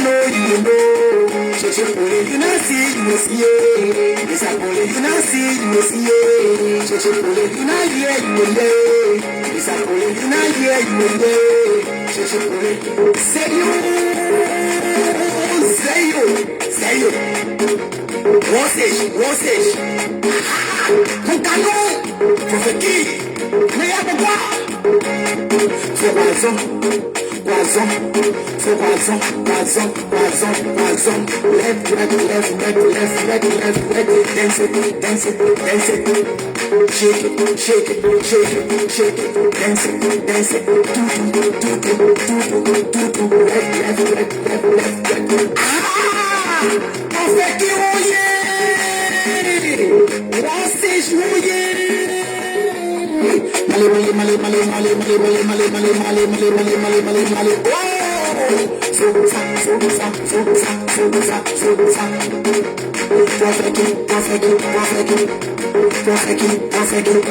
know, you know. She pole, you not see, you see it. It's a pole, you not see, you see it. She pole, you not hear, you hear. It's a pole, you not hear, you hear. She pole, say you, say you, say you. One stage. Who can know? Prophet Key, may I be God? So poison, left, right, dance it, shake it, dance it, do, left. Perfect, oh yeah, one stage, oh yeah. Male.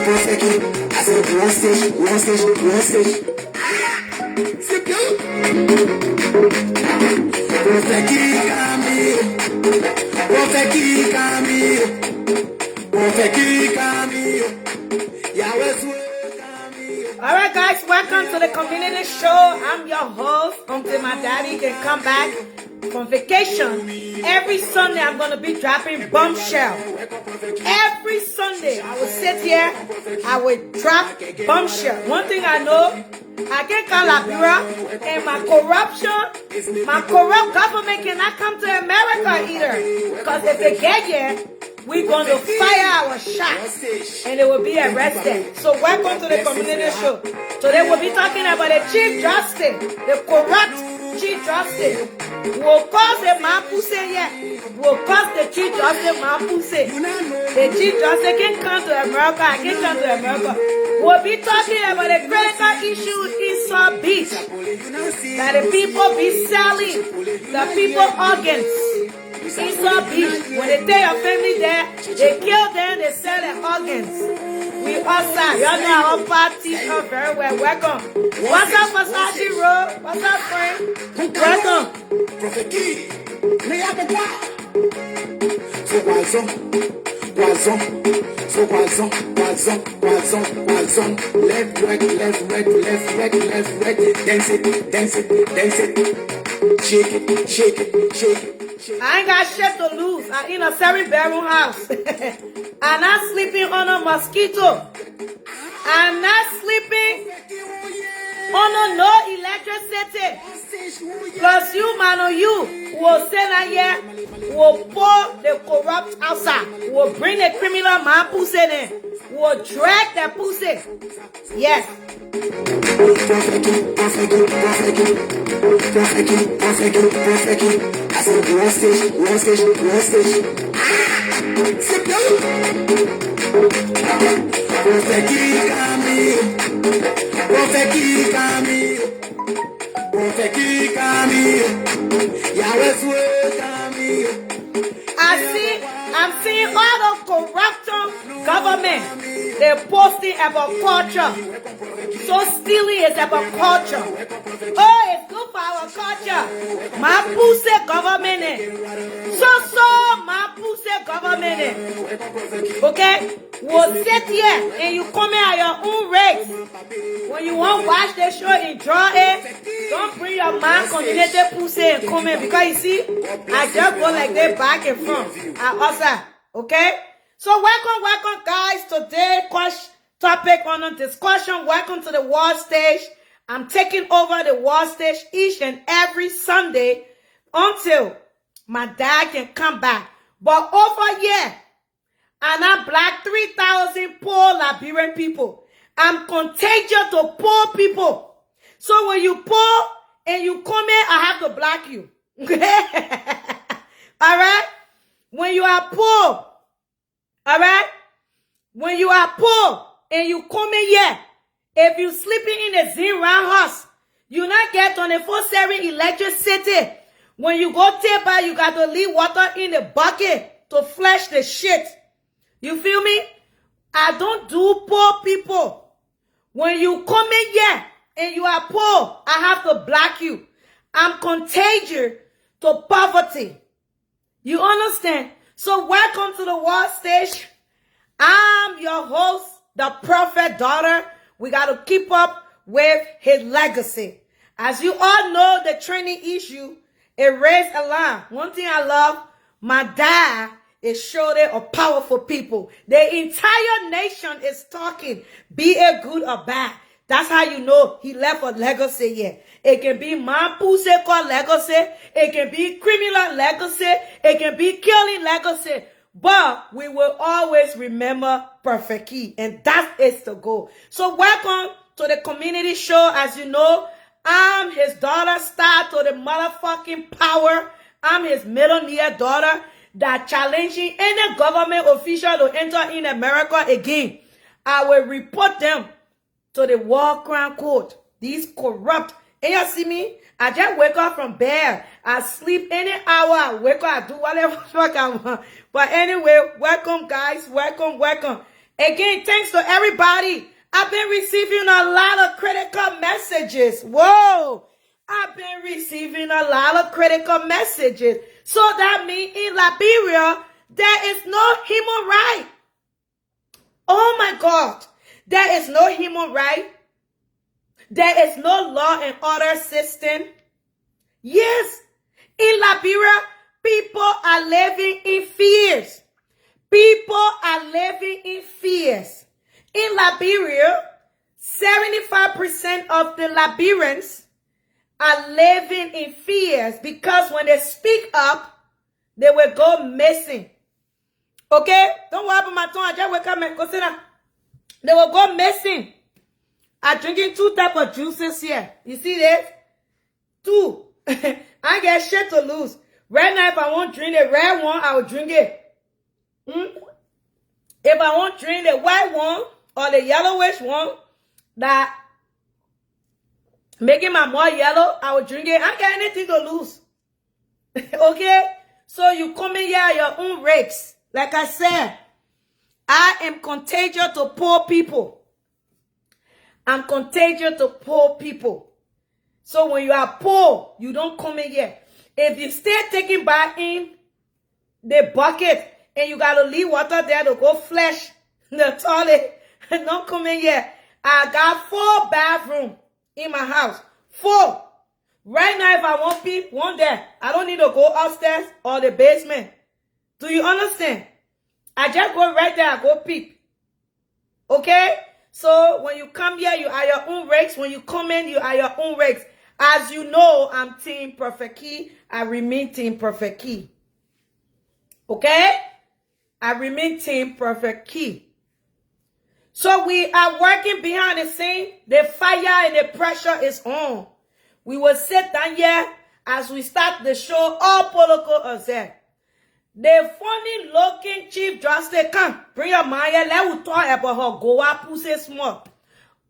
Perfect. I said one stage. C'est bien. Perfect Camille. All right, guys, welcome to the community show. I'm your host until my daddy can come back from vacation. Every Sunday, I'm going to be dropping bombshell. Every Sunday, I will sit here, I will drop bombshell. One thing I know, I can't call Liberia, and my corrupt government cannot come to America either. Because if they get here, we're going to fire our shots and they will be arrested. So welcome to the community show. Today we'll be talking about the Chief Justice, the corrupt Chief Justice. Will cause a man pussy, will cause the Chief Justice man pussy. The Chief Justice can come to America, I can come to America. We'll be talking about the critical issue in South Beach. That the people be selling the people organs. In South Beach, when they take your family there, they kill them, they sell their organs. We outside. Y'all know our party very well. Welcome. What's up, Versace Road? What's up, friend? Welcome. Prophet Key, may I be God? So poison, left, right, dance it, shake it. I ain't got shit to lose. I'm in a 7-bedroom house. I'm not sleeping on a mosquito. I'm not sleeping on no electricity. Plus you, man, you will sit out here, will pour the corrupt outside, will bring the criminal man pussy in, will drag the pussy. Yes. Perfect. I said one stage. C'est bien. Perfect Camille. Yahweh's Camille. I'm seeing all the corrupt government. They're posting about culture. So stealing is about culture. Oh, it's good for our culture. My pussy government. So my pussy government. Okay? We'll sit here and you come here at your own race. When you want to watch the show, enjoy it. Don't bring your man community pussy and come in. Because you see, I just go like that back and front. Outside. Okay? So welcome guys. Today topic on a discussion. Welcome to the world stage. I'm taking over the world stage each and every Sunday until my dad can come back. But over here, and I black 3,000 poor Liberian people. I'm contagious to poor people. So when you poor and you come in, I have to block you. All right? When you are poor, all right? When you are poor and you come in here, if you sleeping in a zinc round house, you not get 24/7 electricity. When you go take bath, you got to leave water in the bucket to flush the shit. You feel me? I don't do poor people. When you come in here and you are poor, I have to block you. I'm contagious to poverty. You understand? So welcome to the world stage. I'm your host, the prophet daughter. We got to keep up with his legacy. As you all know, the training issue, it raised a lot. One thing I love, my dad is surely a powerful people. The entire nation is talking, be it good or bad. That's how you know he left a legacy here. It can be man pussy called legacy. It can be criminal legacy. It can be killing legacy. But we will always remember Perfect Key. And that is the goal. So welcome to the community show. As you know, I'm his daughter, star to the motherfucking power. I'm his millionaire daughter that challenging any government official to enter in America again. I will report them to the War Crime Court. These corrupt. And you see me? I just wake up from bed. I sleep any hour. I wake up. I do whatever fuck I want. But anyway, welcome guys. Welcome. Again, thanks to everybody. I've been receiving a lot of critical messages. Whoa. I've been receiving a lot of critical messages. So that means in Liberia, there is no human right. Oh my God. There is no human right. There is no law and order system. Yes. In Liberia, people are living in fears. People are living in fears. In Liberia, 75% of the Liberians are living in fears because when they speak up, they will go missing. Okay? Don't worry about my tongue. I just wake up and go sit down. They will go missing. I'm drinking 2 types of juices here. You see this? 2. I get shit to lose. Right now, if I want to drink the red one, I will drink it. If I want to drink the white one or the yellowish one that making my more yellow, I will drink it. I ain't got anything to lose. Okay? So you come in here at your own race. Like I said, I am contagious to poor people. I'm contagious to poor people. So when you are poor, you don't come in here. If you stay taking back in the bucket and you got to leave water there to go flush the toilet, don't come in here. I got 4 bathrooms in my house. 4. Right now, if I want pee, one there. I don't need to go upstairs or the basement. Do you understand? I just go right there, I go pee. Okay? So when you come here, you are your own race. When you come in, you are your own race. As you know, I'm Team Perfect Key. I remain Team Perfect Key. Okay? I remain Team Perfect Key. So we are working behind the scene. The fire and the pressure is on. We will sit down here as we start the show. All political observe. The funny looking Chief Justice, come, bring your mind here. Let us talk about her Goa pussy small.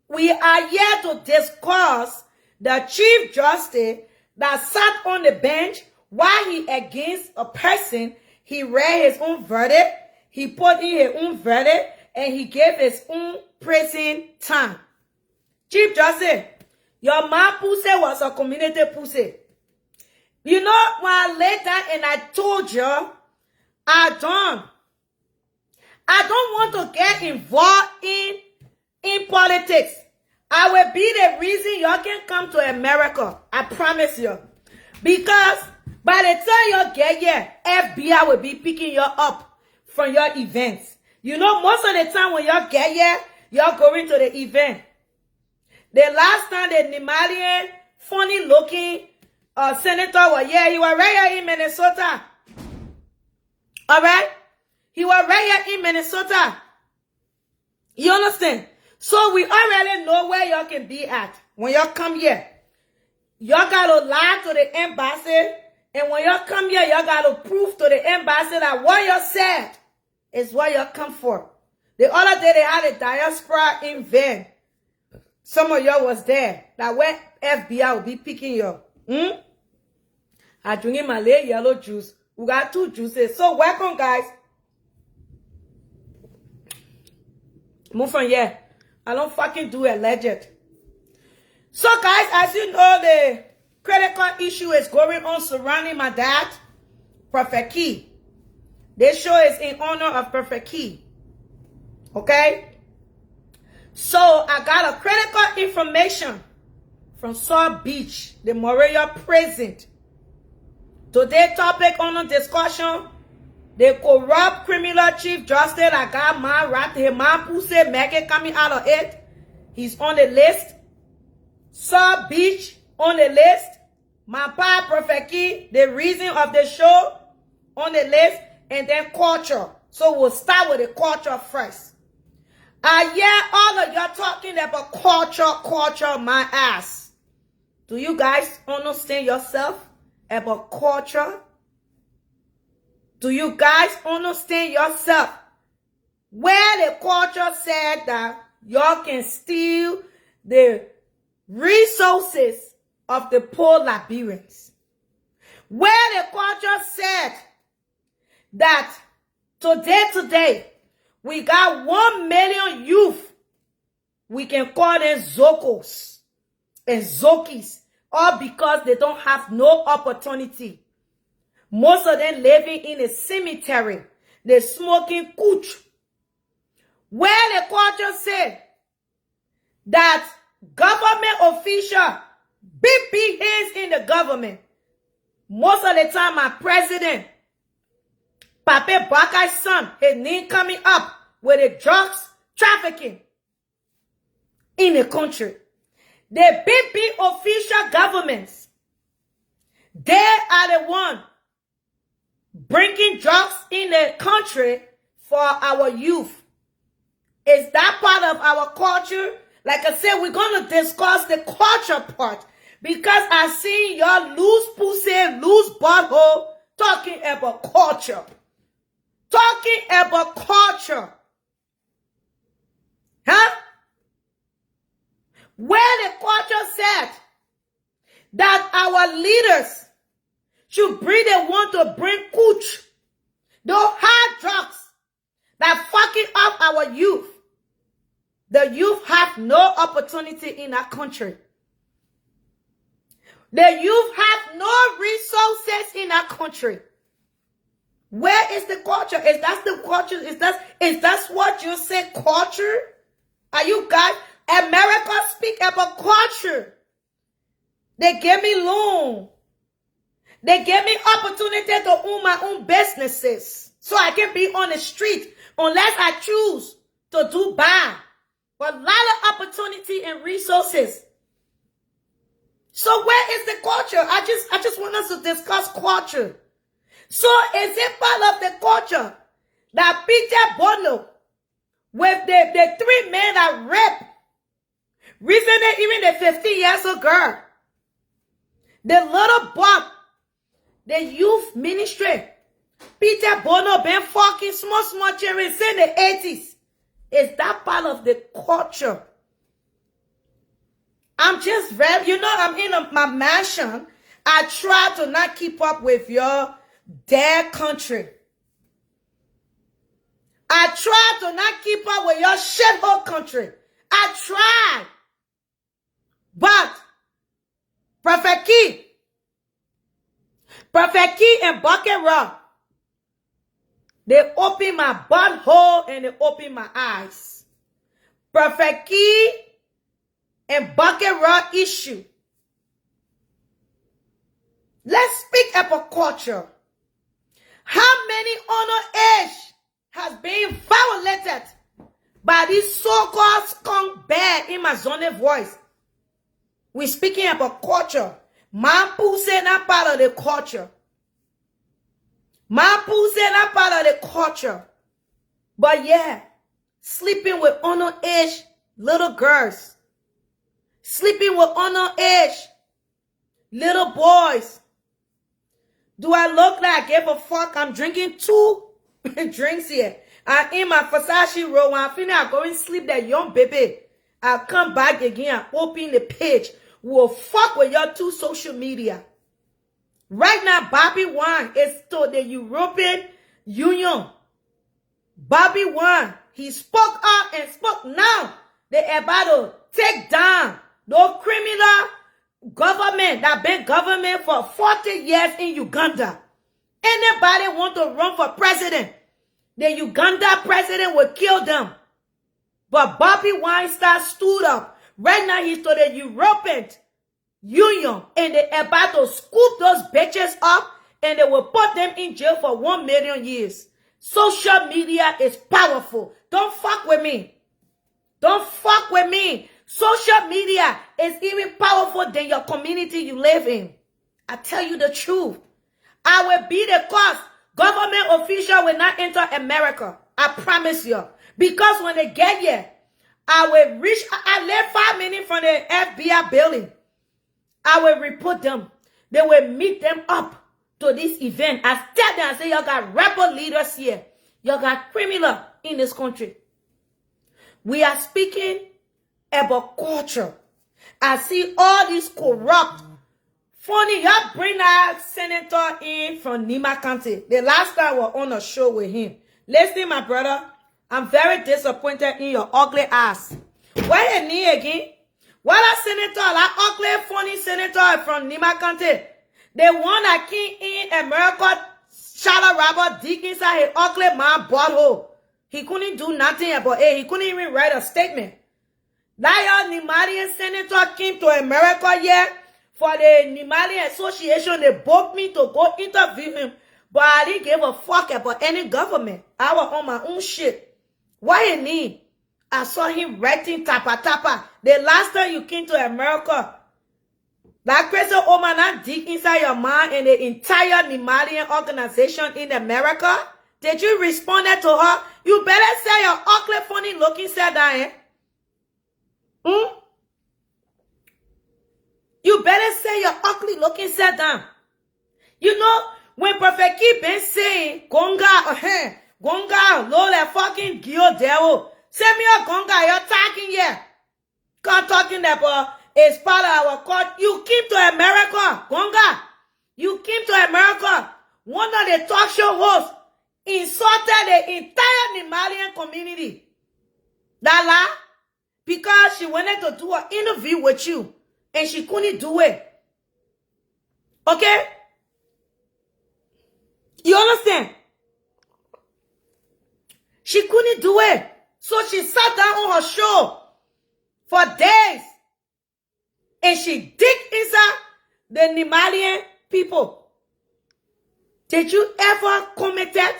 We are here to discuss the Chief Justice that sat on the bench while he against a person. He read his own verdict. He put in his own verdict and he gave his own prison time. Chief Justice, your man pussy was a community pussy. You know, when I laid down and I told you, I don't want to get involved in politics. I will be the reason y'all can come to America. I promise you. Because by the time you get here, FBI will be picking you up from your events. You know, most of the time when y'all get here, y'all going to the event. The last time the Nimalian, funny looking senator was here, he was right here in Minnesota. Alright? He was right here in Minnesota. You understand? So we already know where y'all can be at when y'all come here. Y'all got to lie to the embassy. And when y'all come here, y'all got to prove to the embassy that what y'all said is what y'all come for. The other day, they had a diaspora event. Some of y'all was there. That where FBI will be picking you. I drinking my little yellow juice. We got 2 juices. So welcome, guys. Move from here. I don't fucking do alleged. So, guys, as you know, the critical issue is going on surrounding my dad, Prophet Key. This show is in honor of Prophet Key. Okay? So I got a critical information from South Beach, the Morea prison. Today's topic on the discussion, the corrupt criminal chief justice. I got my right here, my pussy, Megan coming out of it. He's on the list. South Beach on the list. My pa Prophet Key, the reason of the show on the list, and then culture. So we'll start with the culture first. I hear all of y'all talking about culture, my ass. Do you guys understand yourself about culture? Do you guys understand yourself? Where the culture said that y'all can steal the resources of the poor Liberians. Where the culture said that today, we got 1 million youth. We can call them Zokos and Zokis, all because they don't have no opportunity. Most of them living in a cemetery. They're smoking cooch. Where the culture said that government official, big hands in the government. Most of the time, my president, Pape Bakai's son, his name coming up with the drugs trafficking in the country. The big official governments, they are the one bringing drugs in the country for our youth. Is that part of our culture? Like I said, we're going to discuss the culture part because I see y'all lose pussy, lose butthole talking about culture. Talking about culture. Huh? Where the culture said that our leaders should bring the one to bring cooch, those hard drugs that fucking up our youth. The youth have no opportunity in our country. The youth have no resources in our country. Where is the culture? Is that the culture? Is that what you say culture? Are you guys? America speak about culture. They gave me loan. They gave me opportunity to own my own businesses. So I can be on the street unless I choose to do bad. But a lot of opportunity and resources. So where is the culture? I just want us to discuss culture. So is it part of the culture that Peter Bono with the 3 men that raped recently, even the 15 years old girl, the little boy, the youth ministry, Peter Bono been fucking small children since the 80s. Is that part of the culture? I'm just very, I'm in my mansion. I try to not keep up with your dead country. I try to not keep up with your shithole country. I try. But Prophet Key and Bucket Rock, they open my butthole and they open my eyes. Prophet Key and Bucket Rock issue. Let's speak about culture. How many honor age has been violated by this so-called skunk bear in my zone voice? We're speaking about culture. My pussy not part of the culture. My pussy not part of the culture. But yeah, sleeping with underage little girls. Sleeping with underage little boys. Do I look like I give a fuck? I'm drinking 2 drinks here. I'm in my Versace robe. When I finish, I go and sleep that young baby. I'll come back again and open the page. We'll fuck with your 2 social media. Right now, Bobby Wine is to the European Union. Bobby Wine, he spoke up and spoke now. They about to take down those criminal government that been government for 40 years in Uganda. Anybody want to run for president, the Uganda president will kill them. But Bobby Weinstein stood up. Right now he's to the European Union and they about to scoop those bitches up and they will put them in jail for 1 million years. Social media is powerful. Don't fuck with me. Don't fuck with me. Social media is even powerful than your community you live in. I tell you the truth. I will be the cause. Government official will not enter America. I promise you. Because when they get here, I live 5 minutes from the FBI building. I will report them. They will meet them up to this event. I tell them, I say, y'all got rebel leaders here. Y'all got criminal in this country. We are speaking about culture. I see all these corrupt, funny, y'all bring that senator in from Nima County. The last time I was on a show with him. Listen, my brother, I'm very disappointed in your ugly ass. Where you need again? What a senator, that ugly, funny senator from Nima County. The one that came in America, Charlotte Robert dig inside his ugly man butthole. He couldn't do nothing about it. He couldn't even write a statement. That Nimalian senator came to America here for the Nimalian Association. They booked me to go interview him. But I didn't give a fuck about any government. I was on my own shit. What you need? I saw him writing tapa tapa. The last time you came to America, that crazy woman that dig inside your mind and the entire Nimalian organization in America, did you respond to her? You better say your ugly, funny looking said that, eh? You better say your ugly looking said that. You know, when Prophet Key been saying, Gonga, Lola fucking Gio Devil, send me a Gonga, you're talking here. God talking about it's part of our court. You came to America, Gonga. You came to America. One of the talk show hosts insulted the entire Nimalian community. That because she wanted to do an interview with you and she couldn't do it. Okay? You understand? She couldn't do it. So she sat down on her show for days and she dig inside the Nimalian people. Did you ever comment it?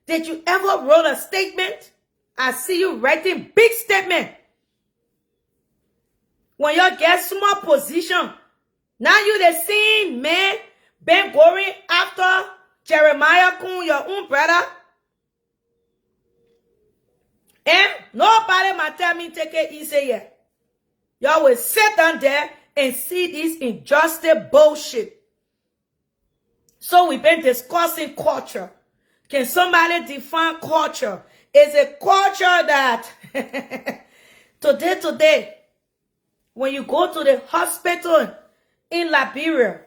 Did you ever wrote a statement? I see you writing big statement. When you get small position, now you the same man been going after Jeremiah Kun, your own brother. And nobody might tell me take it easy yet. Y'all will sit down there and see this injustice bullshit. So we've been discussing culture. Can somebody define culture? It's a culture that today, when you go to the hospital in Liberia,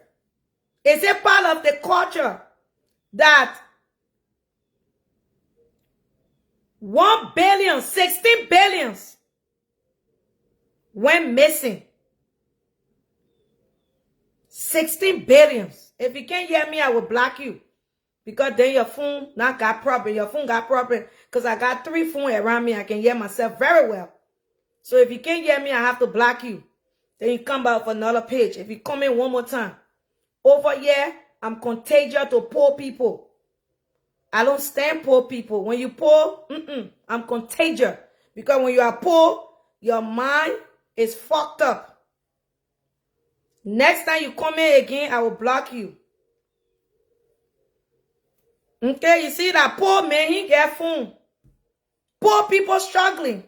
is a part of the culture that 1 billion, 16 billions went missing. 16 billions. If you can't hear me, I will block you. Because then your phone not got problem. Your phone got problem. Because I got 3 phones around me. I can hear myself very well. So if you can't hear me, I have to block you. Then you come back for another page. If you come in one more time. Over here, I'm contagious to poor people. I don't stand poor people. When you poor, I'm contagious. Because when you are poor, your mind is fucked up. Next time you come in again, I will block you. Okay, you see that poor man, he get phone. Poor people struggling.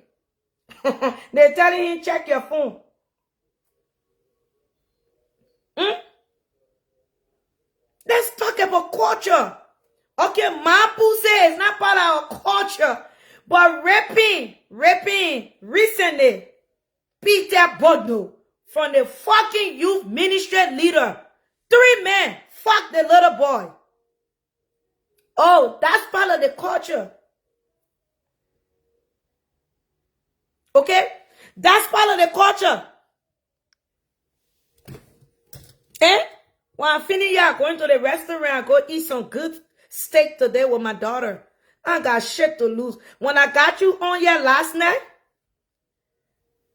They're telling him, check your phone. Let's talk about culture. Okay, my pussy is not part of our culture. But raping recently, Peter Bodno, from the fucking youth ministry leader, 3 men fucked the little boy. Oh, that's part of the culture. Okay? That's part of the culture. Eh? When I finish here, going to the restaurant, go eat some good steak today with my daughter. I ain't got shit to lose. When I got you on here last night,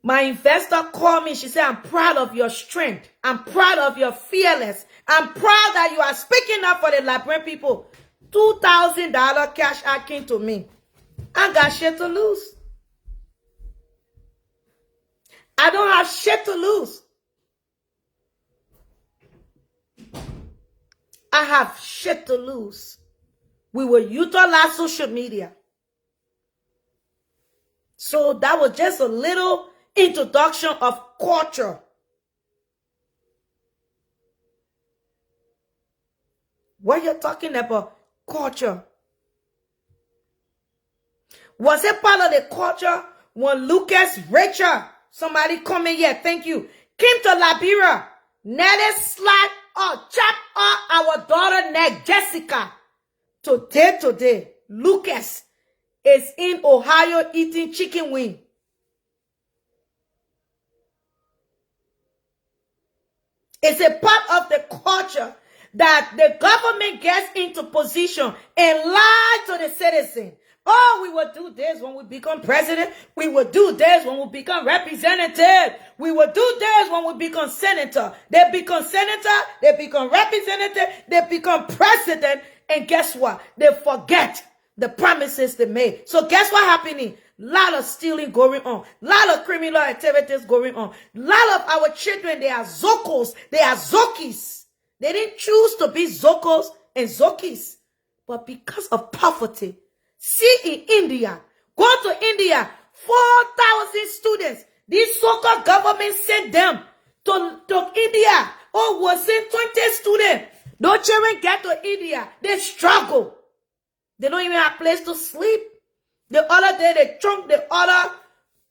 my investor called me. She said, I'm proud of your strength. I'm proud of your fearless. I'm proud that you are speaking up for the Liberian people. $2,000 cash out came to me. I got shit to lose. I don't have shit to lose. I have shit to lose. We will utilize social media. So that was just a little introduction of culture. What you're talking about, culture. Was it part of the culture when Lucas, Rachel, somebody come in here, thank you, came to Liberia, nearly slap or chop off our daughter neck, Jessica. Today, Lucas is in Ohio eating chicken wing. It's a part of the culture that the government gets into position and lie to the citizen. Oh, we will do this when we become president. We will do this when we become representative. We will do this when we become senator. They become senator, they become representative, they become president. And guess what? They forget the promises they made. So guess what happening? Lot of stealing going on. Lot of criminal activities going on. Lot of our children, they are Zokos. They are Zokis. They didn't choose to be Zokos and Zokis. But because of poverty, see in India, go to India, 4,000 students. This so-called government sent them to India. Oh, we'll send 20 students. No children get to India. They struggle. They don't even have a place to sleep. The other day, they trunk the other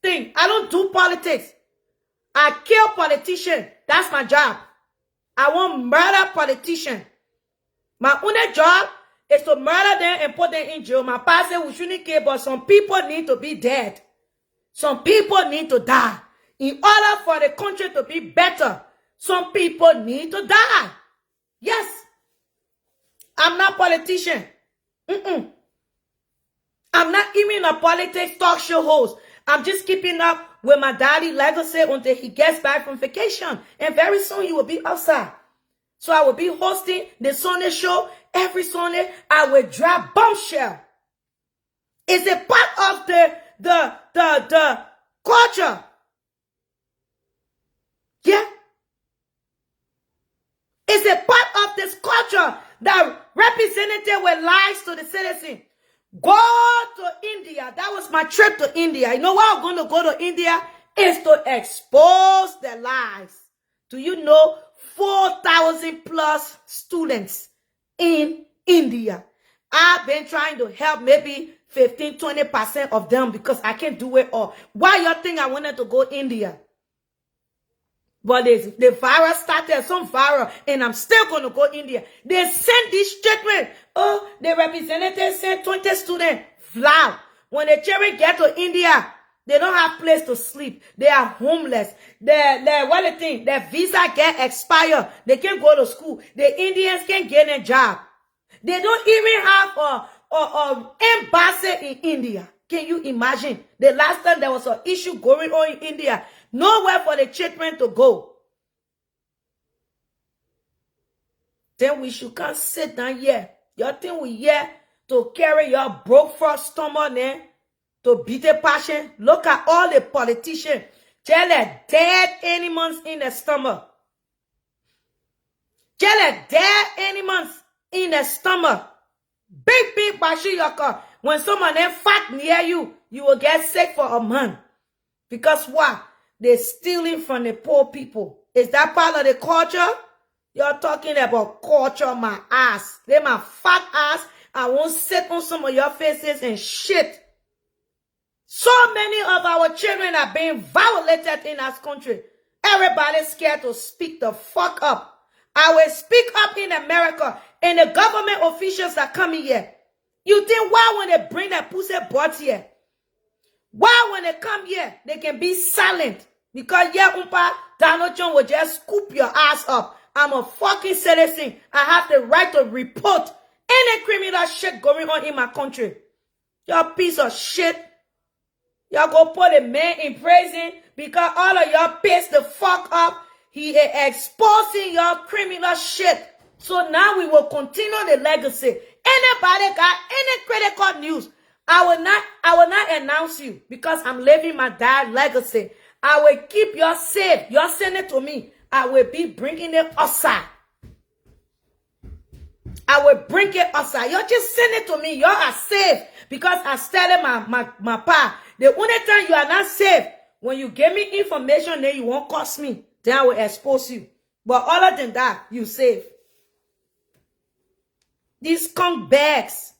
thing. I don't do politics. I kill politicians. That's my job. I won't murder politicians. My only job is to murder them and put them in jail. My pastor, we shouldn't care, but some people need to be dead. Some people need to die. In order for the country to be better, some people need to die. Yes. I'm not a politician. I'm not even a politics talk show host. I'm just keeping up with my daddy legacy until he gets back from vacation. And very soon he will be outside. So I will be hosting the Sunday show. Every Sunday I will drop bombshell. It's a part of the culture. Yeah. It's a part of this culture that representative with lies to the citizen. Go to India. That was my trip to India. You know why I'm going to go to India? Is to expose the lies. Do you know 4,000 plus students in India? I've been trying to help maybe 15-20% of them because I can't do it all. Why you think I wanted to go India? But the virus started, some virus, and I'm still going to go India. They sent this statement. Oh, the representative sent 20 students. Fly. When the children get to India, they don't have place to sleep. They are homeless. Their visa get expired. They can't go to school. The Indians can't get a job. They don't even have a embassy in India. Can you imagine? The last time there was an issue going on in India, nowhere for the children to go. Then we should come sit down here. You think we here to carry your broke first stomach there to beat a passion? Look at all the politicians. Tell them dead animals in the stomach. Tell them dead animals in the stomach. Big bashi yaka. When someone then fat near you, you will get sick for a month. Because what? They're stealing from the poor people. Is that part of the culture? You're talking about culture, my ass. They my fat ass. I won't sit on some of your faces and shit. So many of our children are being violated in this country. Everybody's scared to speak the fuck up. I will speak up in America, and the government officials are coming here. You think why when they bring that pussy butt here? Why when they come here, they can be silent? Because yeah, Donald Trump will just scoop your ass up. I'm a fucking citizen. I have the right to report any criminal shit going on in my country. Y'all piece of shit. Y'all go put a man in prison because all of y'all pissed the fuck up. He is exposing your criminal shit. So now we will continue the legacy. Anybody got any critical news? I will not announce you because I'm living my dad's legacy. I will keep you safe. You send it to me. I will be bringing it outside. I will bring it outside. You just send it to me. You are safe because I started my pa. The only time you are not safe when you give me information, then you won't cost me. Then I will expose you. But other than that, you safe. These scumbags,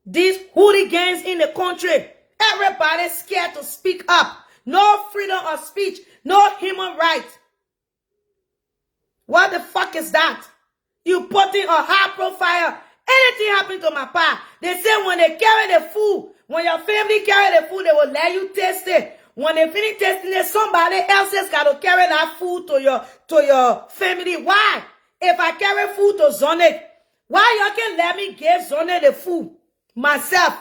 these hooligans in the country, everybody's scared to speak up. No freedom of speech, no human rights. What the fuck is that? You put in a high profile. Anything happen to my pa, they say when they carry the food, when your family carry the food, they will let you taste it. When they finish tasting it, somebody else has got to carry that food to your family. Why? If I carry food to Zonet, why y'all can let me give Zonet the food myself?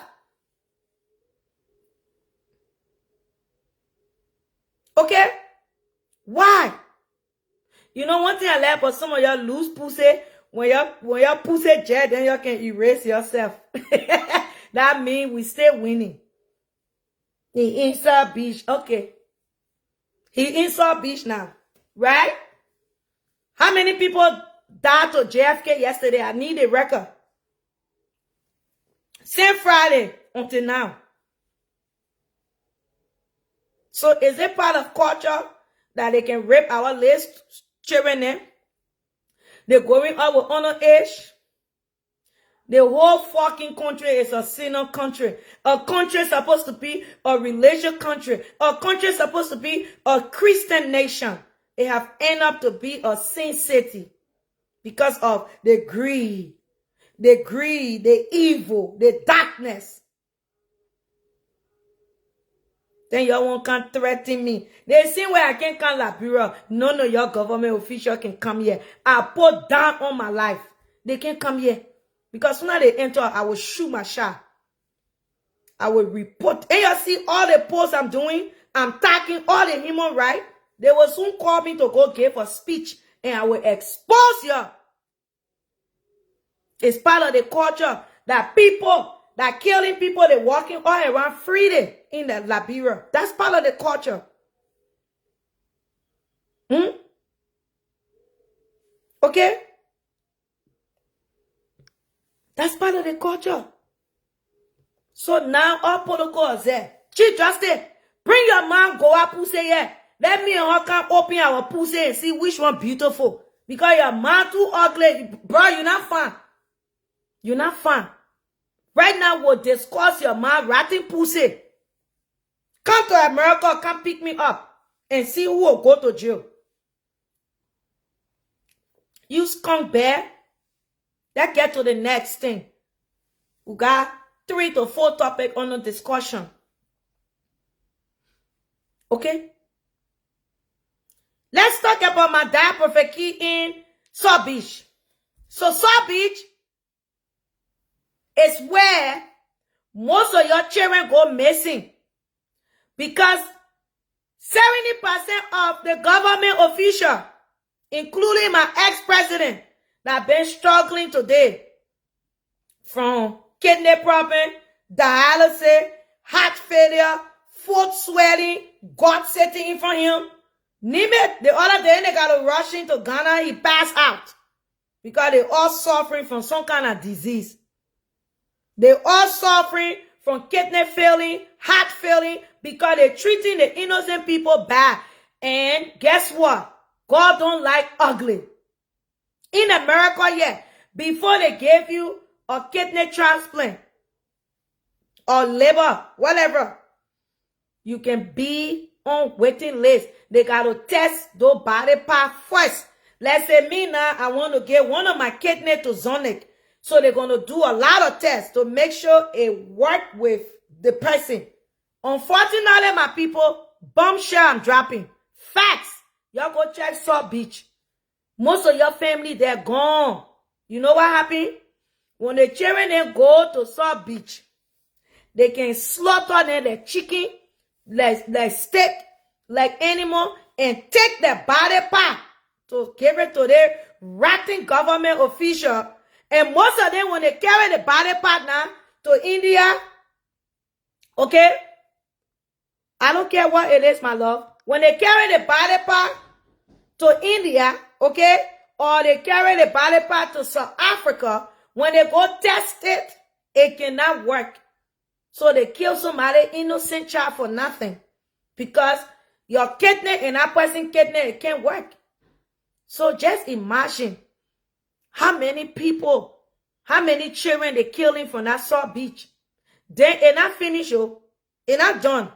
Okay? Why? You know one thing I like, but some of y'all lose pussy. When y'all pussy jet, then y'all can erase yourself. That means we still winning. He inside beach. Okay. He inside beach now. Right? How many people died to JFK yesterday? I need a record. Same Friday until now. So is it part of culture that they can rape our list children then? They're going out with underage. The whole fucking country is a sinner country. A country is supposed to be a religious country. A country is supposed to be a Christian nation. They have ended up to be a sin city because of the greed, the evil, the darkness. Then y'all won't come threaten me. They see where I can't come Liberia. None of your government official can come here. I put down on my life. They can't come here. Because when they enter, I will shoot my shot. I will report. And you see all the posts I'm doing, I'm tagging all the human rights. They will soon call me to go give a speech. And I will expose you. It's part of the culture that people, that killing people, they're walking all around freely in the Liberia. That's part of the culture. Okay? That's part of the culture. So now all protocol is there. Chief Justice, bring your man go up pussy here. Let me and her come open our pussy and see which one beautiful. Because your man too ugly. Bro, you're not fun. You're not fun. Right now we'll discuss your man ratting pussy. Come to America, come pick me up and see who will go to jail. You skunk bear. Let's get to the next thing. We got 3 to 4 topics on the discussion. Okay? Let's talk about my dad perfect key in South Beach. So South Beach is where most of your children go missing. Because 70% of the government official, including my ex-president, that been struggling today from kidney problem, dialysis, heart failure, foot swelling, gut sitting in front of him. Name it. The other day they got to rush into Ghana. He passed out because they all suffering from some kind of disease. They all suffering from kidney failing, heart failing because they're treating the innocent people bad. And guess what? God don't like ugly. In America, yeah, before they gave you a kidney transplant or liver, whatever, you can be on waiting list. They got to test those body parts first. Let's say me now, I want to get one of my kidney to Zonic. So they're going to do a lot of tests to make sure it works with the person. Unfortunately, my people, bombshell I'm dropping. Facts. Y'all go check South Beach. Most of your family, they're gone. You know what happened? When the children they go to South Beach, they can slaughter them like chicken, like steak, like animal, and take the body part to give it to their ratting government official. And most of them, when they carry the body part now to India, okay? I don't care what it is, my love. When they carry the body part to India, okay? Or they carry the body part to South Africa, when they go test it, it cannot work. So they kill somebody, innocent child, for nothing. Because your kidney and that person's kidney, it can't work. So just imagine how many people, how many children they killing from that South Beach. Then it's not finished, oh. It's not done.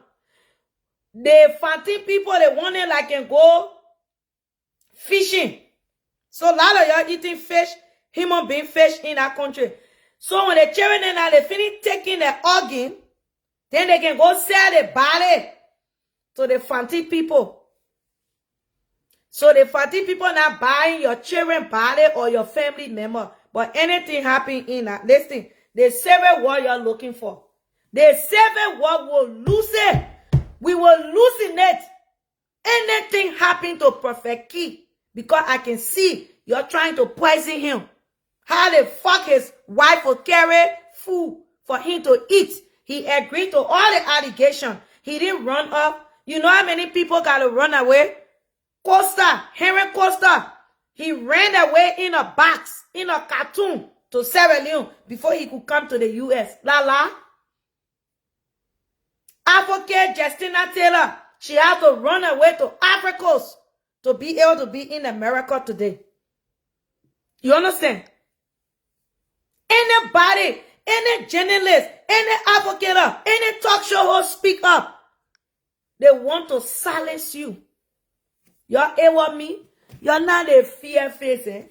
They fighting people, they want it like and go fishing. So a lot of y'all eating fish, human being fish in that country. So when the children now they finish taking the organ, then they can go sell the body to the fancy people. So the fancy people not buying your children body or your family member. But anything happen in that, listen, they save what you're looking for. They save what will lose it. We will lose it. Anything happen to Prophet Key, because I can see you're trying to poison him. How the fuck his wife will carry food for him to eat? He agreed to all the allegations. He didn't run up. You know how many people got to run away? Costa, Henry Costa. He ran away in a box, in a cartoon to Sierra Leone before he could come to the U.S. La. Advocate Justina Taylor. She had to run away to Africa to be able to be in America today. You understand? Anybody, any journalist, any advocate, any talk show host speak up. They want to silence you. Y'all hear what me? You're not a fear face, eh?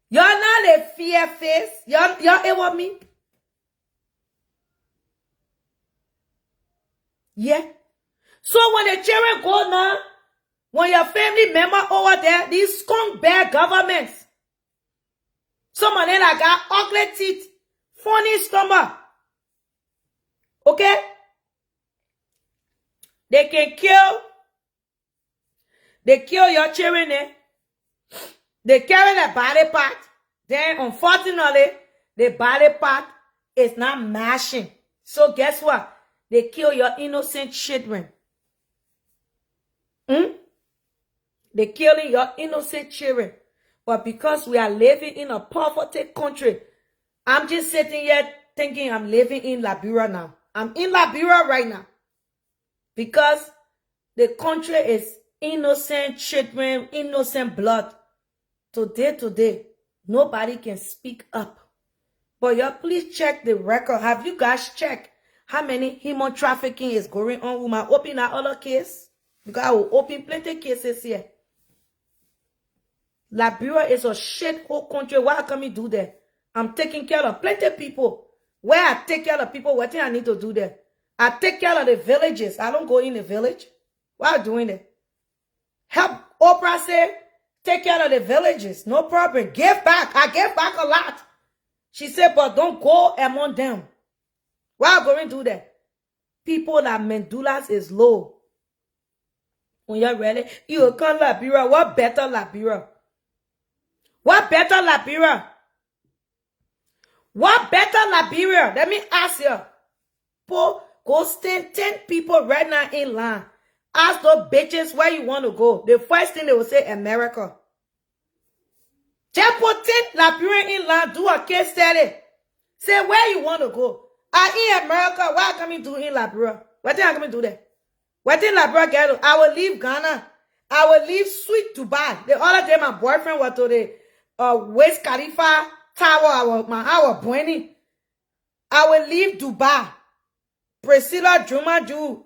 You're not a fear face. Y'all hear what me? Yeah. So when the children go now, when your family member over there, these skunk bad governments, some of them that got ugly teeth, funny stomach, okay? They kill your children, eh? They carry the body part. Then, unfortunately, the body part is not mashing. So guess what? They kill your innocent children. They killing your innocent children. But because we are living in a poverty country, I'm just sitting here thinking I'm living in Liberia now. I'm in Liberia right now. Because the country is innocent children, innocent blood. Today, nobody can speak up. But y'all please check the record. Have you guys checked how many human trafficking is going on? We might open that other case. Because I will open plenty cases here. Liberia is a shithole country. Why can we do that? I'm taking care of plenty of people. Where I take care of people, what thing I need to do there? I take care of the villages. I don't go in the village. Why are you doing that? Help Oprah say, take care of the villages. No problem. Give back. I give back a lot. She said, but don't go among them. Why are you going to do that? People that medulas is low. When you're ready, you will come Liberia. What better Liberia? What better Liberia? What better Liberia? Let me ask you. Go stand 10 people right now in line. Ask those bitches where you want to go. The first thing they will say, America. Just put 10 Liberian in line, do a case study. Say where you want to go. I in America, what can we do in Liberia? What thing I can do there? What thing Liberia get to? I will leave Ghana. I will leave sweet Dubai. The other day my boyfriend was to the West Khalifa Tower. I was born. I will leave Dubai. Priscilla Jumaju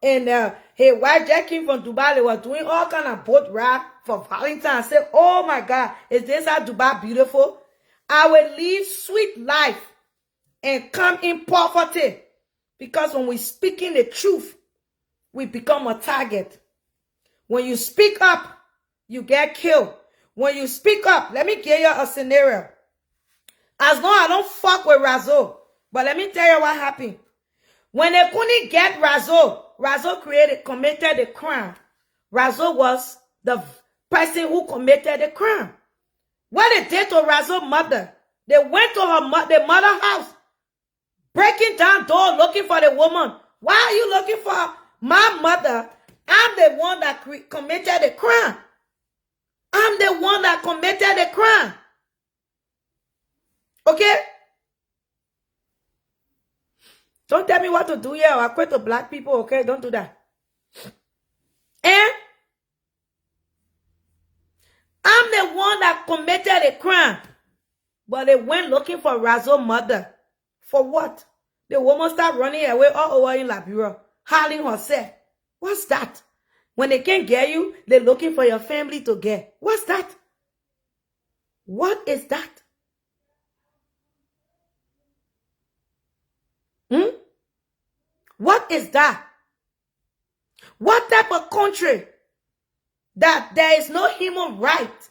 and her wife Jack came from Dubai. They were doing all kind of boat ride for Valentine's. I said, oh my God, is this how Dubai beautiful? I will live sweet life and come in poverty. Because when we speaking the truth, we become a target. When you speak up, you get killed. when you speak up, let me give you a scenario. As long as I don't fuck with Razo, but let me tell you what happened. When they couldn't get Razo, Razo committed the crime. Razo was the person who committed the crime. What they did to Razo's mother, they went to the mother's house, breaking down door looking for the woman. Why are you looking for my mother? I'm the one that committed the crime. I'm the one that committed the crime. Okay? Don't tell me what to do here. I quit to black people, okay? Don't do that. And I'm the one that committed the crime. But they went looking for Razo's mother. For what? The woman started running away all over in Liberia, howling herself. What's that? When they can't get you, they're looking for your family to get. What's that? What is that? What is that? What type of country that there is no human right?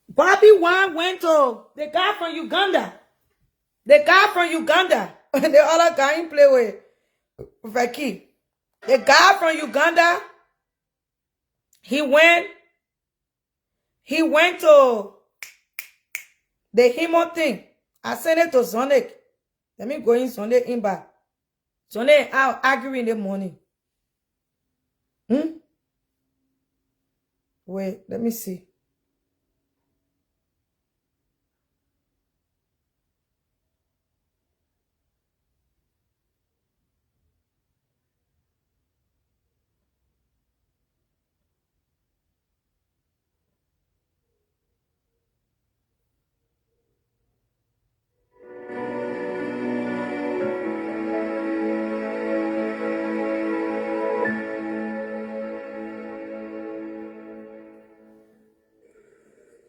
Bobby Wine went to the guy from Uganda. The guy from Uganda. The other guy he play with Vaki. The guy from Uganda. He went to the human thing. I sent it to Sonic. Let me go in Sunday in back. Sunday out arguing in the morning. Wait, let me see.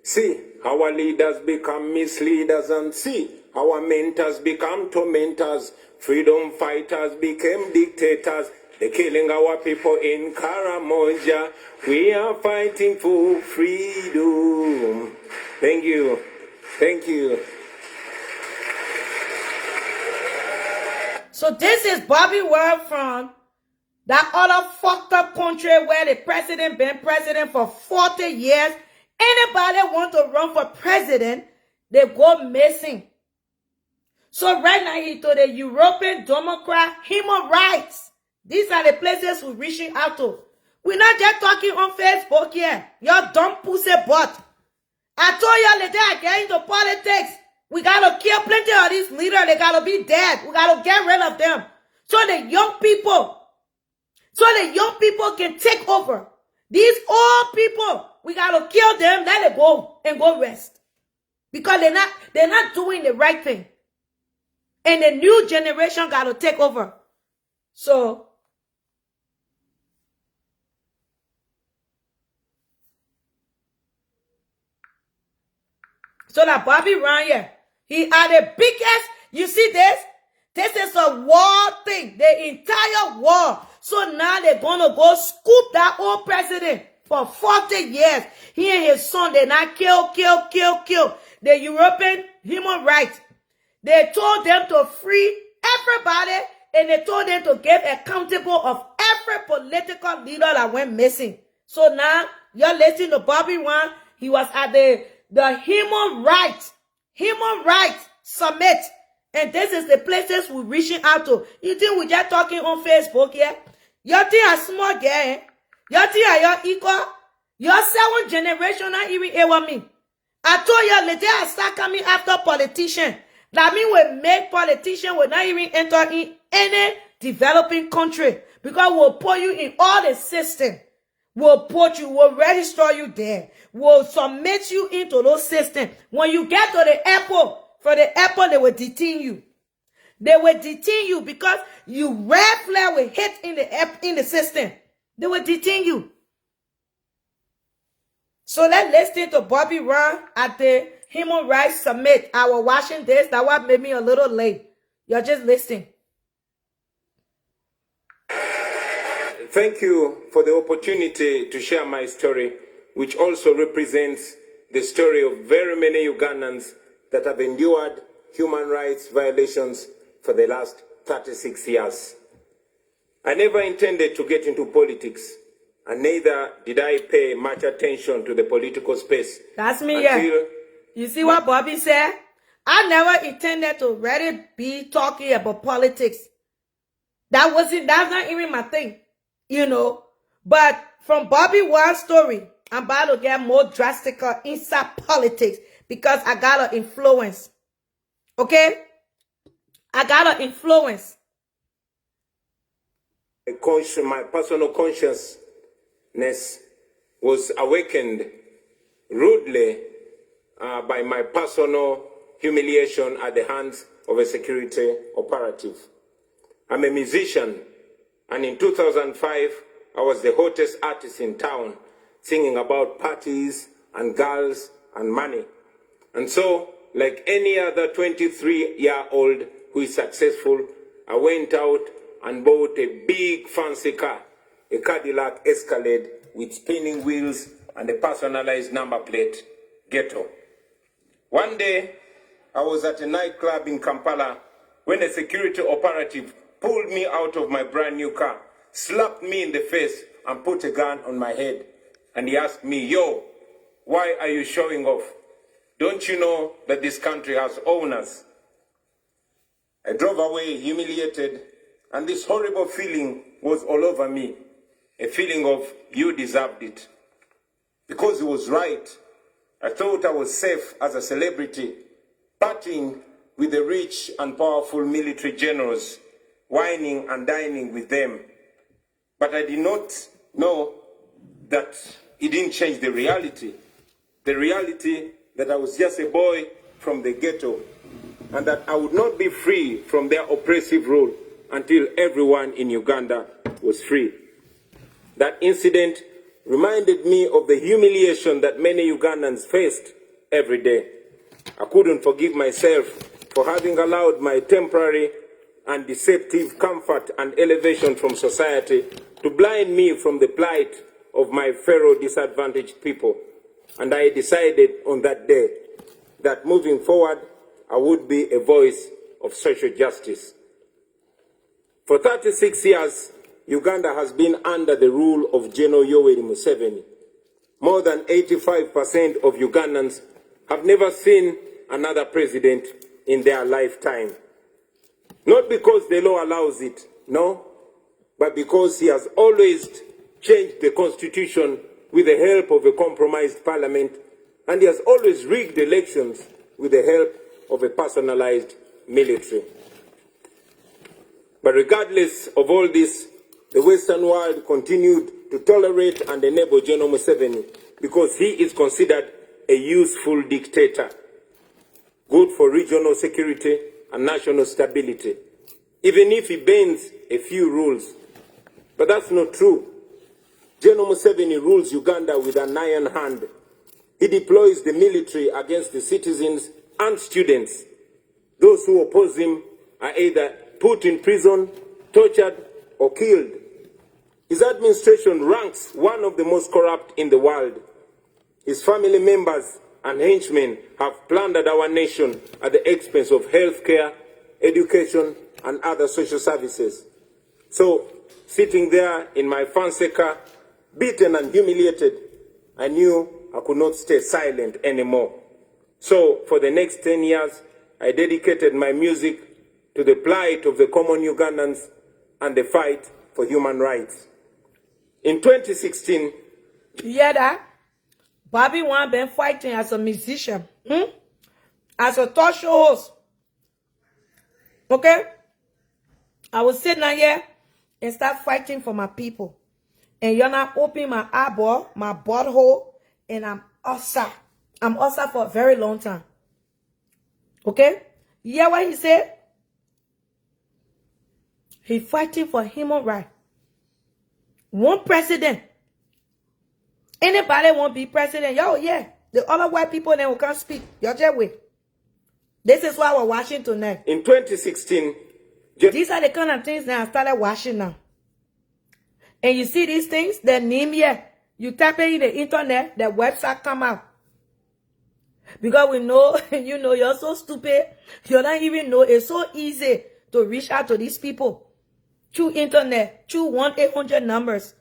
See, our leaders become misleaders, and see, our mentors become tormentors. Freedom fighters became dictators. They're killing our people in Karamoja. We are fighting for freedom. Thank you. Thank you. So this is Bobby Ward from that other fucked up country where the president been president for 40 years. Anybody want to run for president, they go missing. So right now he told the European Democrat human rights. These are the places we're reaching out to. We're not just talking on Facebook here. Y'all dumb pussy butt. I told y'all the day I get into politics, we gotta kill plenty of these leaders. They gotta be dead. We gotta get rid of them. So the young people can take over. These old people, we gotta kill them, let it go, and go rest. Because they're not doing the right thing. And the new generation gotta take over. So that Bobby Ryan here, he are the biggest, you see this? This is a war thing, the entire war. So now they're gonna go scoop that old president for 40 years. He and his son, they not kill. The European human rights. They told them to free everybody, and they told them to give accountable of every political leader that went missing. So now, you're listening to Bobby Wine. He was at the Human Rights Summit. And this is the places we're reaching out to. You think we're just talking on Facebook here? You think I'm small girl, eh? You think I'm your equal? Your 7th generation not even hear me. I told you the day I start coming after politicians. That means we make politicians will not even enter in any developing country. Because we'll put you in all the system. We'll put you, we'll register you there. We'll submit you into those systems. When you get to the airport, for the airport, they will detain you. They will detain you because you red flag will hit in the system. They will detain you. So let's listen to Bobby Ryan at the Human Rights Summit. I was watching this. That what made me a little late. You're just listening. Thank you for the opportunity to share my story. which also represents the story of very many Ugandans that have endured human rights violations for the last 36 years. I never intended to get into politics, and neither did I pay much attention to the political space. That's me, yeah. You see what Bobby said? I never intended to really be talking about politics. That's not even my thing, you know. But from Bobby Wild's story, I'm about to get more drastic inside politics because I got an influence. Okay? I got an influence. My personal consciousness was awakened rudely by my personal humiliation at the hands of a security operative. I'm a musician, and in 2005, I was the hottest artist in town, singing about parties and girls and money. And so, like any other 23-year-old who is successful, I went out and bought a big fancy car, a Cadillac Escalade with spinning wheels and a personalized number plate, Ghetto. One day, I was at a nightclub in Kampala when a security operative pulled me out of my brand new car, slapped me in the face, and put a gun on my head. And he asked me, "Yo, why are you showing off? Don't you know that this country has owners?" I drove away humiliated, and this horrible feeling was all over me, a feeling of you deserved it. Because he was right. I thought I was safe as a celebrity, partying with the rich and powerful military generals, whining and dining with them. But I did not know that it didn't change the reality. The reality that I was just a boy from the ghetto, and that I would not be free from their oppressive rule until everyone in Uganda was free. That incident reminded me of the humiliation that many Ugandans faced every day. I couldn't forgive myself for having allowed my temporary and deceptive comfort and elevation from society to blind me from the plight of my fellow disadvantaged people. And I decided on that day that moving forward, I would be a voice of social justice. For 36 years, Uganda has been under the rule of General Yoweri Museveni. More than 85% of Ugandans have never seen another president in their lifetime. Not because the law allows it, no, but because he has always changed the constitution with the help of a compromised parliament, and he has always rigged elections with the help of a personalized military. But regardless of all this, the Western world continued to tolerate and enable General Museveni because he is considered a useful dictator, good for regional security and national stability, even if he bends a few rules. But that's not true. General Museveni rules Uganda with an iron hand. He deploys the military against the citizens and students. Those who oppose him are either put in prison, tortured, or killed. His administration ranks one of the most corrupt in the world. His family members and henchmen have plundered our nation at the expense of healthcare, education, and other social services. So, sitting there in my fancy car, beaten and humiliated, I knew I could not stay silent anymore. So, for the next 10 years, I dedicated my music to the plight of the common Ugandans and the fight for human rights. In 2016... You hear that? Bobby Wine been fighting as a musician, as a talk show host. Okay? I was sitting out here and start fighting for my people. And you're not opening my eyeball, my butthole, and I'm outside. I'm outside for a very long time. Okay? You hear what he said? He fighting for human rights. One president. Anybody want to be president? Yo, yeah. The other white people then will come speak. Y'all just wait. This is why we're watching tonight. In 2016, these are the kind of things that I started watching now. And you see these things, their name here, You type it in the internet, the website come out. Because we know, you know, you're so stupid. You don't even know. It's so easy to reach out to these people. Through internet, through 1-800 numbers.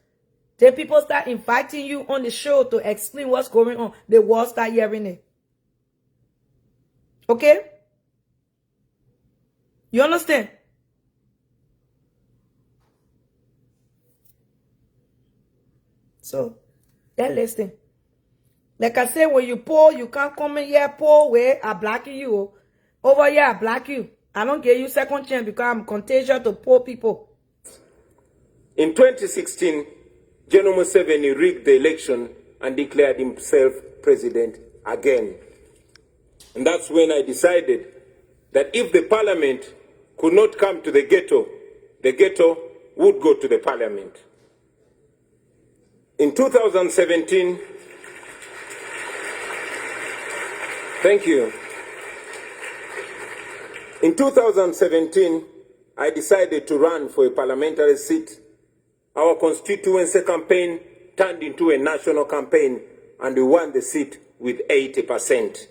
Then people start inviting you on the show to explain what's going on. The world start hearing it. Okay? You understand? So, then listen. Like I said, when you poor, you can't come in here poor way. I block you. Over here, I block you. I don't give you second chance because I'm contagious to poor people. In 2016, General Museveni rigged the election and declared himself president again. And that's when I decided that if the parliament could not come to the ghetto would go to the parliament. In 2017, thank you. In 2017, I decided to run for a parliamentary seat. Our constituency campaign turned into a national campaign and we won the seat with 80%.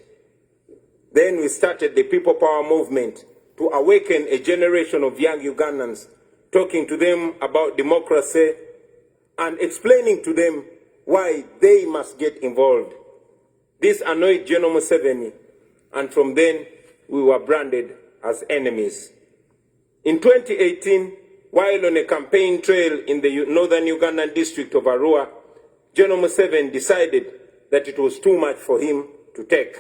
Then we started the People Power movement to awaken a generation of young Ugandans, talking to them about democracy and explaining to them why they must get involved. This annoyed General Museveni, and from then we were branded as enemies. In 2018, while on a campaign trail in the northern Ugandan district of Arua, General Museveni decided that it was too much for him to take.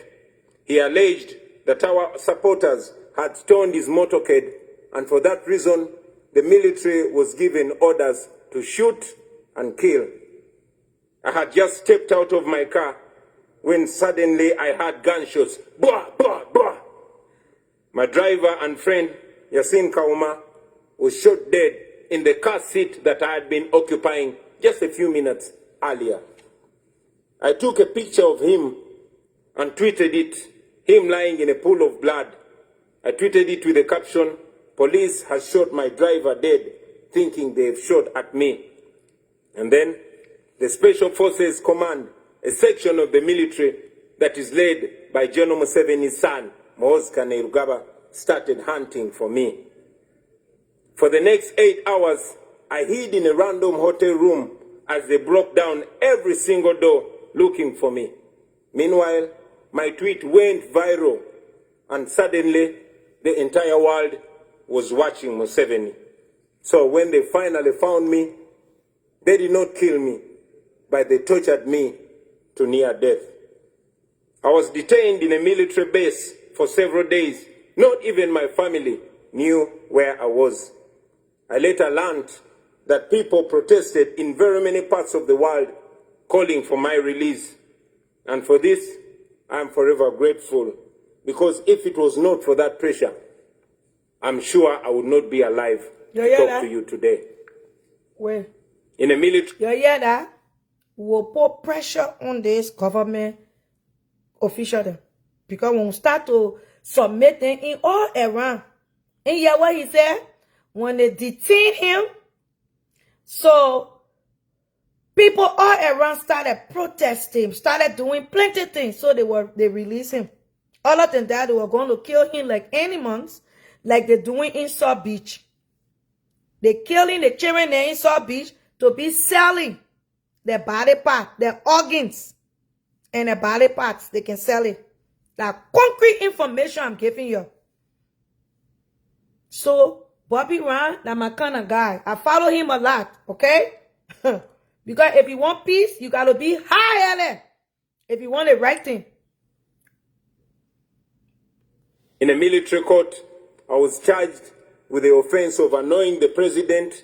He alleged that our supporters had stoned his motorcade, and for that reason, the military was given orders to shoot and kill. I had just stepped out of my car when suddenly I heard gunshots. Blah, blah, blah. My driver and friend, Yasin Kauma, was shot dead in the car seat that I had been occupying just a few minutes earlier. I took a picture of him and tweeted it, him lying in a pool of blood. I tweeted it with the caption, "Police has shot my driver dead, thinking they've shot at me." And then the Special Forces Command, a section of the military that is led by General Museveni's son, Muhoozi Kainerugaba, started hunting for me. For the next 8 hours, I hid in a random hotel room as they broke down every single door looking for me. Meanwhile, my tweet went viral, and suddenly the entire world was watching Museveni. So when they finally found me, they did not kill me, but they tortured me to near death. I was detained in a military base for several days. Not even my family knew where I was. I later learned that people protested in very many parts of the world calling for my release. And for this, I am forever grateful, because if it was not for that pressure, I'm sure I would not be alive to talk to you today. Wait. In a military... You hear that? We'll put pressure on this government official. Because when we start to submit them in all around, and hear what he said? When they detain him, so people all around started protesting, started doing plenty of things, so they released him. Other than that, they were going to kill him like animals, like they're doing in South Beach. They're killing the children in South Beach to be selling their body parts, their organs, and their body parts. They can sell it. That concrete information I'm giving you. So, Bobby Ryan, that's my kind of guy. I follow him a lot, okay? Because if you want peace, you got to be high-headed. If you want the right thing. In a military court, I was charged with the offense of annoying the president,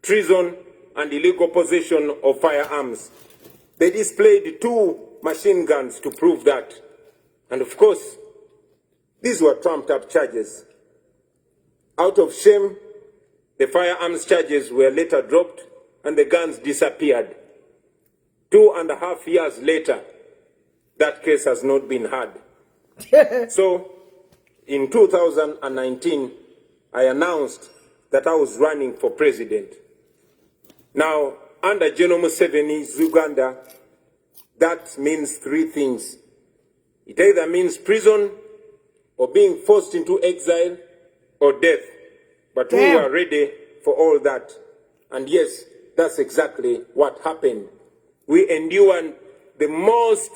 treason, and illegal possession of firearms. They displayed 2 machine guns to prove that. And of course, these were trumped-up charges. Out of shame, the firearms charges were later dropped and the guns disappeared. 2.5 years later, that case has not been heard. So, in 2019, I announced that I was running for president. Now, under General Museveni's Uganda, that means three things. It either means prison, or being forced into exile, or death. But we Damn. were ready for all that. And yes, that's exactly what happened. We endured the most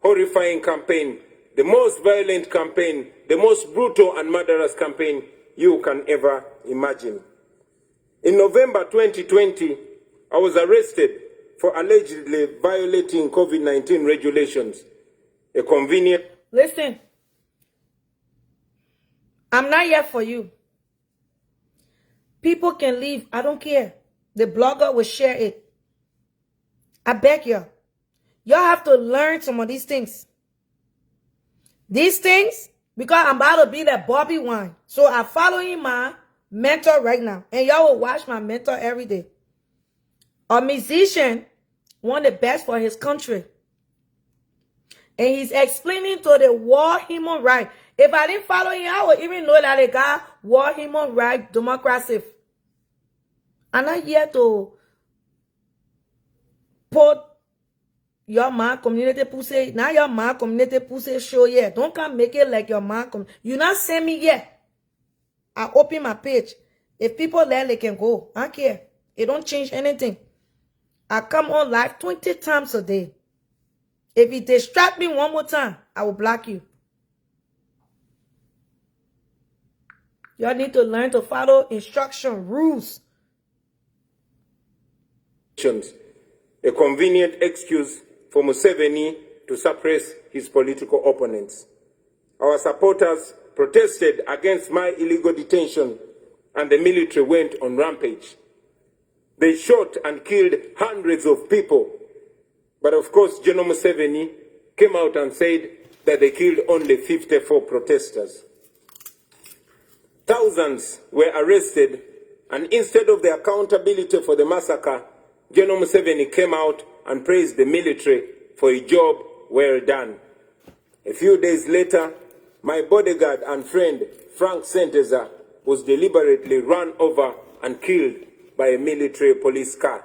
horrifying campaign, the most violent campaign, the most brutal and murderous campaign you can ever imagine. In November 2020, I was arrested for allegedly violating COVID-19 regulations. A convenient... Listen, I'm not here for you. People can leave. I don't care. The blogger will share it. I beg you. Y'all have to learn some of these things. These things, because I'm about to be the Bobby one. So I'm following my mentor right now. And y'all will watch my mentor every day. A musician want the best for his country. And he's explaining to the war human right. If I didn't follow him, I would even know that the guy war human right democracy. I'm not here to put your man community pussy. Now your man community pussy show yet. Don't come make it like your man. You not send me yet. I open my page. If people there, they can go. I don't care. It don't change anything. I come on live 20 times a day. If you distract me one more time, I will block you. Y'all need to learn to follow instruction rules. A convenient excuse for Museveni to suppress his political opponents. Our supporters protested against my illegal detention, and the military went on rampage. They shot and killed hundreds of people. But of course, General Museveni came out and said that they killed only 54 protesters. Thousands were arrested, and instead of the accountability for the massacre, General Museveni came out and praised the military for a job well done. A few days later, my bodyguard and friend, Frank Senteza, was deliberately run over and killed by a military police car.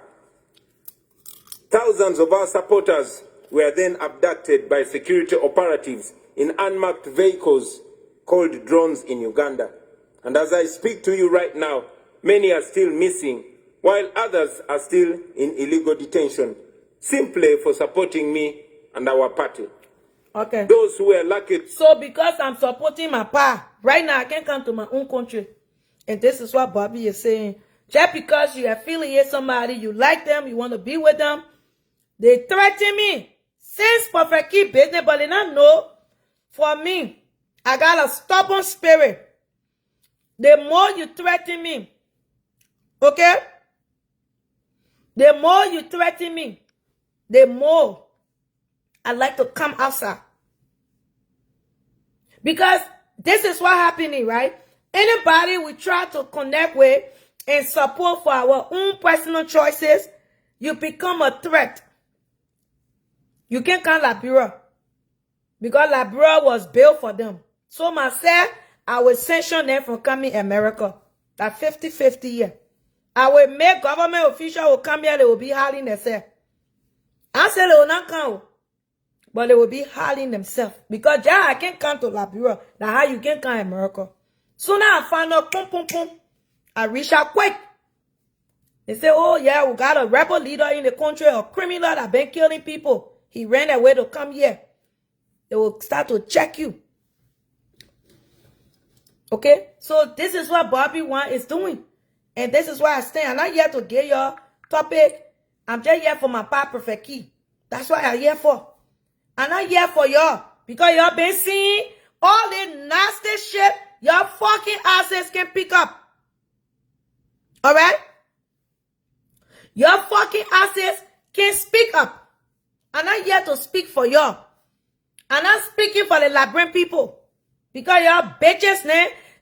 Thousands of our supporters were then abducted by security operatives in unmarked vehicles called drones in Uganda. And as I speak to you right now, many are still missing, while others are still in illegal detention, simply for supporting me and our party. Okay. Those who were lucky. So because I'm supporting my pa, right now I can't come to my own country. And this is what Bobby is saying. Just because you affiliate somebody, you like them, you want to be with them, they threaten me. Since Prophet keep business, but they don't know. For me, I got a stubborn spirit. The more you threaten me, okay? The more you threaten me, the more I like to come outside. Because this is what happening, right? Anybody we try to connect with and support for our own personal choices, you become a threat. You can't come Liberia. Because Liberia was built for them. So myself, I will sanction them from coming America. That 50-50 year. I will make government officials will come here, they will be hiding themselves. I said they will not come. But they will be hiding themselves. Because yeah, I can't come to Liberia. That's how you can come America. So now I find out, boom, boom, boom. I reach out quick. They say, oh yeah, we got a rebel leader in the country, a criminal that been killing people. He ran away to come here. They will start to check you. Okay? So this is what Bobby One is doing. And this is why I stand. I'm not here to get your topic. I'm just here for my papa Prophet Key. That's what I'm here for. I'm not here for y'all. Because y'all been seeing all the nasty shit your fucking asses can pick up. Alright? Your fucking asses can speak up. I'm not here to speak for y'all. I'm not speaking for the Liberian people. Because y'all bitches,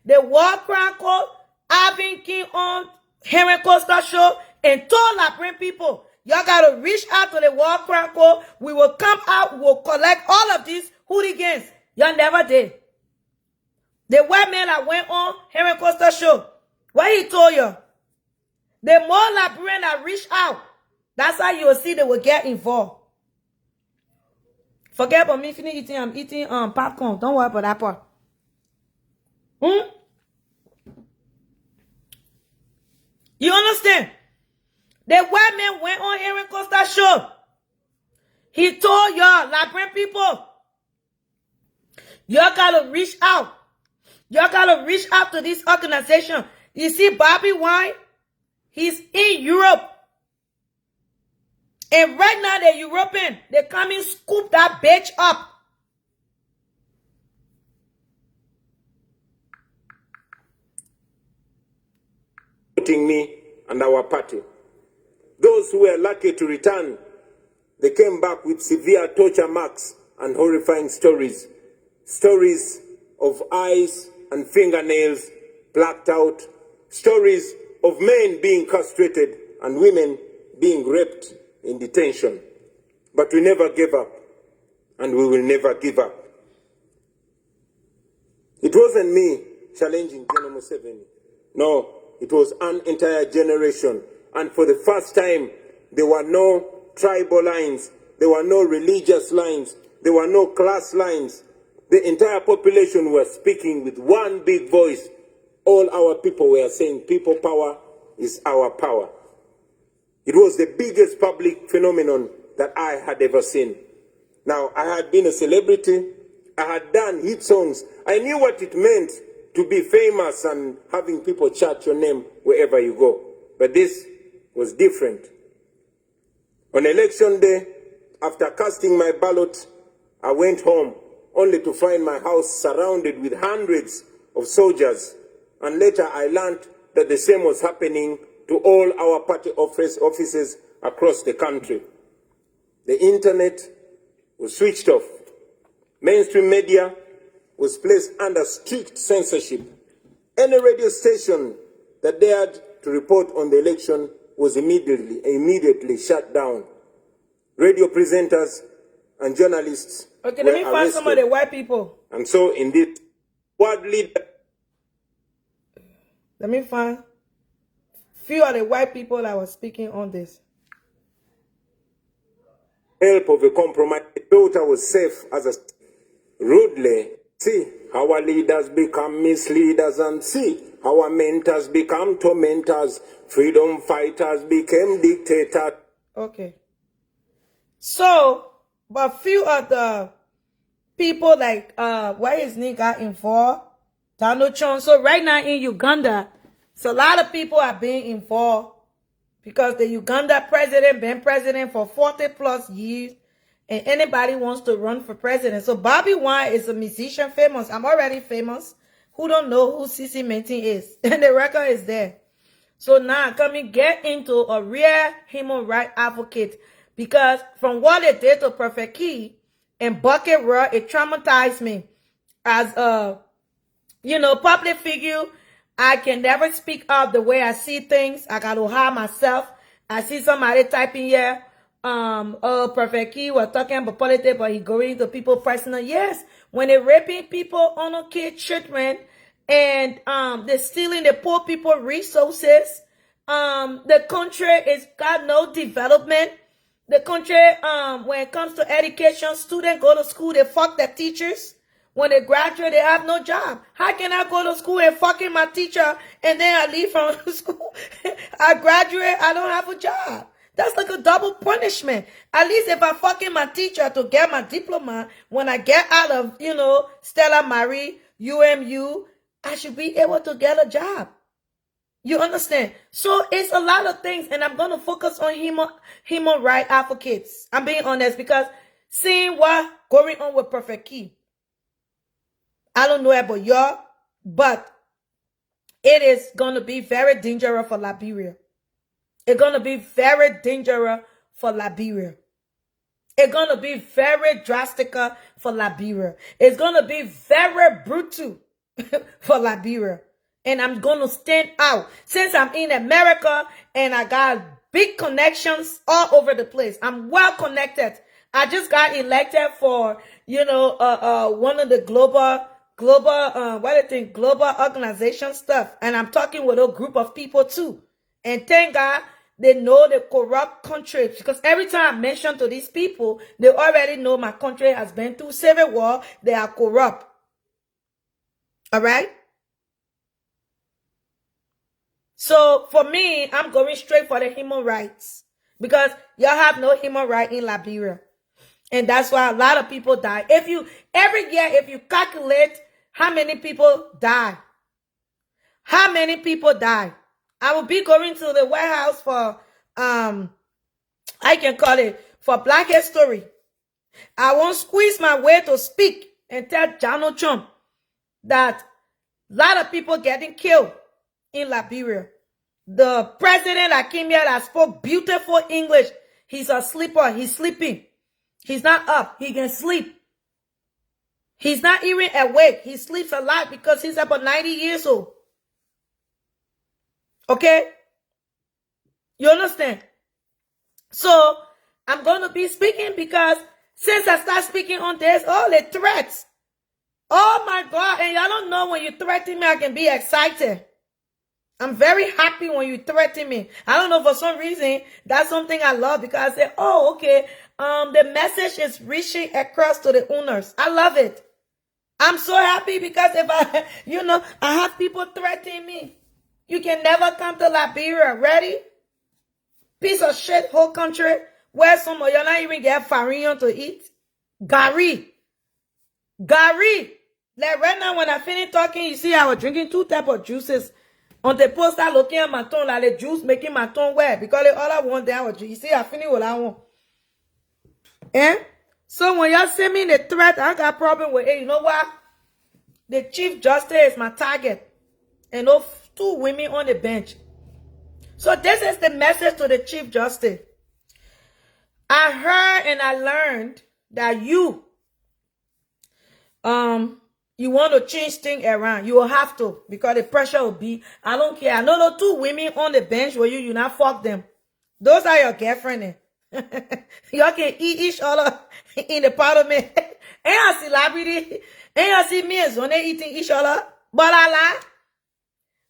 the War Chronicle, Avin King on Henry Costa Show, and told Liberian people, y'all gotta reach out to the War Chronicle. We will come out, we will collect all of these hooligans. Y'all never did. The white man that went on Henry Costa Show, what he told you? The more Liberian that reach out, That's how you will see they will get involved. Forget about me finish eating. I'm eating popcorn. Don't worry about that part. You understand? The white man went on Aaron Costa show. He told y'all, Liberian people, y'all gotta reach out. Y'all gotta reach out to this organization. You see Bobby Wine? He's in Europe. And right now the European, they come and scoop that bitch up. Me and our party. Those who were lucky to return, they came back with severe torture marks and horrifying stories. Stories of eyes and fingernails blacked out. Stories of men being castrated and women being raped in detention. But we never gave up, and we will never give up. It wasn't me challenging General Museveni. No. It was an entire generation. And for the first time, there were no tribal lines. There were no religious lines. There were no class lines. The entire population was speaking with one big voice. All our people were saying, people power is our power. It was the biggest public phenomenon that I had ever seen. Now, I had been a celebrity. I had done hit songs. I knew what it meant to be famous and having people chant your name wherever you go. But this was different. On election day, after casting my ballot, I went home only to find my house surrounded with hundreds of soldiers. And later I learned that the same was happening to all our party offices across the country. The internet was switched off. Mainstream media was placed under strict censorship. Any radio station that dared to report on the election was immediately shut down. Radio presenters and journalists Okay, were let me find arrested. some of the white people. And so indeed, world leader. Let me find few of the white people that was speaking on this. Help of a compromised daughter was safe as a rudely. See how our leaders become misleaders, and see how our mentors become tormentors. Freedom fighters became dictators. Okay. So, but few of the people like where his name got involved, Donald Trump. So right now in Uganda, so a lot of people are being involved because the Uganda president been president for 40 plus years. And anybody wants to run for president. So Bobby Wine is a musician famous. I'm already famous. Who don't know who CeCE Menting is? And the record is there. So now coming get into a real human rights advocate. Because from what they did to Perfect Key and Bucket Raw, it traumatized me. As a, public figure, I can never speak up the way I see things. I got to hide myself. I see somebody typing here. Perfect Key was talking about politics, but he going to people personal. Yes, when they're raping people, on kid children, and they're stealing the poor people resources. The country is got no development. The country, when it comes to education, students go to school, they fuck their teachers. When they graduate, they have no job. How can I go to school and fucking my teacher, and then I leave from school? I graduate, I don't have a job. That's like a double punishment. At least if I fucking my teacher to get my diploma, when I get out of, Stella Marie, UMU, I should be able to get a job. You understand? So it's a lot of things, and I'm going to focus on human rights advocates. I'm being honest, because seeing what going on with Perfect Key, I don't know about y'all, but it is going to be very dangerous for Liberia. It's going to be very dangerous for Liberia. It's going to be very drastic for Liberia. It's going to be very brutal for Liberia. And I'm going to stand out. Since I'm in America and I got big connections all over the place. I'm well connected. I just got elected for, one of the global organization stuff. And I'm talking with a group of people too. And thank God, they know the corrupt country. Because every time I mention to these people, they already know my country has been through civil war. They are corrupt. All right? So for me, I'm going straight for the human rights. Because y'all have no human right in Liberia. And that's why a lot of people die. Every year, if you calculate how many people die, how many people die, I will be going to the White House for, I can call it, for Black History. I won't squeeze my way to speak and tell Donald Trump that a lot of people getting killed in Liberia. The president that came here that spoke beautiful English, he's a sleeper, he's sleeping. He's not up. He can sleep. He's not even awake. He sleeps a lot because he's about 90 years old. Okay? You understand? So, I'm going to be speaking because since I start speaking on this, all the threats. Oh my God. And y'all don't know when you threaten me, I can be excited. I'm very happy when you threaten me. I don't know, for some reason, that's something I love because I say, oh, okay, the message is reaching across to the owners. I love it. I'm so happy because if I have people threatening me. You can never come to Liberia. Ready? Piece of shit, whole country, where some of y'all not even get farine to eat. Gary. Like right now, when I finish talking, you see I was drinking 2 types of juices. On the post, I looking at my tongue, like the juice making my tongue wet. Because all I want there was, you see, I finish what I want. So when y'all send me the threat, I got a problem with it. You know what? The Chief Justice is my target. And those 2 women on the bench. So this is the message to the Chief Justice. I heard and I learned that you want to change things around. You will have to, because the pressure will be, I don't care. I know those 2 women on the bench where you not fuck them. Those are your girlfriend. Y'all can eat each other in the parliament. Ain't I celebrity? Ain't I see me and Zone eating each other? But I lie.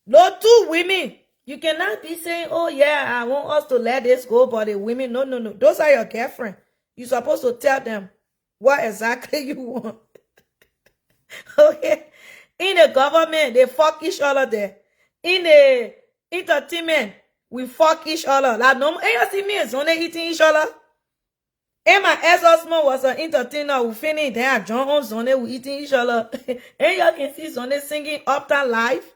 Those 2 women. You cannot be saying, oh yeah, I want us to let this go, but the women, no. Those are your girlfriend. You're supposed to tell them what exactly you want. Okay? In the government, they fuck each other there. In the entertainment, we fuck each other. Like, no, ain't you see me and Zone eating each other? And my ex-husband was an entertainer who finished there. John on Zone, we eating each other. And y'all can see Zone singing Uptown Life.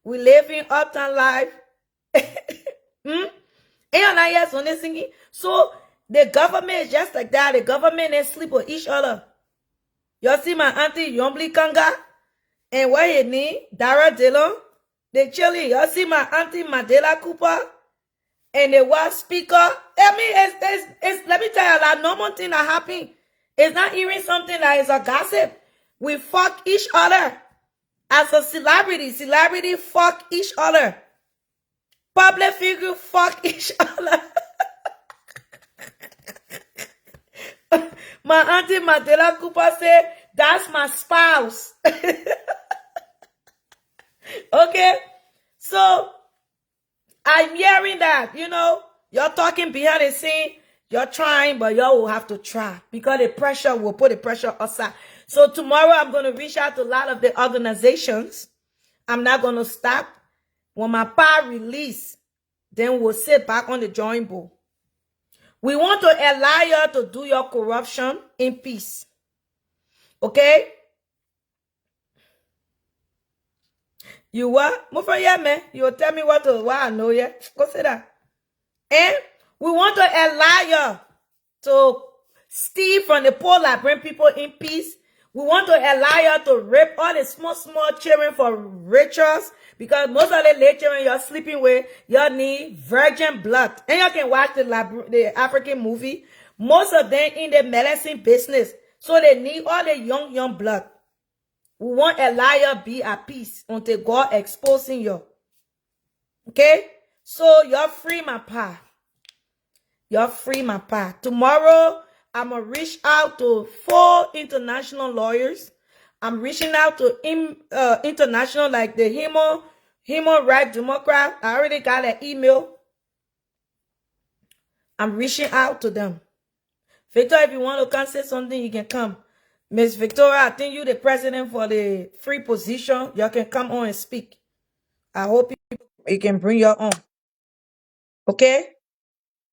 We living Uptown Life. And y'all not hear Zone singing. So, the government is just like that. The government is sleep with each other. Y'all see my auntie Yombli Kanga? And what her name? Dara Dillon. They chilling. Y'all see my auntie Mandela Cooper? And the war speaker. I mean, it's let me tell you, like, normal thing that happen. It's not even something that is a gossip. We fuck each other. As a celebrity fuck each other. Public figure fuck each other. My auntie Mandela Cooper said, that's my spouse. Okay? So, I'm hearing that, you're talking behind the scene, you're trying, but y'all will have to try because the pressure will put the pressure aside. So tomorrow I'm going to reach out to a lot of the organizations. I'm not going to stop. When my power release, then we'll sit back on the drawing board. We want to allow you to do your corruption in peace. Okay? You what? Move from here, man. You'll tell me what I know, yeah? Go say that. And we want to allow you to steal from the poor, like bring people in peace. We want to allow you to rape all the small children for rituals. Because most of the late children you're sleeping with, you need virgin blood. And you can watch the African movie. Most of them in the medicine business. So they need all the young blood. We won't allow you to be at peace until God exposing you. Okay? So you're free, my pa. You're free, my pa. Tomorrow, I'm going to reach out to 4 international lawyers. I'm reaching out to international, like the Human Rights Democrat. I already got an email. I'm reaching out to them. Victor, if you want to come say something, you can come. Miss Victoria, I think you the president for the free position. You can come on and speak. I hope you can bring your own. Okay?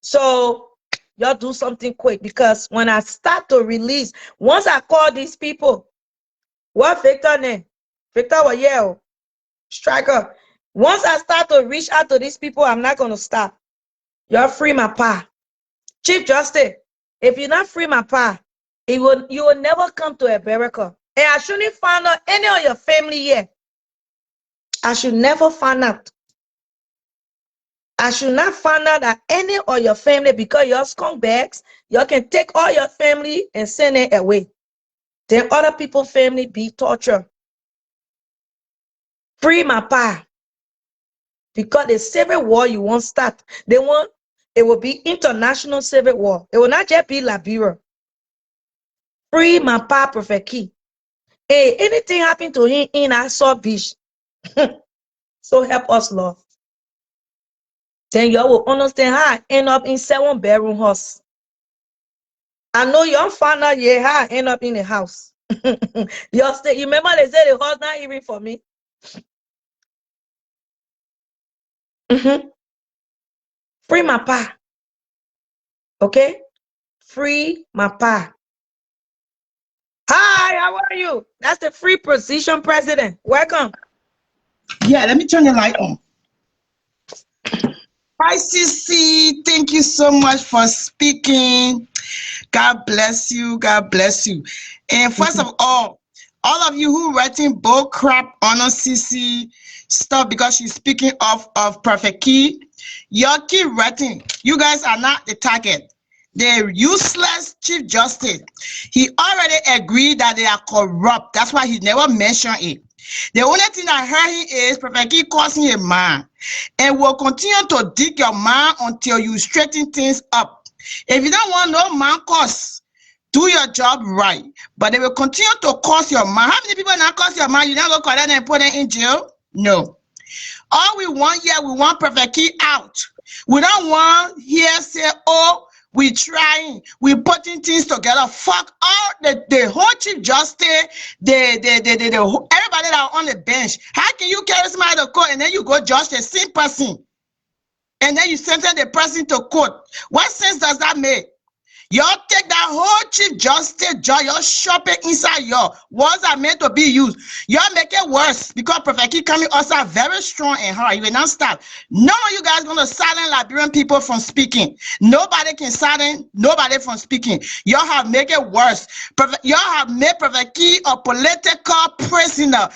So, y'all do something quick because when I start to release, once I call these people, what Victor name? Victor was yell. Striker. Once I start to reach out to these people, I'm not going to stop. You're free my pa. Chief Justice, if you're not free my pa, you will never come to America. And I shouldn't find out any of your family here. I should never find out. I should not find out that any of your family, because you're scumbags, you can take all your family and send it away. Then other people's family be tortured. Free my pa. Because the civil war you won't start. They want it will be international civil war. It will not just be Liberia. Free my pa Prophet Key. Hey, anything happen to him in Assault Beach? So help us, Lord. Then you will understand how I end up in 7-bedroom house. I know you find out how I end up in the house. You remember they said the house not even for me. Free my pa. Okay? Free my pa. Hi, how are you? That's the free position president. Welcome. Yeah, let me turn the light on. Hi, CECE. Thank you so much for speaking. God bless you. God bless you. And first of all of you who writing bull crap on CECE stuff because she's speaking of Prophet Key, y'all keep writing. You guys are not the target. The useless Chief Justice. He already agreed that they are corrupt. That's why he never mentioned it. The only thing I heard him is Prophet Key causing a man, and will continue to dig your man until you straighten things up. If you don't want no man cause, do your job right. But they will continue to cause your man. How many people now cause your man? You not go call them and put them in jail? No. All we want here, we want Prophet Key out. We don't want here say, oh, we trying, we putting things together. Fuck all the whole Chief Justice, everybody that are on the bench. How can you carry somebody to court and then you go judge the same person? And then you sentence the person to court. What sense does that make? Y'all take that whole Chief Justice job, y'all shop it inside y'all. Words are meant to be used. Y'all make it worse because Prophet Key coming also very strong and hard. You will not stop. None of you guys going to silence Liberian people from speaking. Nobody can silence nobody from speaking. Y'all have make it worse. Y'all have made Prophet Key a political prisoner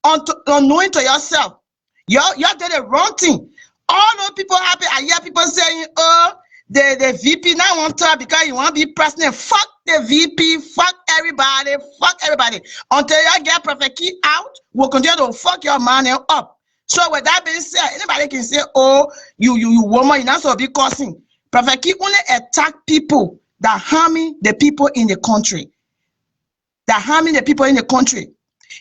unknowing to yourself. Y'all did the wrong thing. All those people happy. I hear people saying, oh, the VP now want to because you want to be president. Fuck the VP, fuck everybody. Until you get Prophet Key out, we'll continue to fuck your man up. So with that being said, anybody can say, oh, you woman, you're not so be cursing. Prophet Key only attack people that harming the people in the country.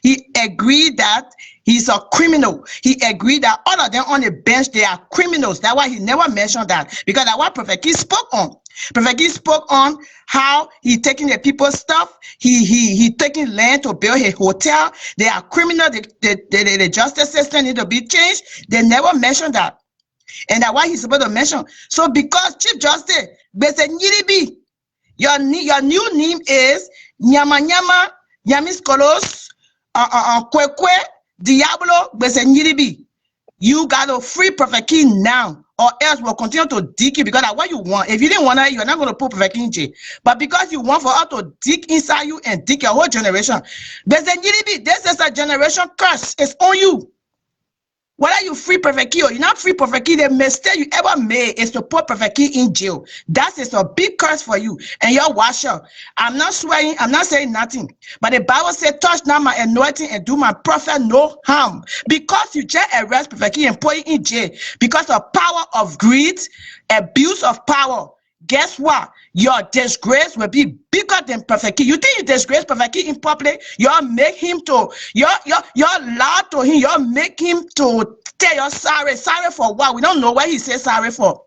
He agreed that he's a criminal. He agreed that all of them on the bench, they are criminals. That's why he never mentioned that. Because that's what Prophet Key spoke on. Prophet Key spoke on how he taking the people's stuff. He taking land to build a hotel. They are criminal. The justice system need to be changed. They never mentioned that. And that's why he's supposed to mention. So because Chief Justice, your new name is Nyama Nyama, Yamis Kolos, Kwekwe, Diablo, Besenyiribi. You gotta free Prophet Key now, or else we'll continue to dig it because that's what you want. If you didn't want it, you're not going to put Prophet Key in jail. But because you want for us to dig inside you and dig your whole generation, Besenyiribi, this is a generation curse. It's on you. Whether you free Prophet Key or you're not free Prophet Key, the mistake you ever made is to put Prophet Key in jail. That is a big curse for you and your washer. I'm not swearing, I'm not saying nothing. But the Bible said, touch not my anointing and do my prophet no harm. Because you just arrest Prophet Key and put him in jail because of power of greed, abuse of power. Guess what? Your disgrace will be bigger than Prophet Key. You think you disgrace Prophet Key in public? You'll make him to, you're lie to him. You'll make him to tell you sorry. Sorry for what? We don't know what he says sorry for.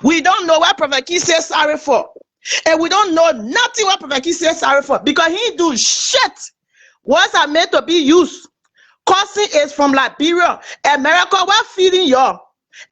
We don't know what Prophet Key says sorry for. And we don't know nothing what Prophet Key says sorry for because he do shit. Words are meant to be used. Cousin is from Liberia. America, what feeding y'all?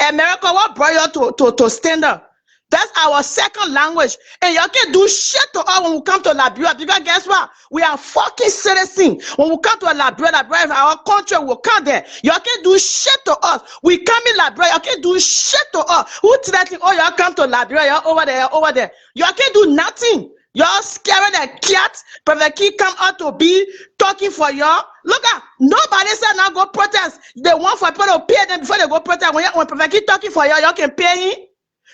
America, what brought y'all to stand up? That's our second language. And y'all can do shit to us when we come to Liberia. Because guess what? We are fucking citizens. When we come to Liberia, Liberia is our country, we'll come there. Y'all can do shit to us. We come in Liberia, y'all can do shit to us. Who threatening? Oh, y'all come to Liberia, y'all over there, over there. Y'all can do nothing. Y'all scaring the cat. Prophet Key come out to be talking for y'all. Look at, nobody said now go protest. They want for people to pay them before they go protest. When Prophet Key talking for y'all, y'all can pay him.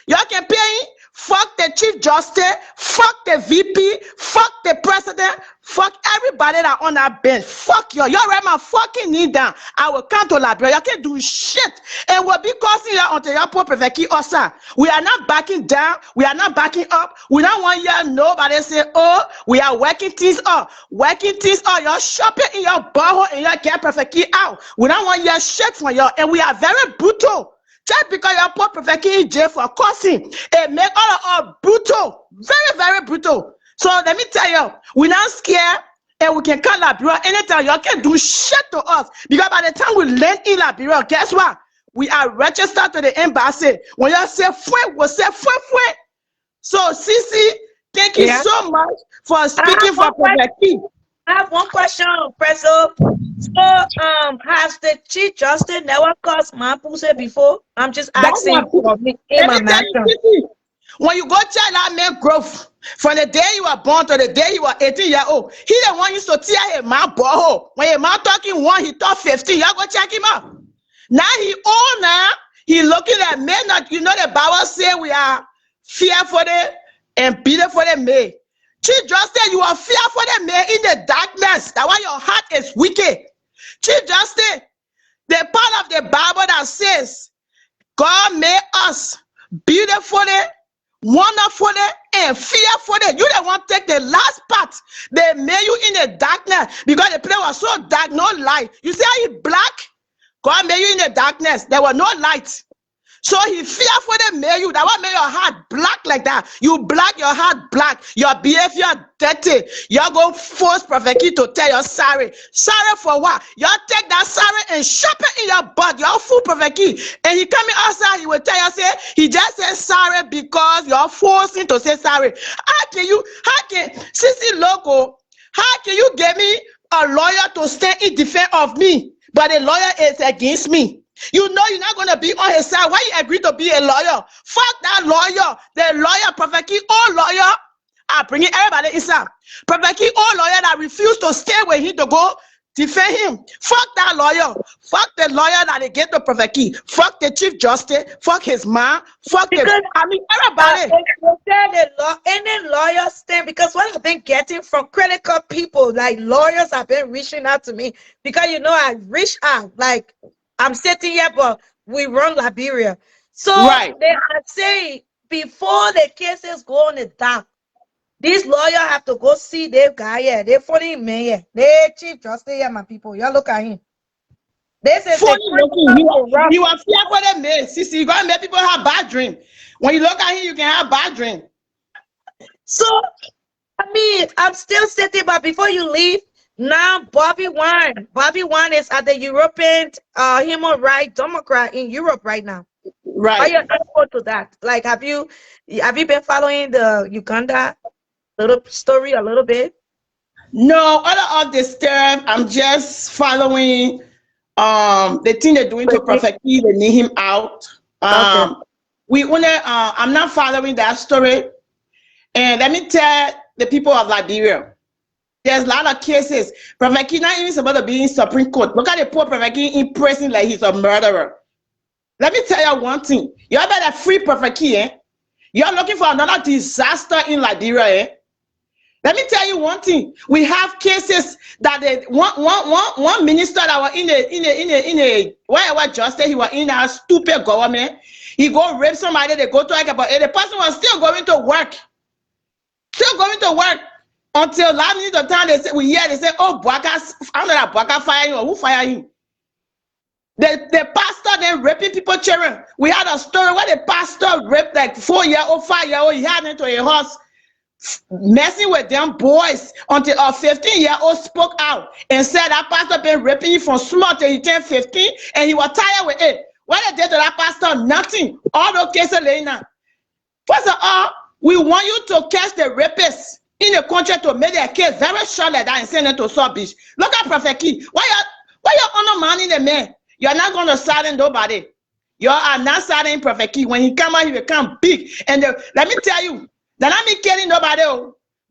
Y'all can pay him. Fuck the Chief Justice. Fuck the VP. Fuck the president. Fuck everybody that on that bench. Fuck y'all. Y'all write my fucking knee down. I will come to Liberia. Y'all can't do shit. And we'll be causing y'all until y'all put Prophet Key outside. We are not backing down. We are not backing up. We don't want y'all nobody say, oh, we are working things up. Working things up. Y'all shopping in your butthole and y'all get Prophet Key out. We don't want y'all shit from y'all. And we are very brutal. Just because you put Prophet Key in jail for cursing, it make all of us brutal. Very, very brutal. So let me tell you, we're not scared and we can come Liberia anytime. Y'all can do shit to us. Because by the time we land in Liberia, guess what? We are registered to the embassy. When y'all say fue, we'll say fue. So CECE, thank you so much for speaking for Prophet Key. I have one question, Preso. So, has the Chief Justice never caused my pussy before? I'm just asking for me in my mansion. When you go check that man growth, from the day you were born to the day you were 18 years old, he the one used to tear a man butthole. When a man talking one, he talk 15. Y'all go check him out. Now he old now. He looking at men. You know the Bible say we are fearful and beautiful men. Chief Justice, you are fearful of men in the darkness. That's why your heart is wicked. Chief Justice, the part of the Bible that says, God made us beautifully, wonderfully, and fearfully. You don't want to take the last part. They made you in the darkness because the place was so dark, no light. You see how he black? God made you in the darkness. There was no light. So he fearfully made you. That what made your heart black like that. You black, your heart black. Your behavior dirty. Y'all go force Prophet Key to tell you sorry. Sorry for what? Y'all take that sorry and shove it in your butt. Y'all fool Prophet Key. And he coming outside, he will tell you, say, he just said sorry because you're forcing to say sorry. CECE logo, how can you give me a lawyer to stand in defense of me, but the lawyer is against me? You know you're not going to be on his side. Why you agree to be a lawyer? Fuck that lawyer. The lawyer, Prophet Key, old lawyer. I'm bringing everybody inside. Prophet Key, old lawyer that refused to stay with him to go defend him. Fuck that lawyer. Fuck the lawyer that they get to Prophet Key. Fuck the Chief Justice. Fuck his man. Fuck everybody. Any lawyer stand, because what I've been getting from critical people, like lawyers have been reaching out to me because, you know, I reach out, like, I'm sitting here, but we run Liberia. So they are saying before the cases go on the dock, these lawyers have to go see their guy here. They're funny man here. They Chief Justice here, my people. Y'all look at him. This is funny looking. You are fearful of men. CECE, you're going to make people have bad dreams. When you look at him, you can have bad dreams. So, I mean, I'm still sitting, but before you leave, now, Bobby Wine is at the European Human Rights Democrat in Europe right now. Right. Are you equal to that? Like, have you been following the Uganda little story a little bit? No, all of this stuff, I'm just following the thing they're doing to Prophet Key. They need him out. I'm not following that story. And let me tell the people of Liberia, there's a lot of cases. Prophet Key not even supposed to be in Supreme Court. Look at the poor Prophet Key in prison like he's a murderer. Let me tell you one thing. You better free Prophet Key, eh? You're looking for another disaster in Liberia, eh? Let me tell you one thing. We have cases that one minister that was in a whatever justice he was in a stupid government. He go rape somebody, they go talk about it. The person was still going to work. Still going to work. Until last minute of time, they say, oh, Bwaka, I don't know that Bwaka fire him or who fire him. The pastor then raping people children. We had a story where the pastor raped like 4-year-old, 5-year-old. He had into a house messing with them boys until a 15-year-old spoke out and said that pastor been raping you from small till he turned 15 and he was tired with it. What they did to that pastor? Nothing. All those cases laying now. First of all, we want you to catch the rapists in the country to make their case very short like that and send them to South Beach. Look at Prophet Key. Why you undermining the man? You're not going to silence nobody. You are not silencing Prophet Key. When he come out, he will come big. And let me tell you, they're not me killing nobody.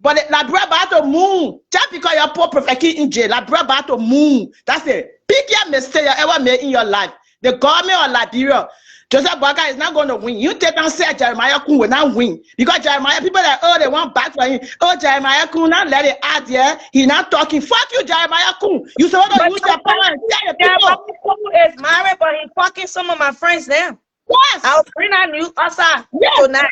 But la bra about to move. Just because you're poor Prophet Key in jail, la bra about to move. That's the biggest mistake you ever made in your life. The government of Liberia, Joseph Baga is not going to win. You take and say Jeremiah Kun will not win. Because Jeremiah, people that, oh, they want back for him. Oh, Jeremiah Kun, not let it out there. He not talking. Fuck you, Jeremiah Kun. You supposed to use your power and tell the people. Jeremiah is married, but he fucking some of my friends now. Yes. I'll bring that news outside tonight.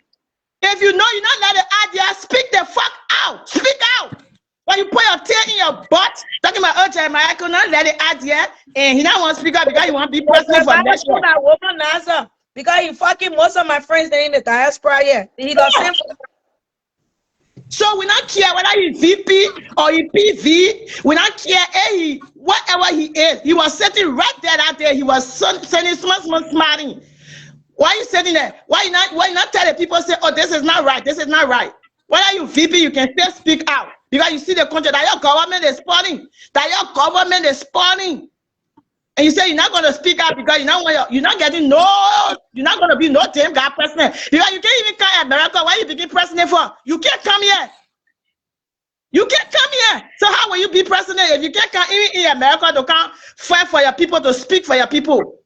If you know you're not let it out there, speak the fuck out. Speak out. When you put your tail in your butt, talking about, oh, Jeremiah Kun, not let it out there. And he not want to speak out because he want to be president for next year. Because he fucking most of my friends they in the diaspora here. He does same. So we not care whether he's VP or he PV. We not care whatever he is. He was sitting right there that day. He was sending smarting. Why are you sitting there? Why you not tell the people say, oh, this is not right. This is not right. Whether you VP, you can still speak out. Because you see the country that your government is spawning. That your government is spawning. And you say you're not going to speak out because you're not getting you're not going to be no damn guy president. Because you can't even come to America. Why you begin president for? You can't come here. You can't come here. So how will you be president if you can't come even in America to come fight for your people, to speak for your people?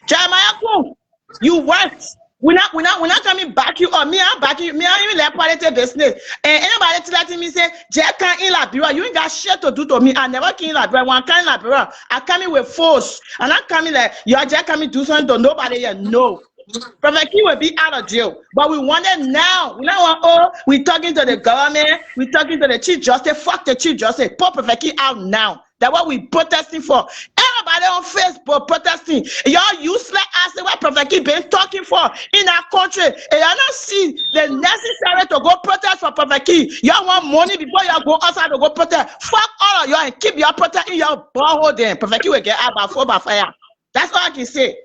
Jeremiah Kun, you worked. We're not coming back you or me. I'm back you. Me, I even let politics business. And anybody letting me say, Jack can't in Liberia. You ain't got shit to do to me. I never came in Liberia. When I come in Liberia, I come in with force. And I'm coming like, you're Jack coming do something to nobody here. No. Prophet King will be out of jail. But we want it now. We don't want, oh, we're talking to the government. We're talking to the Chief Justice. Fuck the Chief Justice. Put Prophet King out now. That's what we protesting for. Everybody on Facebook protesting. Y'all useless ass what Prophet King been talking for in our country. And y'all not see the necessary to go protest for Prophet King. Y'all want money before y'all go outside to go protest. Fuck all of y'all and keep your protest in your borehole then. Prophet King will get out by 4 by fire. That's all I can say.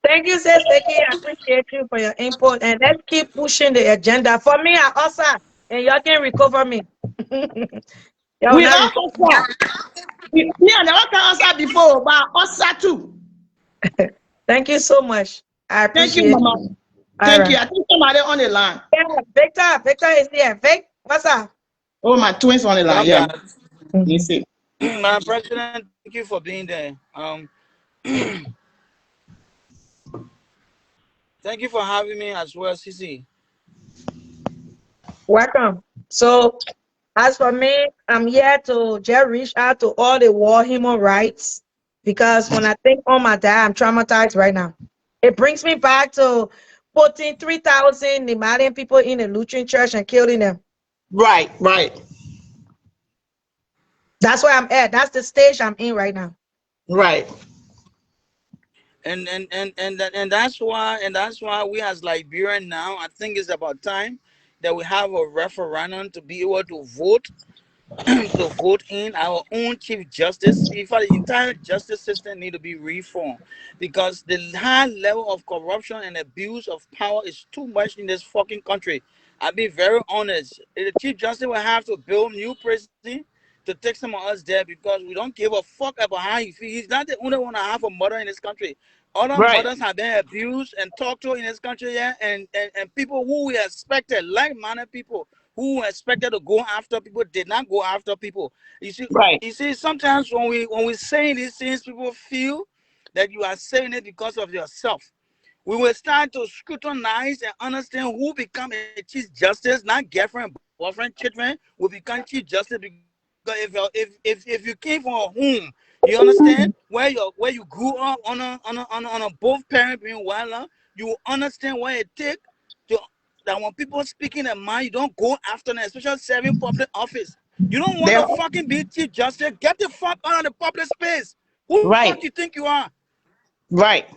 Thank you, Sis Becky. I appreciate you for your input. And let's keep pushing the agenda. For me, I also, and y'all can recover me. We all me I never can answer before, but answer too. Thank you so much. I appreciate you, Mama. Thank you. I think somebody on the line. Yeah, Victor is here. Vic, what's up? Oh, my twins on the line. Yeah. You see. My president, thank you for being there. Thank you for having me as well, CECE. Welcome. So, as for me, I'm here to just reach out to all the war human rights, because when I think on my dad, I'm traumatized right now. It brings me back to putting 3,000 Liberian people in a Lutheran church and killing them. Right. That's where I'm at. That's the stage I'm in right now. Right. And that's why we as Liberian now, I think it's about time that we have a referendum to be able to vote to vote in our own Chief Justice. In fact, the entire justice system need to be reformed, because the high level of corruption and abuse of power is too much in this fucking country. I'll be very honest. The Chief Justice will have to build new prison to take some of us there, because we don't give a fuck about how he feels. He's not the only one that have a mother in this country. Other mothers have been abused and talked to in this country, yeah, and people who we expected, like-minded people who were expected to go after people, did not go after people. You see, You see, sometimes when we say these things, people feel that you are saying it because of yourself. We will start to scrutinize and understand who become a Chief Justice, not girlfriend, boyfriend, children will become Chief Justice. Because if you came from a home, you understand where you grew up on a both parent being well, you understand what it takes to that when people speaking their mind, you don't go after them, especially serving public office. You don't want to fucking be Chief Justice. Get the fuck out of the public space. Who the fuck you think you are? Right.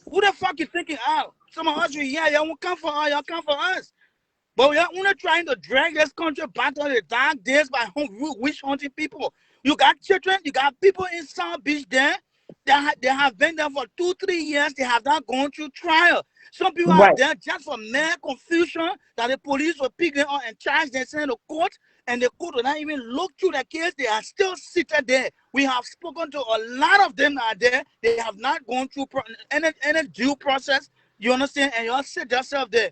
Who the fuck you thinking out? Some of us, yeah, y'all won't come for us, y'all come for us. But we're not trying to drag this country back to the dark days by witch hunting people. You got children, you got people in South Beach there. They have been there for 2-3 years. They have not gone through trial. Some people are Right. there just for mere confusion that the police will pick them up and charge them, send to court, and the court will not even look through the case. They are still sitting there. We have spoken to a lot of them are there. They have not gone through any due process. You understand? And you all sit yourself there.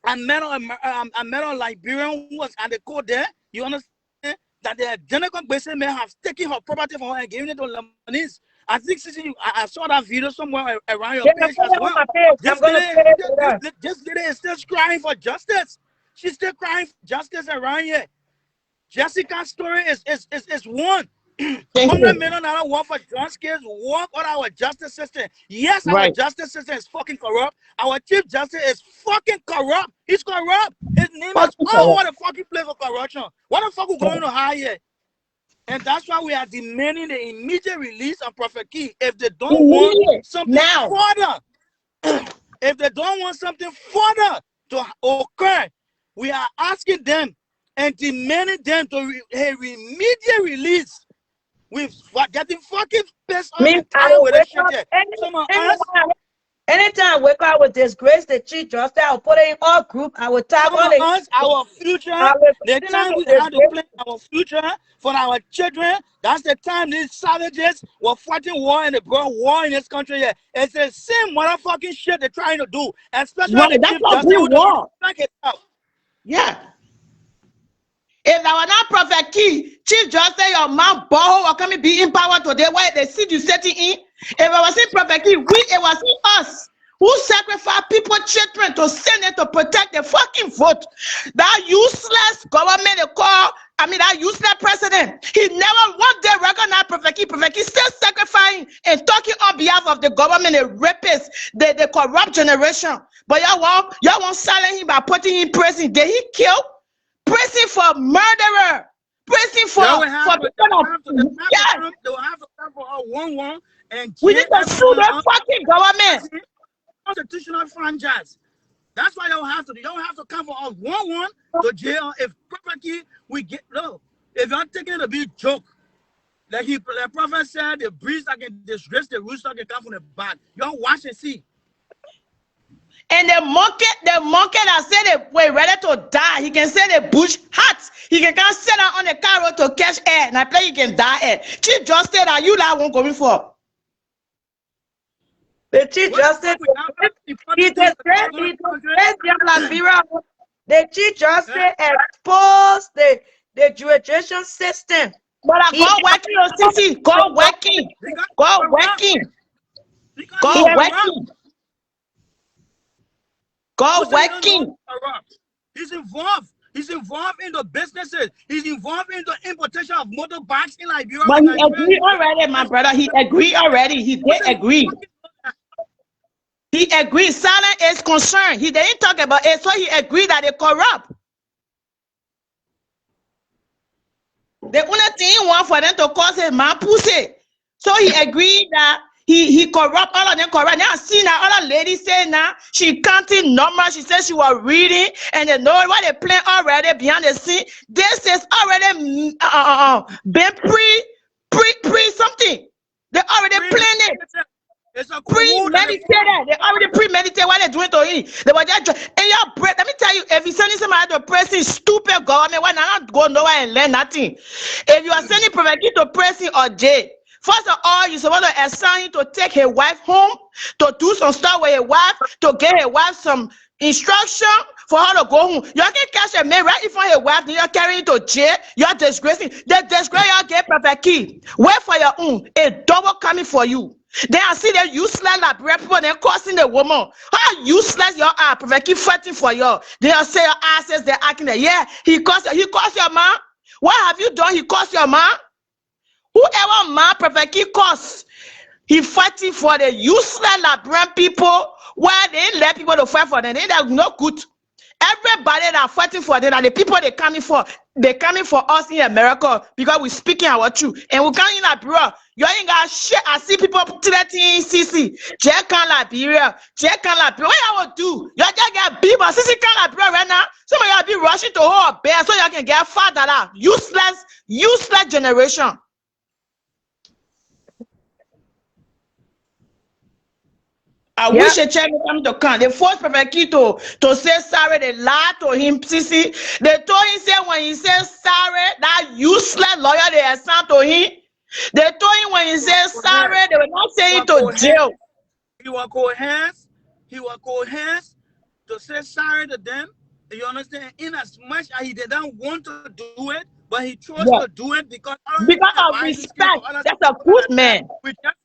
I met a Liberian who was at the court there. You understand that the identical person may have taken her property from her and given it to Lebanese. I think CeCe, I saw that video somewhere around your page as well. This lady is still crying for justice. She's still crying for justice around here. Jessica's story is one. $100 million worth for John's case, work on our justice system. Yes, our justice system is fucking corrupt. Our chief justice is fucking corrupt. He's corrupt. His name is all over the fucking place for corruption. What the fuck we going to hire? And that's why we are demanding the immediate release of Prophet Key. If they don't want something further, if they don't want something further to occur, we are asking them and demanding them to immediate release. We're getting fucking pissed off and tired with this shit. Anytime I wake up with disgrace, the chief justice, I'll put it in our group. I will tap on it. Our future, the time we have to plan our future for our children, that's the time these savages were fighting war and they brought war in this country here. It's the same motherfucking shit they're trying to do, especially the chief justice. Yeah. If I was not Prophet Key, Chief Justice, your man, Boho, or coming be in power today, why they see you setting in? If I was in Prophet Key, it was us who sacrificed people, children to send it to protect the fucking vote. That useless government, that useless president, he never one day recognized Prophet Key. Prophet Key still sacrificing and talking on behalf of the government, the rapists, the corrupt generation. But y'all won't silence him by putting him in prison. Did he kill? Prison for murderer. Prison for they will have to come for our 1-1 and we need to sue the fucking government. Constitutional franchise. That's why they will have to. They don't have to come for us 1-1 to jail. If property we get no. If you're taking it to be a joke, like the prophet said, the breeze that can disgrace the rooster can come from the back. Y'all watch and see. And the monkey that said we're ready to die. He can say the bush hats. He can come sit down on the car road to catch air. And I play he can die air. Chief Justice, are you that one going for? The Chief Justice, the Chief Justice exposed the judicial system. But I go working on CeCe. Go working. Go working. Go working. Go working. He's involved. He's involved in the businesses. He's involved in the importation of motorbikes in Liberia. But he agreed already, my brother. He agreed already. He did agree. He agreed. Silent is concerned. He didn't talk about it, so he agreed that they corrupt. The only thing he want for them to cause his man pussy. So he agreed that he corrupt, all of them corrupt. Now I see now all the ladies say now she counting numbers. She said she was reading and they know what they plan already behind the scene. This is already been pre something. They already planned it. It's a premeditated. They already premeditated what they're doing to him. They were just and your breath. Let me tell you, if you're sending somebody to prison, stupid government, why not go nowhere and learn nothing? If you are sending Prophet to prison or jail, first of all, you're supposed to assign him to take his wife home, to do some stuff with his wife, to get his wife some instruction for her to go home. You can catch a man right in front of his wife, then you're carrying to jail, you're disgracing. The disgrace you get Prophet Key. Wait for your own. A double coming for you. Then I see the useless Liberian people, they're causing the woman. How useless you are, Prophet Key fighting for you. They are say your asses, they're acting that, yeah, he caused your man. What have you done? He caused your man. Whoever man Prophet Key costs, he fighting for the useless Liberian people where they let people to fight for them. They're no good. Everybody that fighting for them, and the people they coming for us in America because we speaking our truth. And we come in Liberia. You ain't got shit. I see people threatening CECE. Check on Liberia. Check on Liberia. What y'all will do? Y'all just get beat, but CECE can't Liberia right now. Some of y'all be rushing to hold a bear so y'all can get $5. Useless generation. I wish a child come to come. They forced Prophet Key to say sorry. They lied to him. CC. They told him say when he says sorry, that useless lawyer they assigned to him. They told him when he says sorry, they will not say it to jail. He will go hands. He will go hands to say sorry to them. You understand? In as much as he didn't want to do it, but he chose to do it because of respect. That's a good man. We just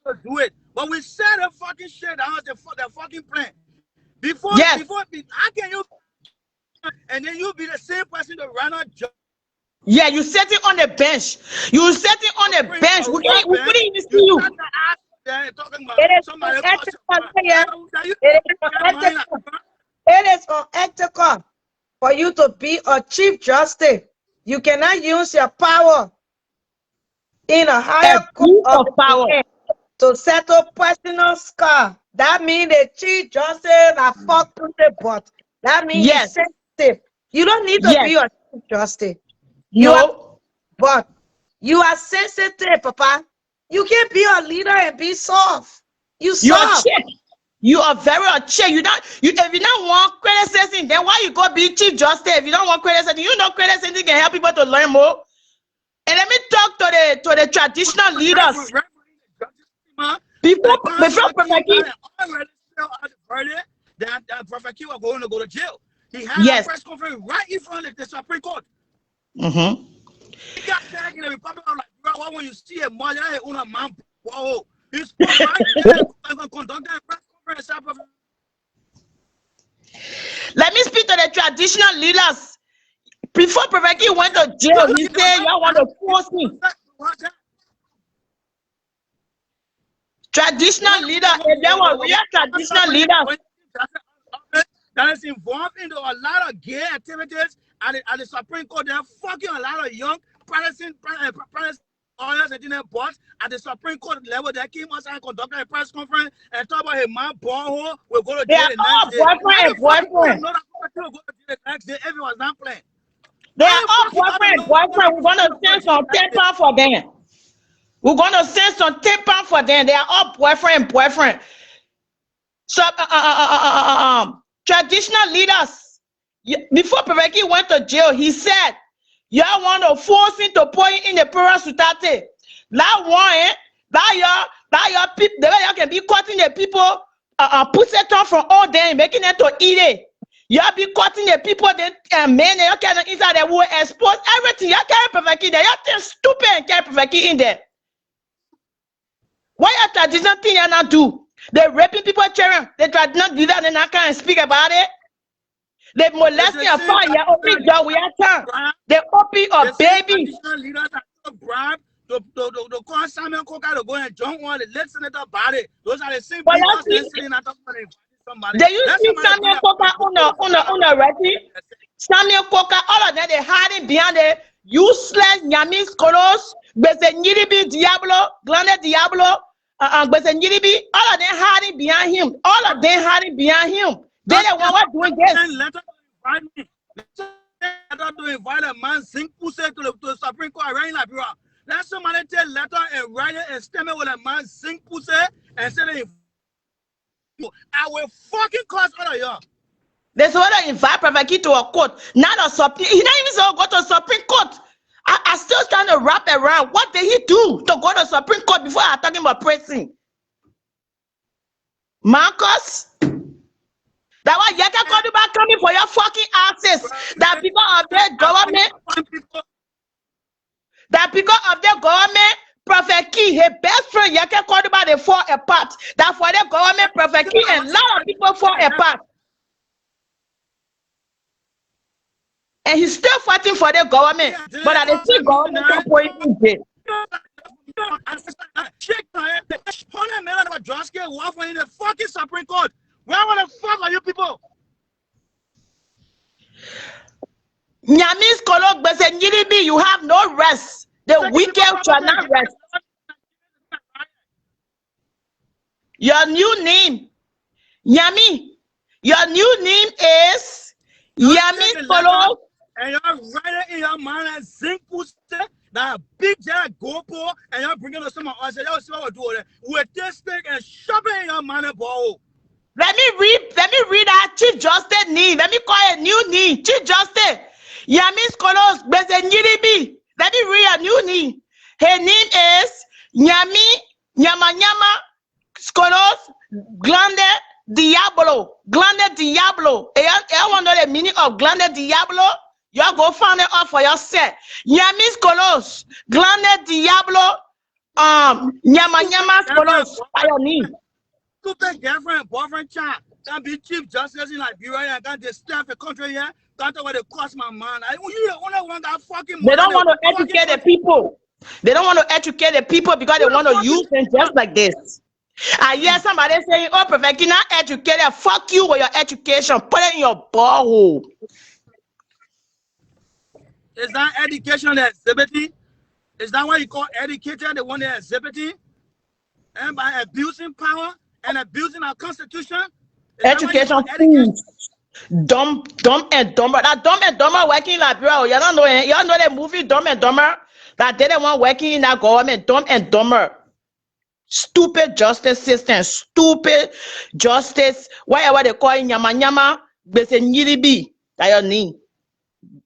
to do it. But we set a fucking shit down the fucking plan. Before, how can you? And then you be the same person to run a job. Yeah, you sitting on the bench. You sitting on the bench. We couldn't even see you. It is unethical for you to be a chief justice. You cannot use your power in a higher court of power to settle personal score. That means the chief justice are fucked to the butt. That means you're sensitive. You don't need to be a chief justice. But you are sensitive, Papa. You can't be a leader and be soft. You soft. You are very chill. If you don't want criticism, then why you go be chief justice? If you don't want criticism, you know criticism can help people to learn more. And let me talk to the traditional leaders. Before Prophet Key, that Prophet Key was going to go to jail. He had a press conference right in front of the Supreme Court. He got tagged in the Republic like, why when you see a mother on a man, whoa, he's right there conducting a press conference. Let me speak to the traditional leaders. Before Prophet Key went to jail, he said, y'all want to force me. Traditional leader, if there were real traditional leaders that is involved in a lot of gay activities at the Supreme Court, they're fucking a lot of young Protestant lawyers and boss at the Supreme Court level. They came outside and conducted a press conference and talk about a man borehole will go to jail the next day. Boyfriend. Everyone's not playing. They are all boyfriend. We're going to send some temper for them. We're going to send some temper for them. They are all boyfriend. So, traditional leaders, before Prophet Key went to jail, he said, y'all want to force him to put in the Pura Sutate. That one, that your people, the way y'all can be cutting the people, put it on from all day, making them to eat it. Y'all be cutting the people, men, y'all can inside they will expose everything. Y'all carry Prophet Key there. Y'all think stupid and carry Prophet Key in there. Why your traditional thing you not do? They raping people, children. They try not do that, and I can't speak about it. They molesting a fire. They open a baby. Leaders are so bribe to call Samuel Coker to go and jump on the left senator body. Those are the same people listening at somebody. They use Samuel Coker on the ready. Samuel Coker, all of them, they hiding behind the useless Yamis Kolos, Bese Nyiribi Diablo, Glande Diablo, Bese Nyiribi, all of them hiding behind him. All of them hiding behind him. They the one what doing this. Letter to invite a man sing pussy to the Supreme Court right in Liberia. Let somebody take letter and write it and stem it with a man sing pussy and say it. I will fucking curse all of y'all. They want to invite Prophet Key to a court. Not a Supreme. He didn't even go to Supreme Court. I still trying to wrap around. What did he do to go to Supreme Court before I talking about pressing? Marcus? That why you can call you back coming for your fucking asses. That because of their government. That because of their government, Prophet Key, his best friend, you can call you back, they fall apart. That for the government, Prophet Key, and a lot of people fall apart. And he's still fighting for the government, but at the same government, are going in jail. The fucking Supreme Court. Where the fuck are you people? Nyamis Kolo Bese Nyiribi, you have no rest. The wicked shall not rest. Your new name, Yami. Your new name is Yamis Kolo. And y'all write it in your mind as simple stuff. That big jack GoPro, and y'all bringing us some of us. Y'all see what we're doing with this thing and shove it in your mind, bro. Let me read that Chief Justice name. Let me call a new name. Chief Justice Yamis Kolos Bezenyiribi. Let me read a new name. Her name is Nyama Skolos Glande Diablo. Glande Diablo. I want to know the meaning of Glande Diablo. Y'all go find it out for yourself. Yamis Kolos Glande Diablo. Nyama Skolos. I don't need. Stupid girlfriend, boyfriend, child. Can be Chief Justice in Liberia and can they staff a country here? That's what it cost my man. You the only one that fucking. They don't want to educate the people. They don't want to educate the people because they want to use them just like this. I hear somebody saying, "Oh, Prophet, you're not educated. Fuck you with your education. Put it in your borehole." Is that education that's exhibiting? Is that what you call educated? The one that's exhibiting? And by abusing power and abusing our constitution? Education fools. Dumb and Dumber. That Dumb and Dumber working in Liberia. You don't know it. Y'all know the movie Dumb and Dumber? That they the one working in that government. Dumb and Dumber. Stupid justice system. Stupid justice. Whatever they call it. Nyama. Bese nyiribi. That your name.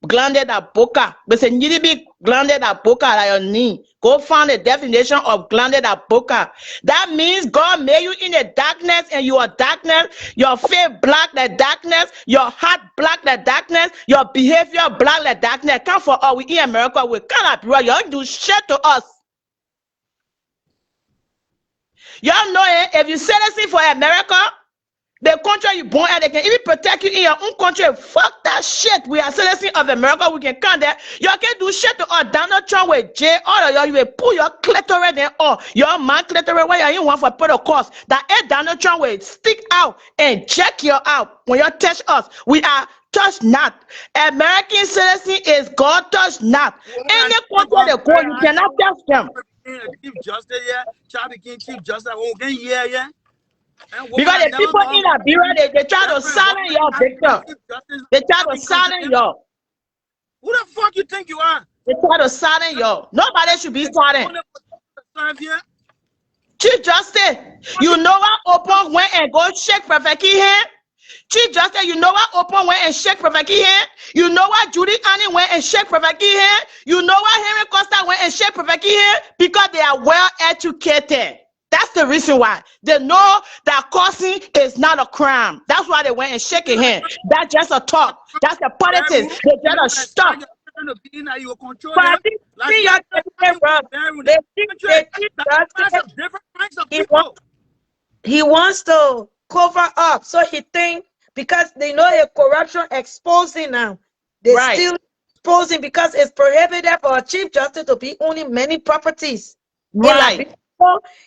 Glande da boca. Bese nyiribi. Glande da boca. That your name. Go find the definition of glande da boca. That means God made you in the darkness and you are darkness. Your face black like darkness. Your heart black like darkness. Your behavior black like darkness. Come for all. We in America. We cannot be right. Y'all do shit to us. Y'all know it. If you say this for America, the country you born at, they can even protect you in your own country. Fuck that shit. We are citizens of America. We can come there. Y'all can do shit to us. Donald Trump with jail. All of y'all, you will pull your clitoris there. Or your man clitoris where you want for Pentecost. That Donald Trump will stick out and check you out when you touch us. We are touch not. American citizen is God touch not. Any country they go, you cannot touch them. Chief Justice, yeah. Child became Chief Justice. Yeah. Because the people in Liberia, they try to silence your victim. They try to silence y'all. Who the fuck you think you are? They try to silence y'all. Nobody should be silent. Chief Justice, you know what open went and go shake Prophet Key hand? Chief Justice, you know what open went and shake Prophet Key hand? You know what Judy Annie went and shake Prophet Key hand? You know what Henry Costa went and shake Prophet Key hand? Because they are well educated. That's the reason why. They know that cursing is not a crime. That's why they went and shake a hand. That's just a talk. That's the politics. They just a stop. He wants to cover up. So he think because they know a corruption exposing now. They still exposing because it's prohibited for a chief justice to be owning many properties. Right.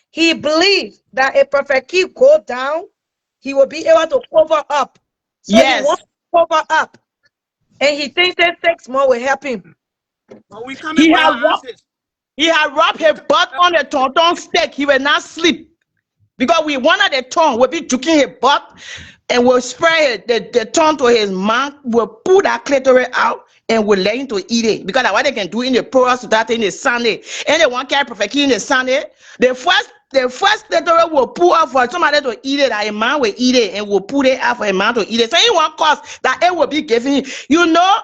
He believes that if Prophet Keith go down, he will be able to cover up. So yes. He wants to cover up. And he thinks that 6 more will help him. He had rubbed his butt on the tonton stick. He will not sleep. Because we wanted the tongue will be juking his butt and will spray the tongue to his mouth, will pull that clitoris out and will let him to eat it. Because that's what they can do in the poor society in the Sunday. And they want carry Prophet King in the Sunday. The first clitoris will pull out for somebody to eat it, that a man will eat it and will pull it out for a man to eat it. So in one cause that it will be given. You know,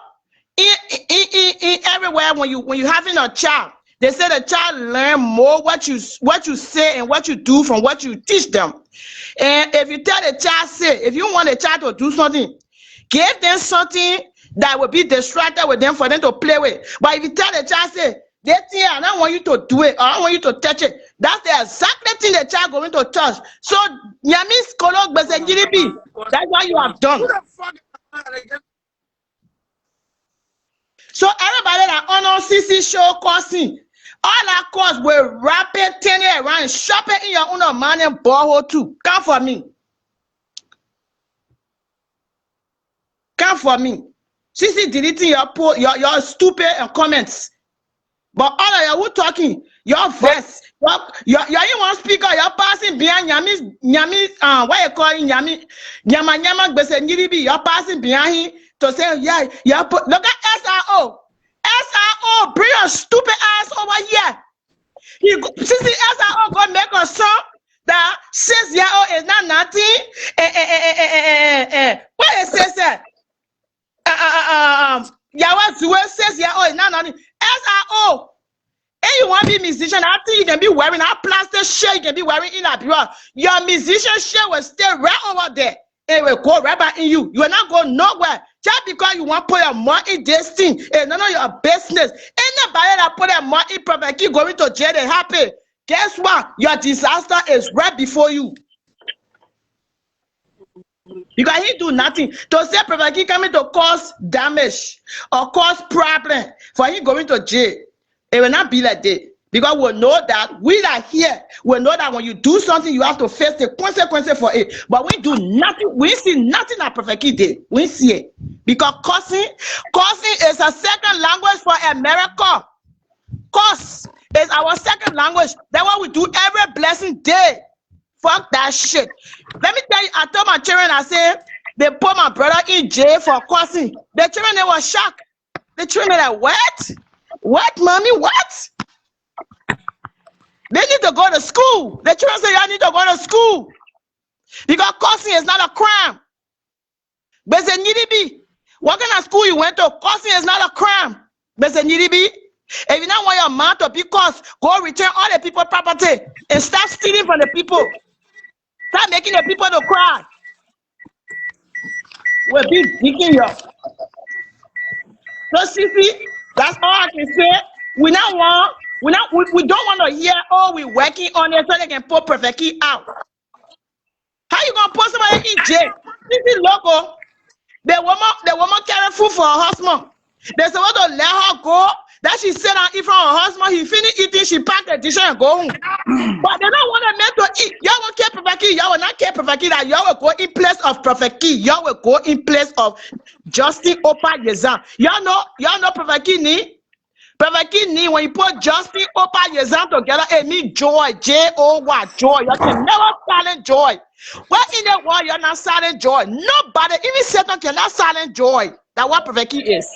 in everywhere when you having a child, they say the child learn more what you say and what you do from what you teach them. And if you tell the child, say, if you want the child to do something, give them something that will be distracted with them for them to play with. But if you tell the child, say, this thing, I don't want you to do it, I don't want you to touch it, that's the exact thing the child going to touch. So, Yamis Kolok Besengiribi, that's what you have done. So, everybody that honor CECE show causing, all that cause will wrap it, turn it around, and shop it in your own money and borrow too. Come for me. Come for me. CECE deleting your post, your stupid comments. But all of you who talking, your verse, you one speaker, you're passing behind Nyami, what you calling Nyama Gbese Nyiribi, you're passing behind him to say, yeah, look at SRO, bring your stupid ass over here. CECE SRO go make a song that 6-year-old is not nothing. What it says Yawa Zue 6-year-old is not nothing. SRO. And you want to be a musician, I think you can be wearing a plastic shirt, you can be wearing in a bureau. Your musician shirt will stay right over there. It will go right back in you. You will not go nowhere. Just because you want to put your money in this thing, it's none of your business. Ain't nobody that put their money in property keep going to jail and happy. Guess what? Your disaster is right before you. Because he do nothing. To say property coming to cause damage or cause problem for him going to jail, it will not be like that. Because we know that we are here. We know that when you do something, you have to face the consequences for it. But we do nothing. We see nothing that Prophet Key did. We see it. Because cursing is a second language for America. Curse is our second language. That's what we do every blessing day. Fuck that shit. Let me tell you, I told my children, I said, they put my brother in jail for cursing. The children, they were shocked. The children were like, what? What, mommy? What? They need to go to school. The children say, y'all need to go to school. Because cursing is not a crime. But it's a nidibi. What kind of school you went to? Cursing is not a crime. But it's a nidibi. If you don't want your mouth to be cursed, go return all the people's property and start stealing from the people. Start making the people to cry. We'll be digging you. So, CECE, that's all I can say. We don't want to hear, oh, we're working on it so they can put Prophet Key out. How you gonna put somebody in jail? CECE local. The woman carrying food for her husband. They're supposed to let her go. That she sit down eat from her husband. He finished eating, she packed the dish and go home. But they don't want a man to eat. Y'all will care Prophet Key. Y'all will not care Prophet Key. That y'all will go in place of Prophet Key. Y'all will go in place of Justin Opa Yezan. Y'all know Prophet Key need? Prophet Key need, when you put Justin Opa Yezan together, it means joy. J-O-Y, joy. You can never silence joy. What in the world you're not silent joy? Nobody, even Satan cannot silence joy. That's what Prophet Key is.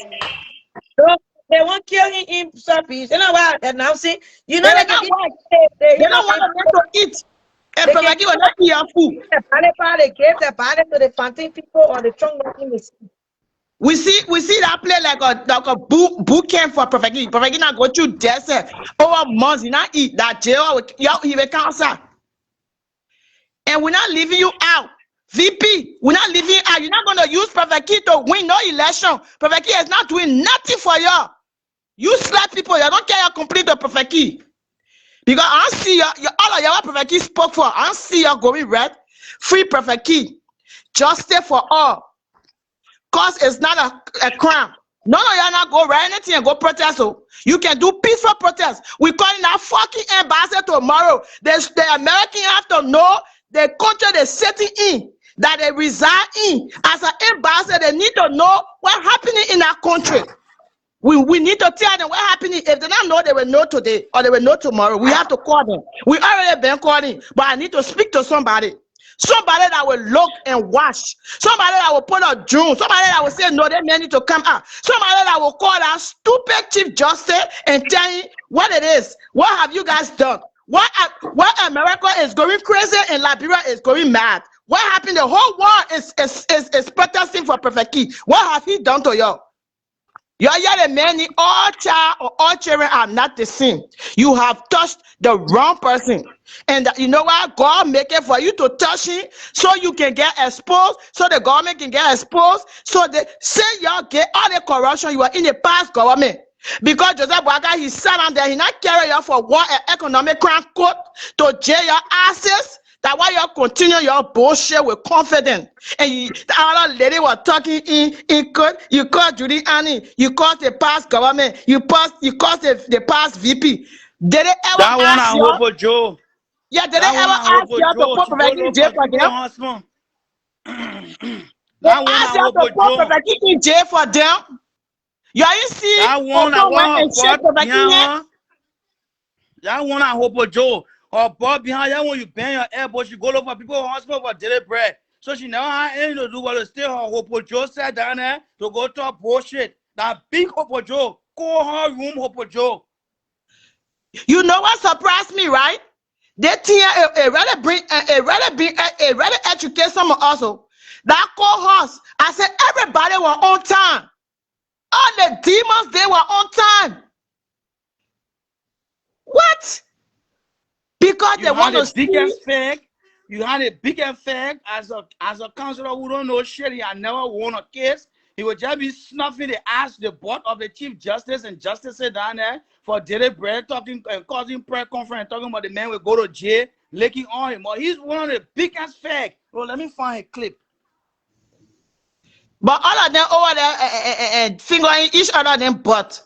So they won't kill him in service. You know what? And now see, you know they don't want to eat. And Prophet Key will not eat your food. They gave the body to the fanting people or the strong in the sea. We see that play like a boot camp for Prophet Key. Prophet Key not go through desert over months. He not eat that jail. He will cancer. And we're not leaving you out. VP, we're not leaving you out. You're not going to use Prophet Key to win no election. Prophet Key is not doing nothing for you. You slap people. You don't care you complete the Prophet Key. Because I don't see all of y'all Prophet Key spoke for. I don't see you going red. Free Prophet Key. Justice for all. Cause it's not a crime. None of y'all not go write anything and go protest. So you can do peaceful protest. We calling that fucking embassy tomorrow. The Americans have to know the country they're sitting in, that they reside in. As an ambassador, they need to know what's happening in that country. We need to tell them what's happening. If they don't know, they will know today or they will know tomorrow. We have to call them. We already been calling, but I need to speak to somebody. Somebody that will look and watch. Somebody that will put a June. Somebody that will say, no, they may need to come out. Somebody that will call that stupid Chief Justice and tell him what it is. What have you guys done? What America is going crazy and Liberia is going mad. What happened? The whole world is protesting for Prophet Key. What have he done to y'all? Y'all the many, all child or all children are not the same. You have touched the wrong person. And you know what? God make it for you to touch him so you can get exposed, so the government can get exposed, so they say y'all get all the corruption you are in the past government. Because Joseph Boaga, he sat down there, he not carry you for war and economic crime court to jail your asses. That's why you continue your bullshit with confidence. And the other lady was talking in court. You called Judy Annie. You called the past government. You called the past VP. Did they ever ask you? For Joe. Yeah, did they ever ask you to put Prophet Key in jail for them? They That one ask I them hope to for put Joe. Prophet King in jail for them. You see, That one I Open went want and her shake butt Prophet King head. behind her. That one I hope for Joe. Her butt behind that one you bang your elbow, she go over people's hospital for daily bread. So she never had anything to do but to stay her hope for Joe sat down there to go talk bullshit. That big hope for Joe. Call her room hope for Joe. You know what surprised me, right? They think a rather educate some of us. That cohorts, I said everybody were on time. All the demons, they were on time. What? Because You they had want the to see. biggest fake. You had a big effect as a counselor who don't know shit. He had never won a case. He would just be snuffing the ass, the butt of the Chief Justice and Justice down there for daily bread, talking and causing prayer conference, talking about the man will go to jail, licking on him. But he's one of the biggest fake. Well, let me find a clip. But all of them over there fingering each other them butt.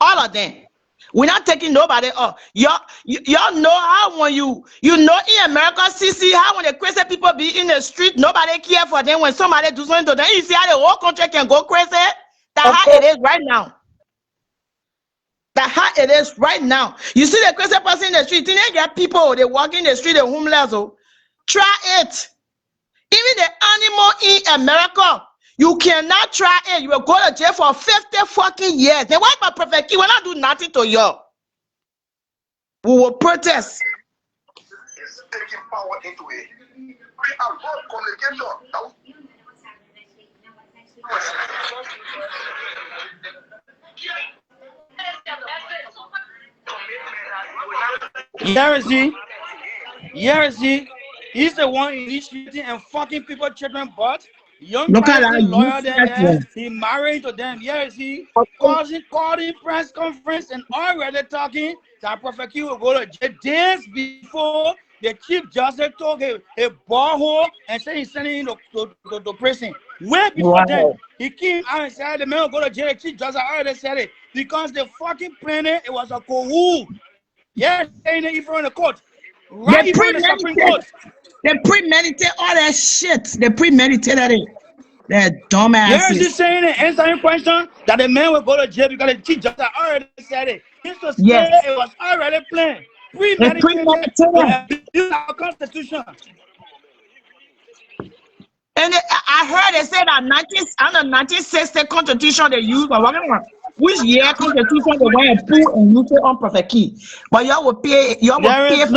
All of them. We're not taking nobody off. Y'all know how when you know in America, CECE, how when the crazy people be in the street, nobody care for them. When somebody do something to them, you see how the whole country can go crazy? That's how it is right now. That's how it is right now. You see the crazy person in the street, they get people, they walk in the street, they're homeless. Oh. Try it. Even the animal in America, you cannot try it. You will go to jail for 50 fucking years. Then why my Prophet King will not do nothing to you? We will protest. Is taking power into it. We are both communication. Yeah, see, he's the one initiating and fucking people children butt. Young Look at guys, the that. lawyer there, he married to them. Yeah, see, causing press conference and already talking that Prophet King will go to jail days before the Chief Justice took a borehole and said he's sending him to prison. Way before then, he came out and said the man will go to jail. The Chief Justice already said it because the fucking planning, it was a cohort. Yeah, saying it in front of the court. Right in front of the Supreme Court. They premeditate all that shit. They premeditated it. That dumbasses. Yeah, she's saying it, answering question that the man will go to jail because the Chief Justice already said it. He's to say it was already planned. Premeditated to abuse our Constitution. And I heard they say that 1960 Constitution they use, but whatever. Which year Constitution they want to put and use it on Prophet King. But y'all will pay. There is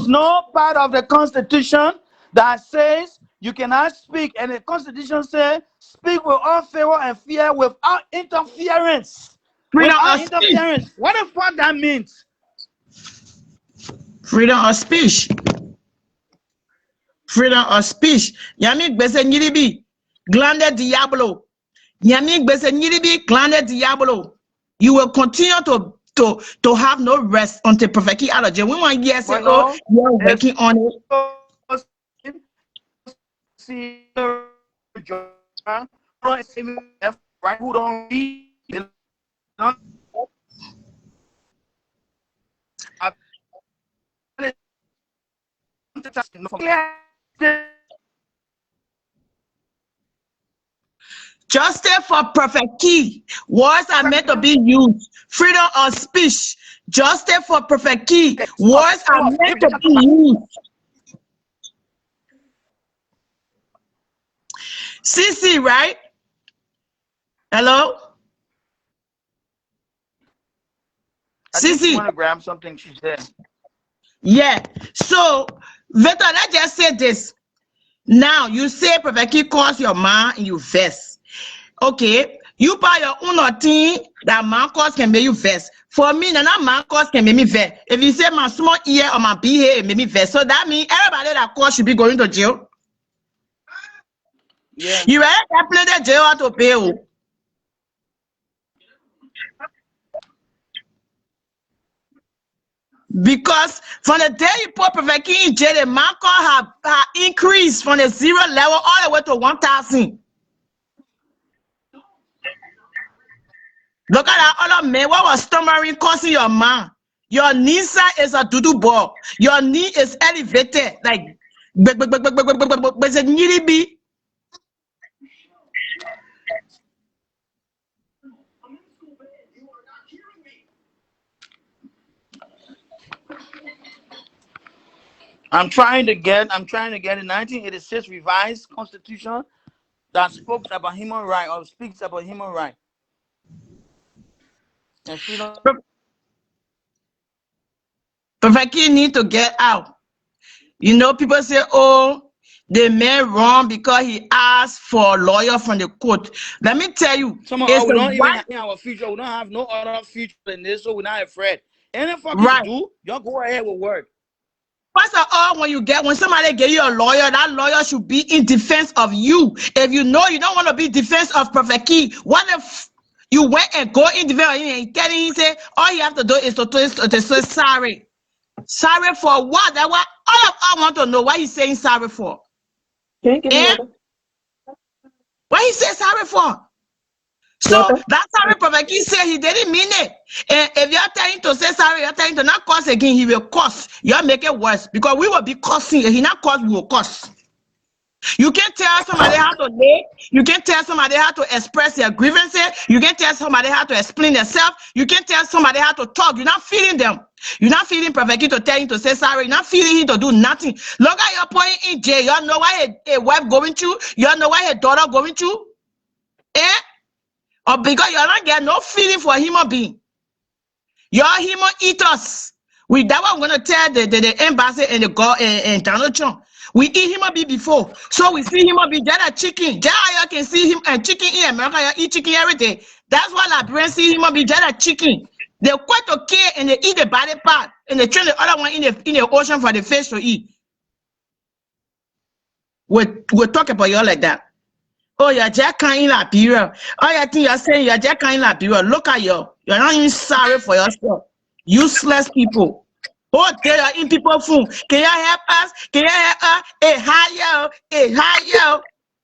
no part of the Constitution that says you cannot speak, and the Constitution says speak with all favor and fear without interference. Without interference. What the fuck that means? Freedom of speech. Freedom of speech. Yami gbese nyiribi glande diablo. Yami gbese nyiribi glande diablo. You will continue to have no rest until Prophet King out of jail. We want to say, oh, you're working on it. See, right? Who don't read? Justice for Prophet King. Words are meant to be used. Freedom of speech. Justice for Prophet King. Words are meant to be used. CECE, right? Hello? CECE. I want to grab something she said. Yeah. So, Victor, let's just say this. Now, you say Prophet King calls your man and you vex. Okay. You buy your own thing that man calls can make you vex. For me, that man calls can make me vex. If you say my small ear or my big hair, it make me vex. So that means everybody that calls should be going to jail. Yeah. You rather get plenty of jail to pay. Because from the day you put Prophet King in jail, the market have increased from the 0 level all the way to 1,000. Look at that other man. What was stammering causing your man? Your knee is a doodoo ball. Your knee is elevated. Like, I'm trying to get in 1986 revised constitution that spoke about human right or speaks about human right and freedom. Prophet King need to get out. You know, people say, oh, the man wrong because he asked for a lawyer from the court. Let me tell you, Some of it's us, we a don't even white, have in our future. We don't have no other future than this, so we're not afraid. Any fucking right. do, y'all go ahead with work. First of all, when somebody give you a lawyer, that lawyer should be in defense of you. If you know you don't want to be defense of Prophet Key, what if you went and go in defense of him and telling him, say, all you have to do is to say sorry. Sorry for what? That what all of I want to know what he's saying sorry for. Can you give me And water? what he said sorry for. So Water? that's how Prophet King said he didn't mean it. And if you're telling to say sorry, you're telling to not curse again, he will curse. You'll make it worse because we will be cursing. If he not curse, we will curse. You can't tell somebody how to live. You can't tell somebody how to express their grievances. You can't tell somebody how to explain themselves. You can't tell somebody how to talk. You're not feeding them. You're not feeding Prophet King to tell him to say sorry. You're not feeding him to do nothing. Look at your point in jail. Y'all know why a wife going through. Y'all know why a daughter going through. Eh? Or because you're not getting no feeling for a human being. You're human eaters. We that what I'm gonna tell the embassy and the God and Donald Trump. We eat human being before, so we see human being just like chicken. Just how you can see him and chicken in America, you eat chicken every day. That's why Liberians see human being just like chicken. They quite okay and they eat the body part and they train the other one in the ocean for the fish to eat. We'll talk about you all like that. Oh, you're just in Liberia. Oh, you think you're saying you're just in Liberia. Look at you. You're not even sorry for yourself. Useless people. Oh, they are in people's phone. Can you help us? Can you help us? Hey, hi, yo. Hey, hi, yo.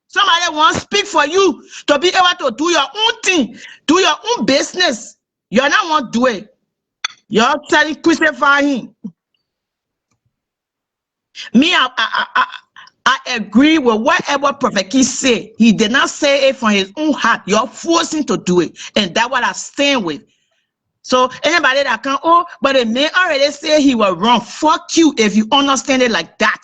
Somebody wants to speak for you to be able to do your own thing, do your own business. You're not want to do it. You're telling crucify him. Me, I agree with whatever Prophet Key said. He did not say it from his own heart. You're forcing to do it. And that's what I stand with. So anybody that can, oh, but the man already said he was wrong. Fuck you if you understand it like that.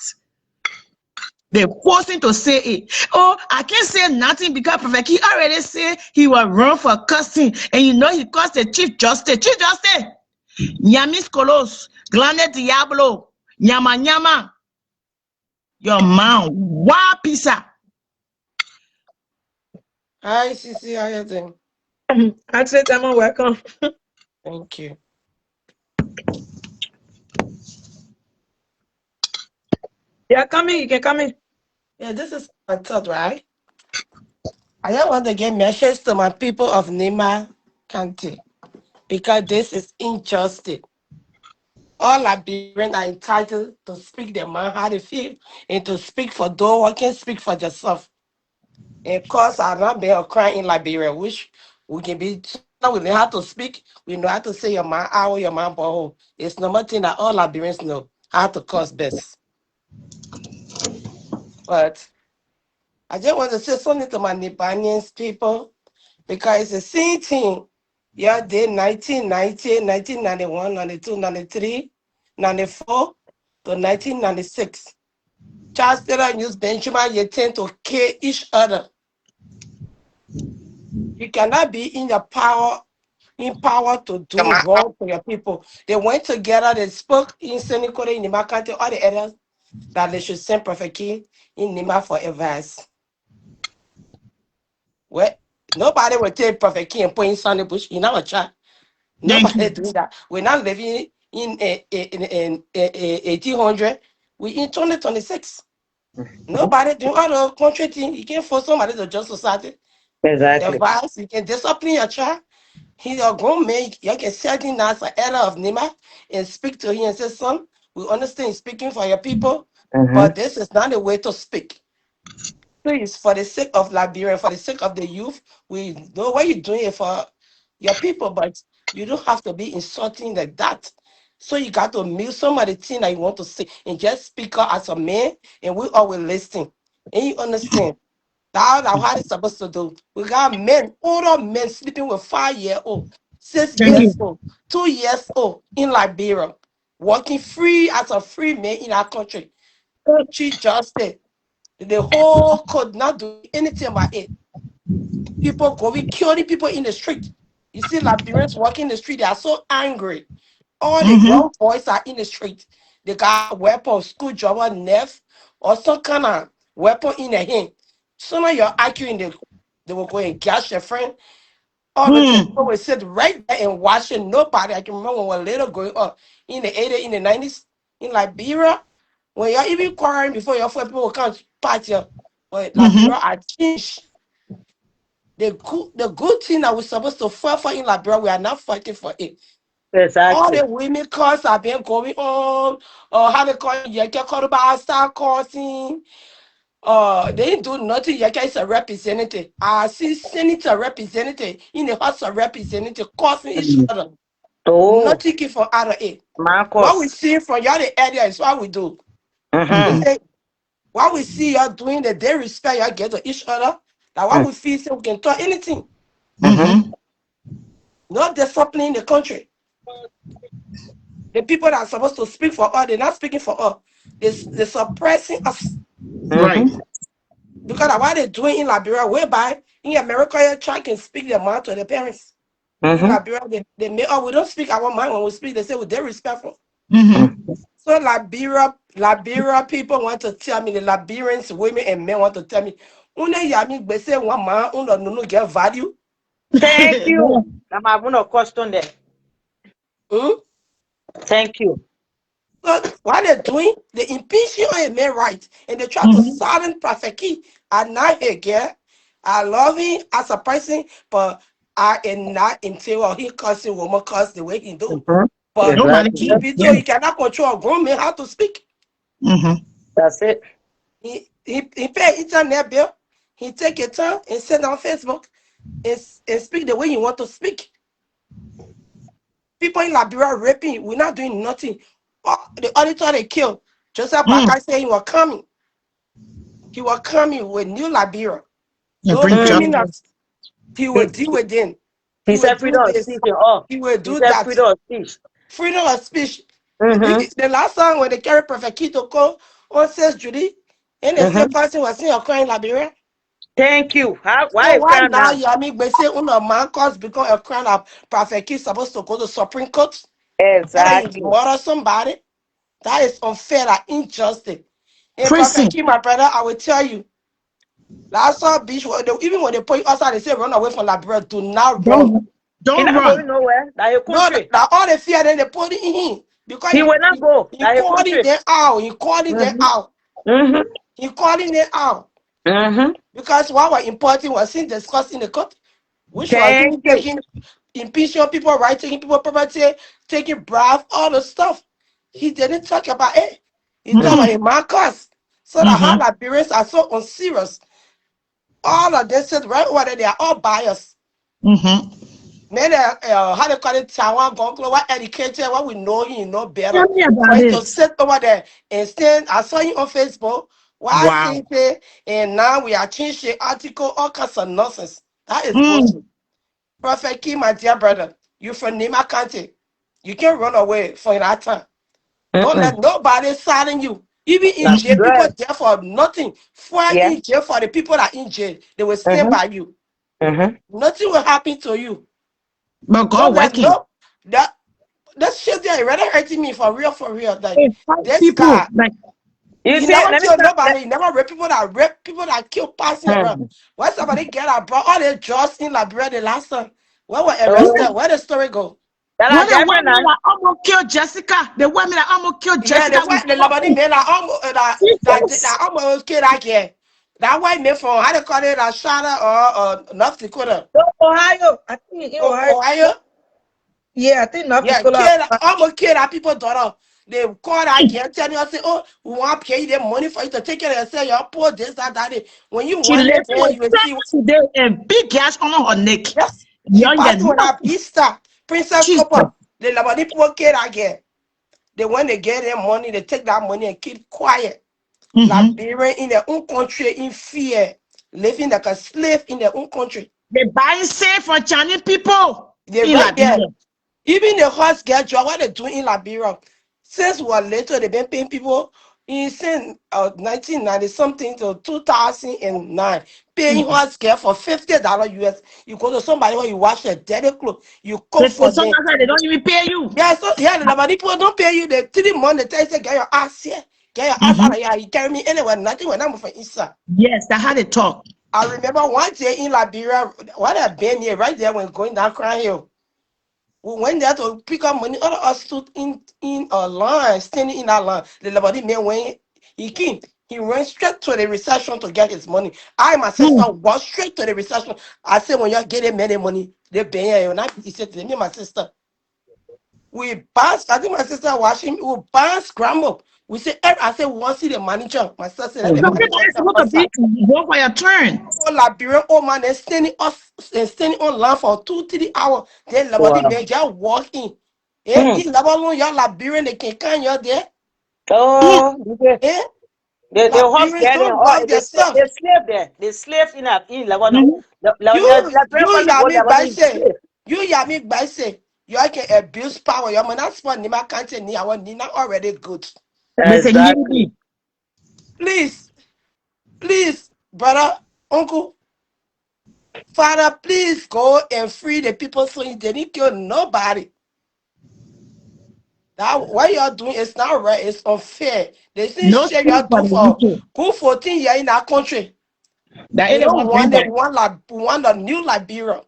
They're forcing to say it. Oh, I can't say nothing because Prophet Key already said he was wrong for cussing. And you know he cussed the Chief Justice. Chief Justice, Nyamis Kolos, Glande Diablo, Nyama Nyama. Your mouth, why pizza? Hi, CC, how you doing? I said, I'm welcome. Thank you. Yeah, come in. You can come in. Yeah, this is my thought, right? I just want to give message to my people of Nima County because this is injustice. All Liberians are entitled to speak their mind, how they feel, and to speak for those who can speak for themselves. And of course, I'm not being a crime in Liberia, which we can be. We know how to speak. We know how to say your mind out, your mind but it's no more thing that all Liberians know how to cause best. But I just want to say something to my Libanians people because it's the same thing. Yeah, they 1990, 1991, 92, 93, 94 to 1996. Charles Taylor used Benjamin Yetin to kill each other. You cannot be in power to do wrong to your people. They went together, they spoke in Senegal, in Nima County, all the areas that they should send Prophet King in Nima for advice. Well, nobody will take Prophet King and put in Sunday Bush in our chat. Nobody doing that. We're not living in 1800. We in 2026. Nobody doing all the country thing. You can't force somebody to just society. Exactly. Advice, you can discipline your child. He's a grown man. You can set him as an elder of Nima and speak to him and say, son, we understand you're speaking for your people, but this is not the way to speak. Please, for the sake of Liberia, for the sake of the youth, we know what you're doing for your people, but you don't have to be insulting like that. So you got to mute some of the things that you want to say and just speak out as a man, and we all will listen. And you understand. That's how it's supposed to do. We got men, older men sleeping with 5-year-old, 6 Thank years you. old, 2 years old in Liberia, working free as a free man in our country. Chief Justice. The whole could not do anything about it. People going killing people in the street. You see Liberians walking in the street, they are so angry. All the young boys are in the street. They got a weapon, screwdriver, knife, or some kind of weapon in their hand. So now you're arguing, they will go and catch their friend. All the people will sit right there and watching. Nobody. I can remember when we were little growing up in the 80s, in the 90s, in Liberia, when you're even quarreling before your friend, people will come party. But Liberia, I changed. The good thing that we're supposed to fight for in Liberia, we are not fighting for it. All Exactly. the women cause have been going on, how they call it, you can call about start causing. They didn't do nothing. You is a representative. I see senator representative in the house of representative causing each other. Oh, Nothing came from out of it. Marcos. What we see from y'all the area is what we do. What we see y'all doing, that they respect y'all get to each other. That what we feel, so we can talk anything. No discipline in the country. The people that are supposed to speak for us, they're not speaking for us. They're suppressing us. Right. Because of what they're doing in Liberia, whereby in America, your child can speak their mind to their parents. In Liberia, they may, we don't speak our mind when we speak. They say, well, they're respectful. So Liberia people want to tell me, the Liberians, women and men want to tell me, they say one man, no get value. Thank you. I'm going to question there. Thank you. So what they're doing, they impeaching on a man right, and they try to silence Prophet Key. I'm not again. I love him as a person, but I am not until he cussing woman cuss the way he do. But you cannot control a grown man how to speak. That's it. He pay internet bill. He take your time and send on Facebook and speak the way you want to speak. People in Liberia raping, we're not doing nothing. The auditor they killed, Joseph Bakai said he was coming. He was coming with New Liberia. Those criminals, he will deal with them. He said freedom of speech. He will do that. Freedom of speech. Freedom of speech. The last time when they carried Prophet Kito go on says Judy, and the same person was saying you're crying Liberia. Thank you. Why now Yami say a man cause because a crown of Prophet Kid supposed to go to Supreme Court? Exactly. Murder somebody. That is unfair and injustice. And Prophet Kid, my brother, I will tell you. Last time, beach, even when they put you outside, they say run away from Liberia. Do not run. Don't run. Going nowhere. That your country. No, all the fear then they put it in him. Because he will not go. He calling them out. He calling them out. He calling them out. Because what was important was seen discussed in the court, which was taking impeachment people, right, taking people property, taking bribe, all the stuff. He didn't talk about it. He talked about a man cause. So the how Liberians are so unserious. All of this is right over there, they are all biased. Men, how they call it, Taiwan, Gongo, what educated, what we know, you know better. But to sit over there and stand, I saw you on Facebook. Why CECE, and now we are changing the article, all kinds of nonsense. That is bullshit. Prophet King, my dear brother, you from Nima County. You can't run away from that time. Don't let nobody silence you. Even in jail, people there for nothing. In jail for the people that are in jail, they will stand by you. Nothing will happen to you. But God working. That shit there rather hurting me for real. Like this people, guy. like, You never kill nobody. You never rape people that kill passing around. When somebody get out, bro, all the drugs in Liberia the last time. When we arrested, where the story go? When the women that almost killed Jessica, the women that almost killed Jessica. The nobody men that almost killed that girl. That white man from how they call it, a Charlotte or North Dakota. Ohio. I think in Ohio. Yeah, I think North Dakota. Almost killed that people's daughter. They call that girl, tell you, say, oh, we want to pay you the money for you to take care of yourself. You're poor, this, that. When you want it, you will see. Today, a big gash on her neck. Yes. Young Easter, Princess Copper. The Labadi people kill that girl. They when they get their money, they take that money and keep quiet. Liberian in their own country in fear, living like a slave in their own country. They buy safe for Chinese people. They right there. Even the horse get job, what they do in Liberia. Since we are later, they've been paying people since 1990 something to 2009, paying horse care for $50 US. You go to somebody where you wash their dirty clothes, you cook for them. Sometimes they don't even pay you. Yeah, so yeah, the people don't pay you. They 3 months. They tell you, say, get your ass here, get your ass out of here. You carry me anywhere. Nothing when I'm from Isa. Yes, that's how they talk. I remember one day in Liberia, what I've been here right there when going down Crown Hill. We went there to pick up money. All of us stood in a line, standing in that line. The Labadi man went, he went straight to the reception to get his money. I, my sister, walked straight to the reception. I said, when you're getting many money, they pay you. And he said to me, my sister, we pass, I think my sister watching, we pass, scramble. We say, I said, we want to see the manager. My sister said, let the manager Supposed to be go for your turn. all Liberian old man is standing on line for 2-3 hours. Then the man just walk in. If you're Liberian, they can come you there. Oh, the horse getting all their stuff. they slave there. They slave in Lebanon. You Yami by say you can abuse power. Your man that's what Nima can't say ni our Nina already good. Exactly. Please, brother, uncle, father, please go and free the people so they didn't kill nobody. That what you're doing is not right, it's unfair. They say No share you're doing for good 14 years in our country. That They is don't want the new Liberia.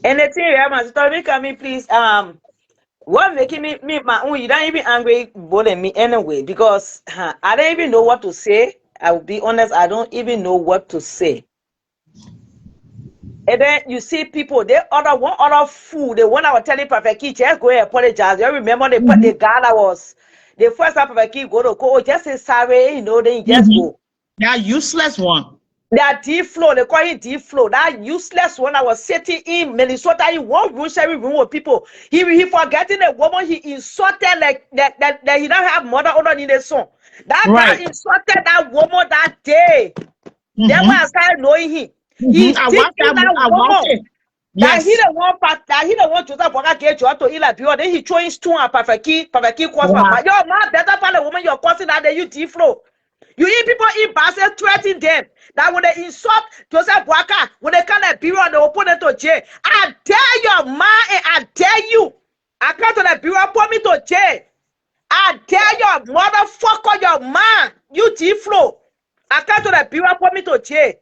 And the thing, my sister, make me please. What making me my own? You don't even angry bullying me anyway because I don't even know what to say. I will be honest. I don't even know what to say. And then you see people, they order one other food. The one I was telling Prophet Key, just go and apologize. You remember the guy that was the first time Prophet Key go, just say sorry, then you just go. That useless one. That D-Flow, they call it D-Flow. That useless one. I was sitting in Minnesota in one room, sharing room with people. He forgetting the woman he insulted like that he don't have mother other in the song. That guy insulted that woman that day. That's why I started knowing him. He thinking that woman. Yes. That he the one Joseph Boga get you to Ilabio. Then he throwing stone at Prophet Key cross my mind. Yo, man, better find a woman you're causing that day you D-Flow. You hear people in Basel threatening them that when they insult Joseph Boaka, when they come at bureau and they open it to jail. I dare your man and I dare you. I come to the bureau, put me to jail. I dare your motherfucker, your man, you D-Flow. I come to the bureau, put me to jail.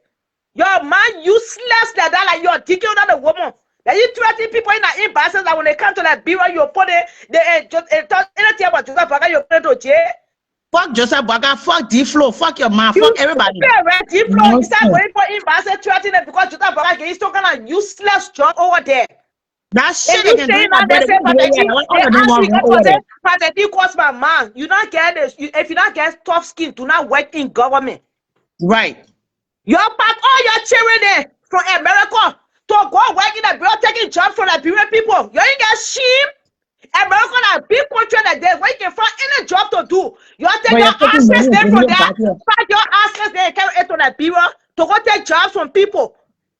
Your man useless like that, like you're digging on the woman. That you threaten people in the Basel that when they come to the bureau, you put it, they talk anything about Joseph Boaka, you put it to jail. Fuck Joseph Boga, fuck D-Flow, fuck your man, fuck everybody. D-Flow, you start going for him, but I said threatening because Joseph Boga is talking a useless job over there. That shit they can do that they say, cost my man. You not get this. If you not get tough skin, do not work in government. Right. You pack all your children there from America to go work in the bureau, taking jobs from the bureau people. You ain't get shame. America is a big country like that where you can find any job to do. You take your asses there from there, pack your asses there and carry it to the bureau to go take jobs from people.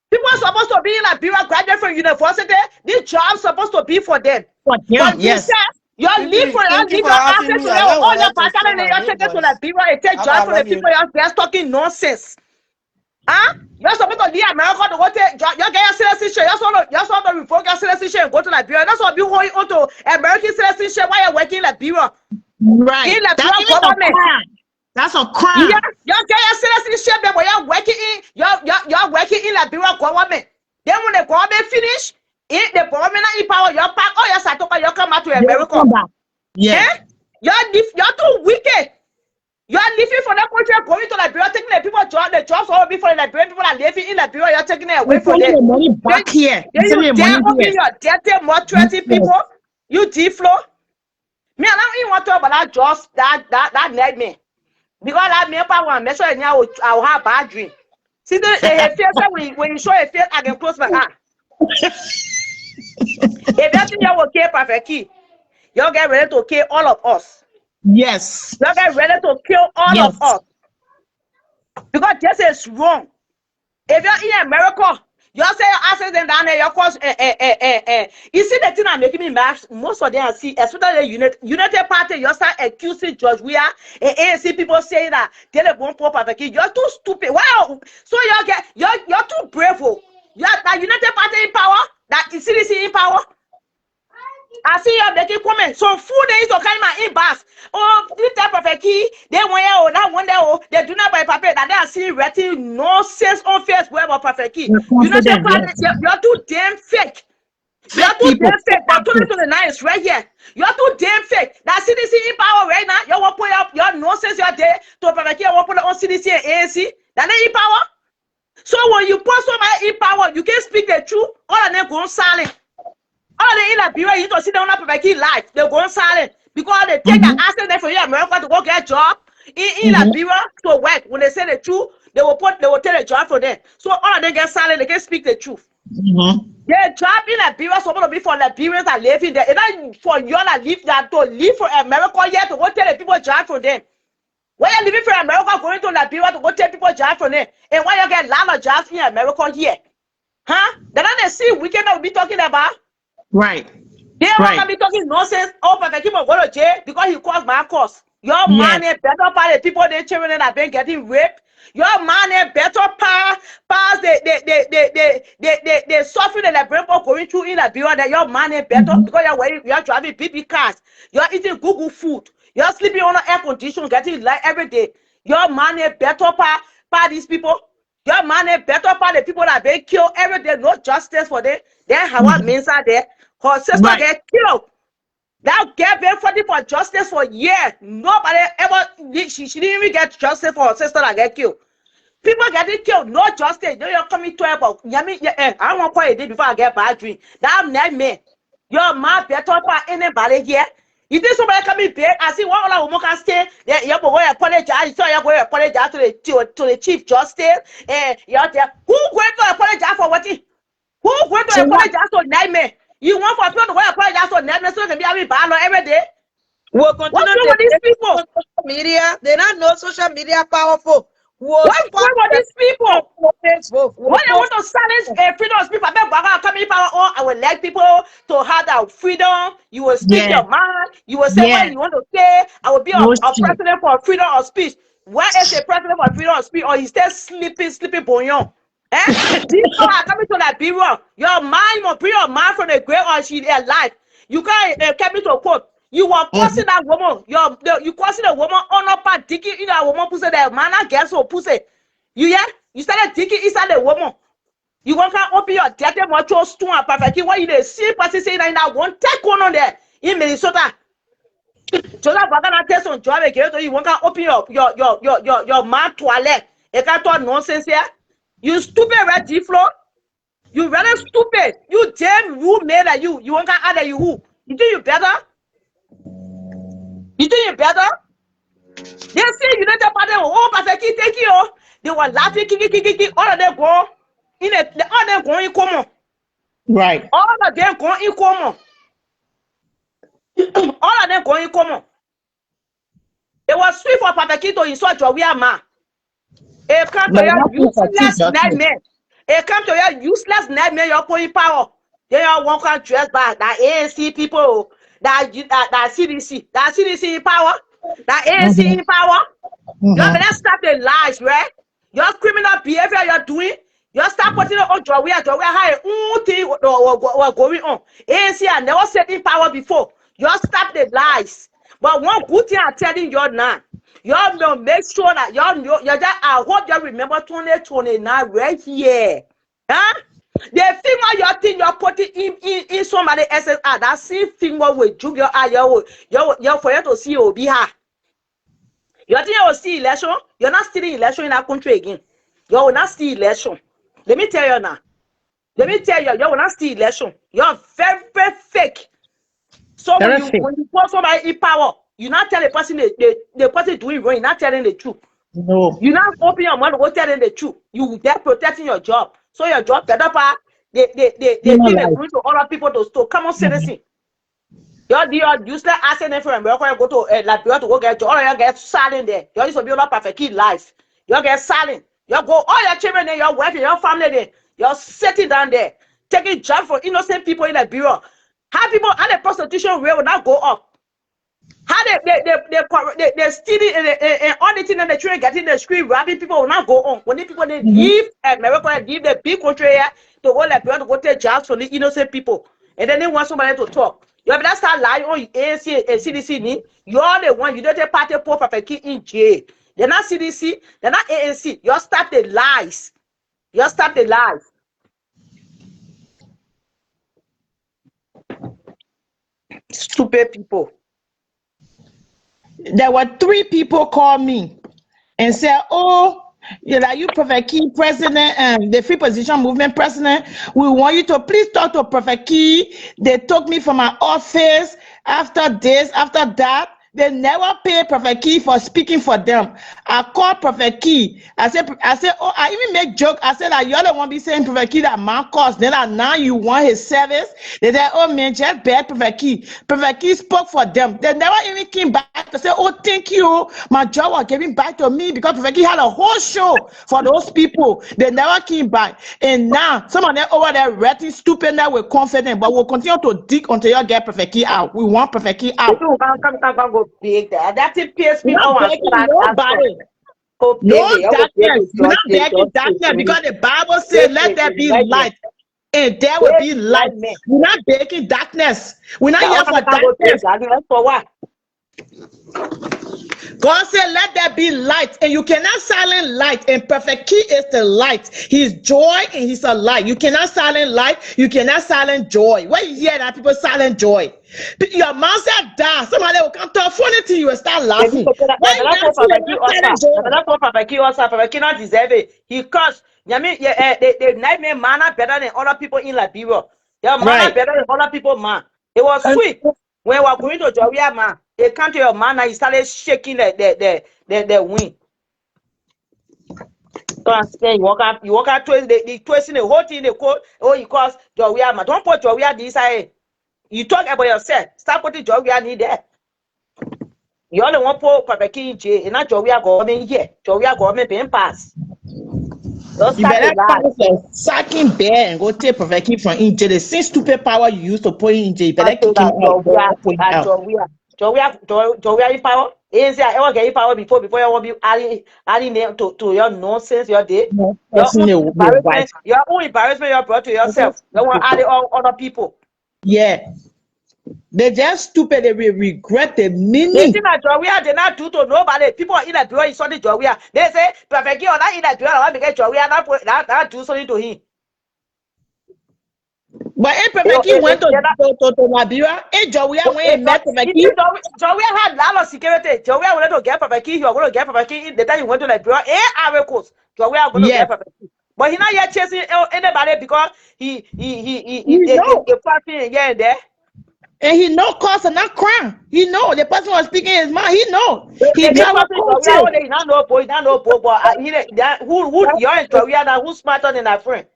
People are supposed to be in a bureau, graduate from university. These jobs supposed to be for them. But yes. You leave for them, leave your asses to them. All your partners, you take it to the bureau and take jobs from the people. You're talking nonsense. Huh? You're supposed to leave America to go take you get your citizenship. You're supposed to revoke your citizenship and go to Liberia. That's what you hold on to American citizenship while you're working in Liberia. Right. In Liberia government. That's a crime. Yeah, you get your citizenship then when you're working in you're working in Liberia government. Then when the government finish, if the government not in power, you pack all your satoka, you come out to America. Yeah. You're too wicked. You are living for that country, going to Liberia, taking the people the jobs all be for the Liberian people are living in Liberia, you're taking it away from them. Money back here. Then you dare open your dirty, more 20 people. You D-Flow. Me, I don't even want to talk about that jobs that need me. Because that me power, make sure I will have bad dream. See the face when you show a face, I can close my eyes. If that thing you will kill Prophet Key, you'll get ready to kill all of us. Yes. You get ready to kill all of us. Because this is wrong. If you're in America, You say access them down there, your course, You see the thing I'm making me mad. Most of them I see, especially the United Party, you start accusing George Weah and ANC people saying that they won't pop up again. You're too stupid. Wow. So you're too brave. You're that United Party in power, that CDC in power. I see you making comments. So 4 days to carry my in-bus. Oh, this type of a key, they want that one day, they do not buy paper, that they are seeing writing nonsense on Facebook about perfect key. United Party, you're too damn fake. You're too damn fake. That 2029 is right here. You're too damn fake. That CDC in power right now. You want to put up your nonsense you're there to perfect key. You want to put it on CDC and ANC. That they in power. So when you post somebody in power, you can't speak the truth. All of them go silent. All the in Liberia, you don't sit down and make it live. They go silent because they take an accident for you America to go get a job in Liberia to work. When they say the truth, they will take a job for them. So all of them get silent. They can't speak the truth. Their job in Liberia is supposed to be for Liberians that live in there. It's not for you that live for America yet to go tell the people job for them. Why you living for America going to Liberia to go tell people job for them? And why you get a lot of jobs in America here? Huh? Then they see weekend that we'll be talking about. Right. They want to be talking nonsense. Oh, but they keep on going to jail because he caused my cause. Your money better part the people, the children that have been getting raped. Your money better pass the suffering that the people going through in Liberia. That your money better because you're driving BB cars. You're eating Google food. You're sleeping on an air condition, getting light every day. Your money better pass these people. Your money better part the people that been killed every day. No justice for them. Then how what means are there? Her sister get killed. That girl been fighting for justice for years. Nobody ever she didn't even get justice for her sister that get killed. People getting killed, no justice. Then you're coming to about I don't want to call a day before I get bad dream. That nightmare. Your man better part anybody here. You think somebody coming back? I see one other woman can stay. You're going to apologize. So you're going to apologize to the Chief Justice. And you're there. Who going to apologize for what? Who going to apologize for nightmare? You want for people to go apologize for nightmare so they can be having battle every day? We'll continue with these people? Social media. They don't know social media powerful. What's going on with these people? When they want to silence freedom of speech, I will let people to have that freedom. You will speak your mind. You will say what you want to say. I will be a president for freedom of speech. Why is a president for freedom of speech? Or he still sleeping bouillon? These people are coming to Liberia. Your mind will bring your mind from the grave or she alive. You can't come into a court. You were causing that woman. You causing a woman on up and digging in that woman pussy. That man gets so pussy. You started digging inside the woman. You want to open your dirty macho stone and perfect. What you they see person saying that one take one on there in Minnesota. So that we're gonna test on job again. So you want to open your man toilet. You can't talk nonsense here. You stupid red D floor. You really stupid. You damn roommate that you want to add you who? You think you better? You think you better? They say you don't about them. Oh, perfect. Thank you. They were laughing, kiki. All of them go all of them going in common. Right. All of them going in common. All of them going in common. It was sweet for perfect to insult your real man. It come to your useless nightmare. It come to your useless nightmare. You're putting power. Then you won't come dress back. That ANC people. That CDC. That CDC in power. That ANC in power. You better stop the lies, right? Your criminal behavior you're doing. You start putting it on your way. How thing was going on. ANC I never said in power before. You stop the lies. But one good thing I'm telling you now. Y'all will make sure that I hope you remember 2029 right here. Huh? The thing what you think you're putting in somebody else's eye, that same thing what will jump your eye, you for you to see will be her. You think you will see election? You're not stealing election in that country again. You will not steal election. Let me tell you now. Let me tell you, you will not steal election. You're very, very fake. So when you put somebody in power, you not tell the person the person doing wrong, you're not telling the truth. No. You not open your mouth to go telling the truth. You there protecting your job. So your job better part. They think they're going to other people to come on citizen. You're useless asset from America. Go to Liberia to go get job. Or you get silent there. You used to be all perfect kid life. You get silent. You go all your children there, your wife and your family there. You're sitting down there, taking job for innocent people in Liberia. How the prostitution rate will not go up? How they stealing and auditing and the children getting the screen, robbing people will not go on. When the people they leave America, leave the big country here to go Liberia to go take jobs for the innocent people, and then they want somebody to talk. You better start lying on ANC and CDC. You're the one. You don't take party poor key in jail. They're not CDC. They're not ANC. You start the lies. You start the lies. Stupid people. There were 3 people called me and said, "Oh, you Prophet Key president and the Free Position Movement president. We want you to please talk to Prophet Key. They took me from my office after this, after that. They never pay Prophet Key for speaking for them." I called Prophet Key. I said, "Oh, I even make joke. I said that you're the one be saying Prophet Key that man cost. Then now you want his service." They said, "Oh man, just bad Prophet Key." Prophet Key spoke for them. They never even came back to say, "Oh, thank you. My job was giving back to me," because Prophet Key had a whole show for those people. They never came back. And now some of them over there writing stupid now we're confident, but we'll continue to dig until you get Prophet Key out. We want Prophet Key out. Big that it pierce me. No darkness. We're not begging darkness because the Bible says, "Let there be light, and there will be light." We're not begging darkness. We're not here for darkness. For what? God said, "Let there be light," and you cannot silence light. And Prophet Key is the light. He's joy and he's a light. You cannot silence light. You cannot silence joy. When you hear that people silence joy, your mouth said die. Somebody will come talk funny to you and start laughing. Prophet Key not deserve it. He cursed. The nightmare manner better than other people in Liberia. Your manner better than other people, man. It was sweet when we were going to Joria, man. They come to your man and he started shaking the wind. You walk out twisting the whole thing in the court. Oh, you cause Joria, man. Don't put Joria this side. You talk about yourself. Stop putting Joria in there. You only want to put Prophet Key in jail. And not Joria government here. Joria government paying pass. You better pass a sacking bear and go take Prophet Key from in jail. The same stupid power you used to put in jail. You better kick him out. Joria in power. Is there ever get power before you want to be adding name to your nonsense your day? Your own embarrassment you brought to yourself. Don't want to add it all other people. Yeah. They're just stupid. They will regret the meaning. They think that Joria did not do to nobody. People in the bureau is something Joria. They say, Prophet Key or not in the bureau, I want to get Joria not do something to him. But if Prophet Key went to Liberia, if Joria went and met Prophet Key, Joria had a lot of security. Joria wanted to get Prophet Key. He was going to get Prophet Key. The time he went to Liberia, articles. Joria going to get Prophet Key. But he's not yet chasing anybody because he passing here and there. And he know cause and not crime. He know the person was speaking his mind. He know. He not know boy. But who you're in Joria? Who's smarter than that friend?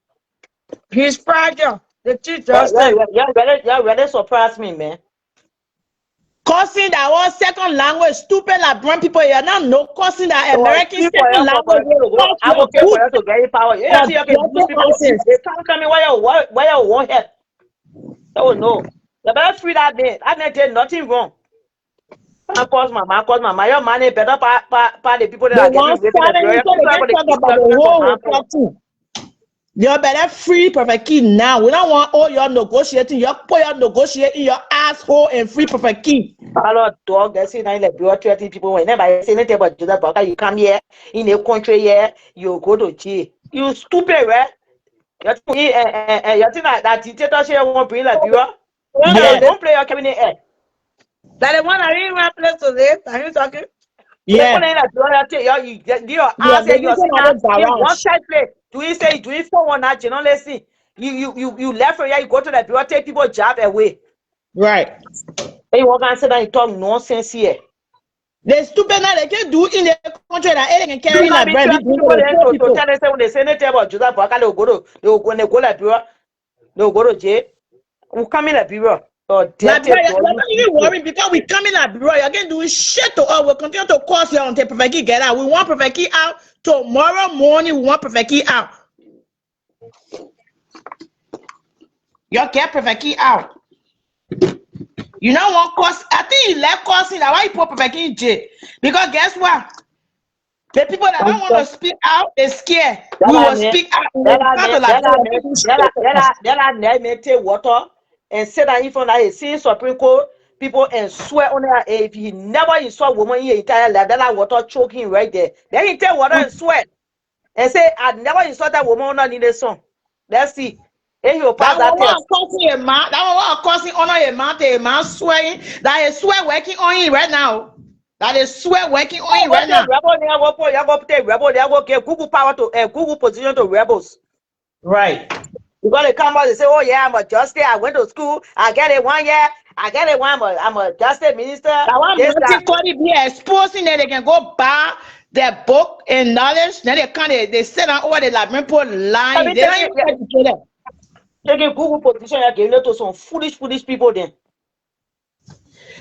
He's fragile. The chief justice. You're ready surprise me, man. Causing that one second language, stupid like brown people. You're not no causing that American second language. I'm okay for you to get power. Yeah, see, okay, those people they can't tell me why you want help. Oh no. You better free that day. That man did nothing wrong. I cause mama. Your money better pa the people that are getting you better free Prophet Key now. We don't want all your negotiating. You put your negotiating your asshole and free Prophet Key. Hello, dog. They say now like 30 people. Whenever say anything about Judah Baka, you come here in a country here, you go to jail. You stupid, right? You think that dictatorship won't bring like you. Yeah. Don't play your cabinet air. That the one I didn't want place to live. Are you talking? Yeah. One side play. Do you for one that you know? Let's see. You left from here, you go to the bureau, take people job away. Right. And you walk and say that you talk nonsense here. The stupid now they can do in the country that they can carry that brand. To tell them when they say anything about Judah Baka, they will go to the bureau, they'll go to jail. Who come in the bureau? You're not even worried because we come in the bureau. You're going to do shit to us. We'll continue to cause you until Prophet Key get out. We want Prophet Key out tomorrow morning. We want Prophet Key out. You get Prophet King out. You know one cause, I think he left causing that why he put Prophet King in jail. Because guess what? The people that don't want to speak out, they're scared. We will speak out. Take water and say that if on that see Supreme Court people and swear on that if he never saw woman in entire life, that water choking right there. Then he take water and sweat and say, I never saw that woman on in the song. Let's see. And he'll pass that test. That one causing honor a man swearing that is swear working on him right now. That is swear working on him right now. Rebel, they will give Google power to Google position to rebels. Right. Because they come out and say, oh yeah, I'm a justice. I went to school. I get it 1 year. I get it one. I'm a justice minister. That one be exposing that they can go buy their book and knowledge. Then they come, they sit down over the LiberianPeople line. They don't even educate them. Taking Google position, you're giving it to some foolish people then.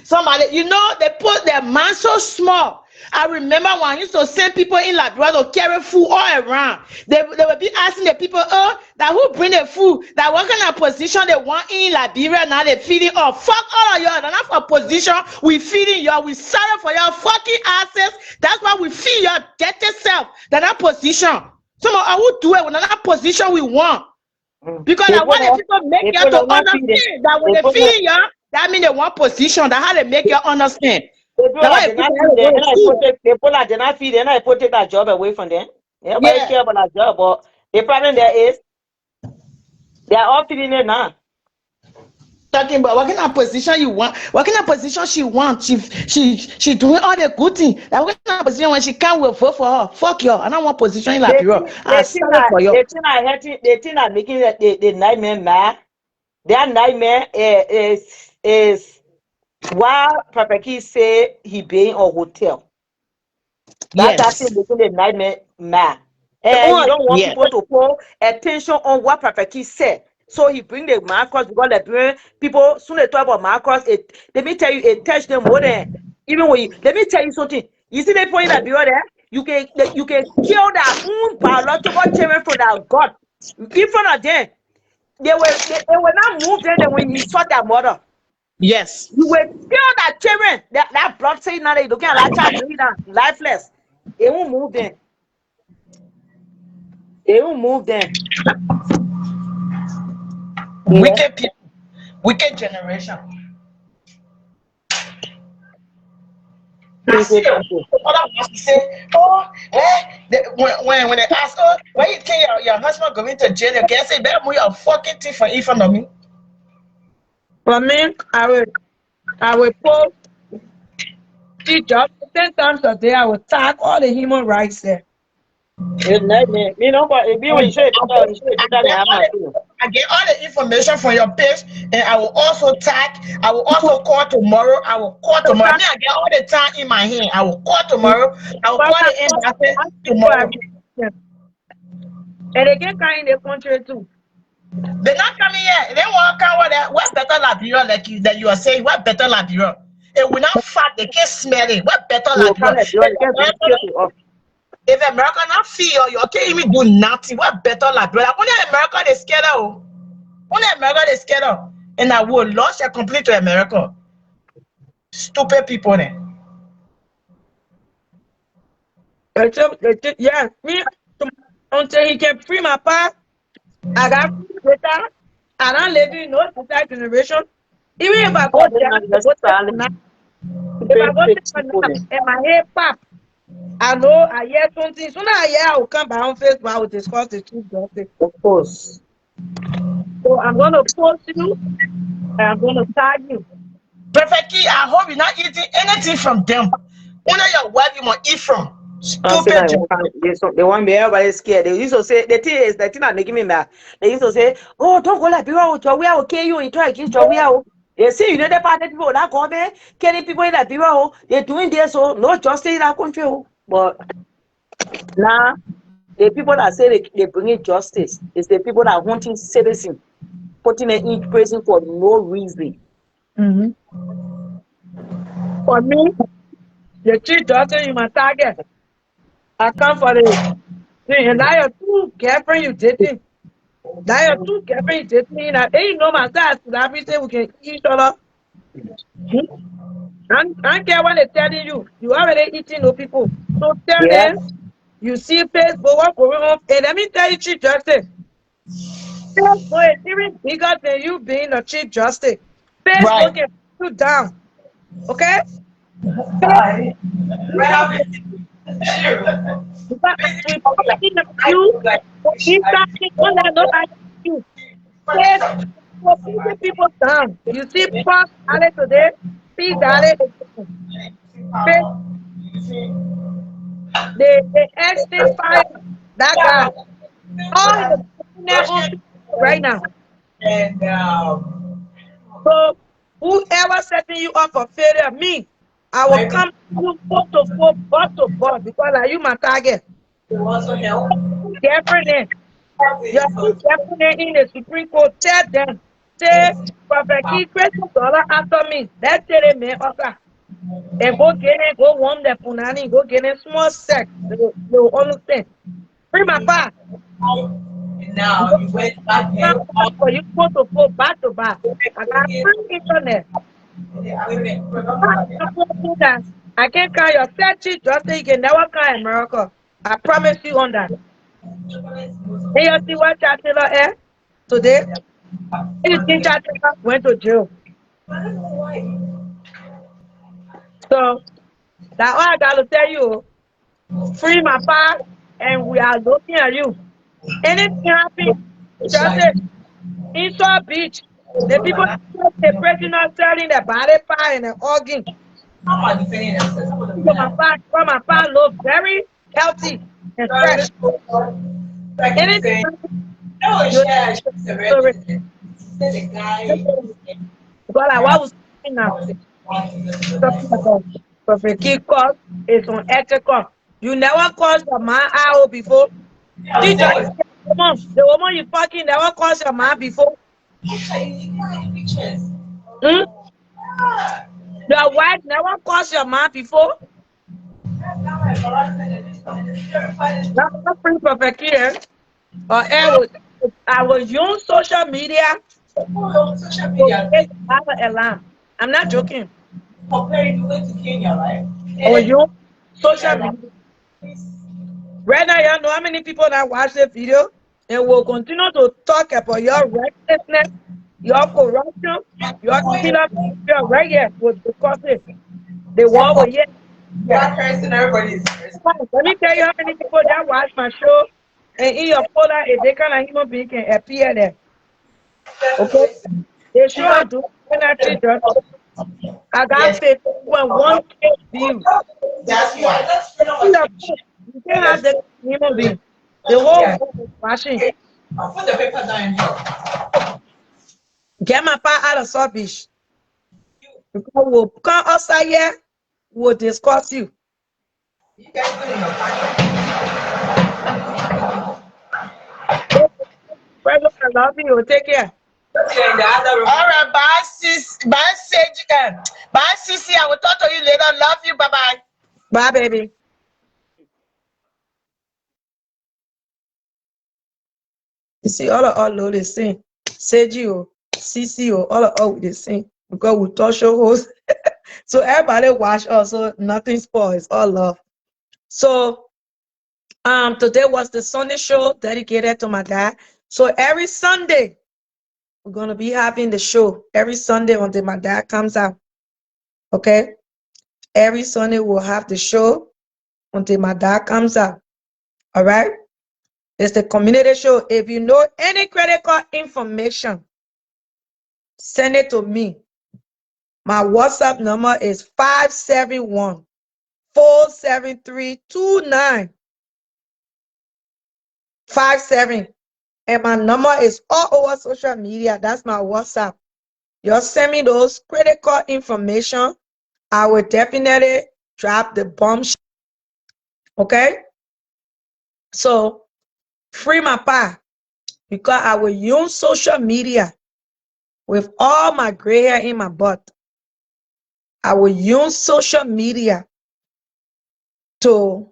Somebody, you know, they put their man so small. I remember when I used to send people in Liberia to carry food all around. They would be asking the people, oh, that who bring the food? That what kind of position they want in Liberia now they feeding off. Fuck all of y'all. They're not for position. We feeding y'all. We sorry for y'all fucking asses. That's why we feed y'all. Get yourself. They're not position. Some of I would do it when they're not position we want. Because I want the people make you to understand that when they feed y'all, that means they want position. That's how they make you understand. People did not feed them, I put that job away from them. Nobody care about that job, but the problem there is they are all feeding it now. Talking about what kind of position you want, what kind of position she wants. She doing all the good things. That what kind of position when she can't will vote for her. Fuck you. I don't want position in Liberia. The thing are making the nightmare mad. Their nightmare is while Prophet King say he being a hotel. That's making the nightmare mad. And you don't want people to pay attention on what Prophet King said. So he bring the Marcos because they bring people soon they talk about Marcos. Let me tell you, it touch them more than even when you let me tell you something. You see the point that there, you can kill that own biological children from that God in front of them. They were not moved then when he saw their mother. Yes. You will kill that children. That blood saying now they looking at that child doing that lifeless. They won't move them. They won't move them. Wicked people, wicked generation. Say, oh, when they ask, oh, why you think your husband going to jail? You can't say, better move your fucking teeth in front of me. For me, I will post teacher 10 times a day. I will tag all the human rights there. You know, but if you I get all the information from your page, and I will also tag. I will also call tomorrow. I will call tomorrow. I get all the time in my hand. I will call tomorrow. I will call the embassy tomorrow. And they get kind in the country too. They're not coming here. They want to come with that. What better Liberia like you that you are saying? What better Liberia? It will not fat. They can't smell it. What better Liberia? If America not feel, you can't even do nothing. What better Liberia? Only America they scared of. Only America they scared of. And I will launch a complete to America. Stupid people there. Yeah, me until he can free my part. I got data. I don't live in no society generation. Even if I go there, if I go there and my head pop, I know I hear something. Soon I hear I will come back on Facebook. I will discuss the truth. Of course. So I'm gonna post you and I'm gonna tag you. Perfectly, I hope you're not eating anything from them. Only your wife you must eat from. Stupid. They want me everybody scared. They used to say the thing is the thing that making me mad. They used to say, oh, don't go like people with your way, I will kill you and try against your way. They see you know the part of people that come there, killing people in that people, they're doing this, so no justice in that country. But now the people that say they bring justice is the people that are hunting citizens, putting them in prison for no reason. For me, the chief justice is my target. I come for the thing, and now your two girlfriend you dating. That are two girlfriends dating me. Now, ain't no my dad. Every day we can eat each other. I don't care what they're telling you. You already eating no people. So tell Yeah. them you see Facebook what going on. And let me tell you, Chief Justice. Facebook is even bigger than you being a Chief Justice. Right. Facebook can put you down. Okay? Facebook can because we talking about you. Instantly, don't let nobody see you. Facebook will put the people down. You see Pop Dale today, P Dale again. They actually fire that guy. All the their own people right now. So whoever setting you up for failure, me, I will come to you foot to foot, butt to butt, because are you my target? Different. Your two different in the Supreme Court. Tell them, say, Prophet Key, $20 after me. Let's tell them, man, okay. And go get it, go warm the punani, go get it small sex. They will understand. Free my part. Now you went back here. For you to go back to back. I got free internet. I can't call your statue just so you can never call America. I promise you on that. Hey, you see what Chatilla is today? You think Chatilla went to jail? So that's all I gotta tell you. Free my part, and we are looking at you. Anything happen, just say in South Beach, the people the prisoner selling the body part and the organ. From my part look very healthy and fresh. Anything because like what was saying now, talking about Prophet Key cost is unethical. You never caused your man out before. She just the woman you fucking never caused your man before. Your wife never caused your man before. That's not free Prophet Key. Or I will use social media to get another alarm. I'm not joking. I will use social media. Right now, you know how many people that watch the video and will continue to talk about your recklessness, your corruption, your killer, your right here will discuss it. The war will hear. Let me tell you how many people that watch my show and in your folder, if they kind of human being can appear there. Okay? They sure I do. I got 51K views. You can't have the human being. The whole world is watching. Put the paper down here. Get my part out of South. Because we'll come outside here, we'll discuss you. You guys put in your pocket. President, I love you. Take care. Okay, in the other room. All right, bye, sis. Bye, Sage. Bye, Sissy. I will talk to you later. Love you. Bye-bye. Bye, baby. You see, all the same. Sergio, CCO, all the same. Because we touch your host. So everybody watch us, so nothing spoils. All love. So today was the Sunday show dedicated to my dad. So every Sunday, we're gonna be having the show every Sunday until my dad comes out. Okay? Every Sunday we'll have the show until my dad comes out. All right? It's the community show. If you know any credit card information, send it to me. My WhatsApp number is 571-473-2957. And my number is all over social media. That's my WhatsApp. Just send me those credit card information. I will definitely drop the bombshell. Okay? So, free my part. Because I will use social media with all my gray hair in my butt. I will use social media to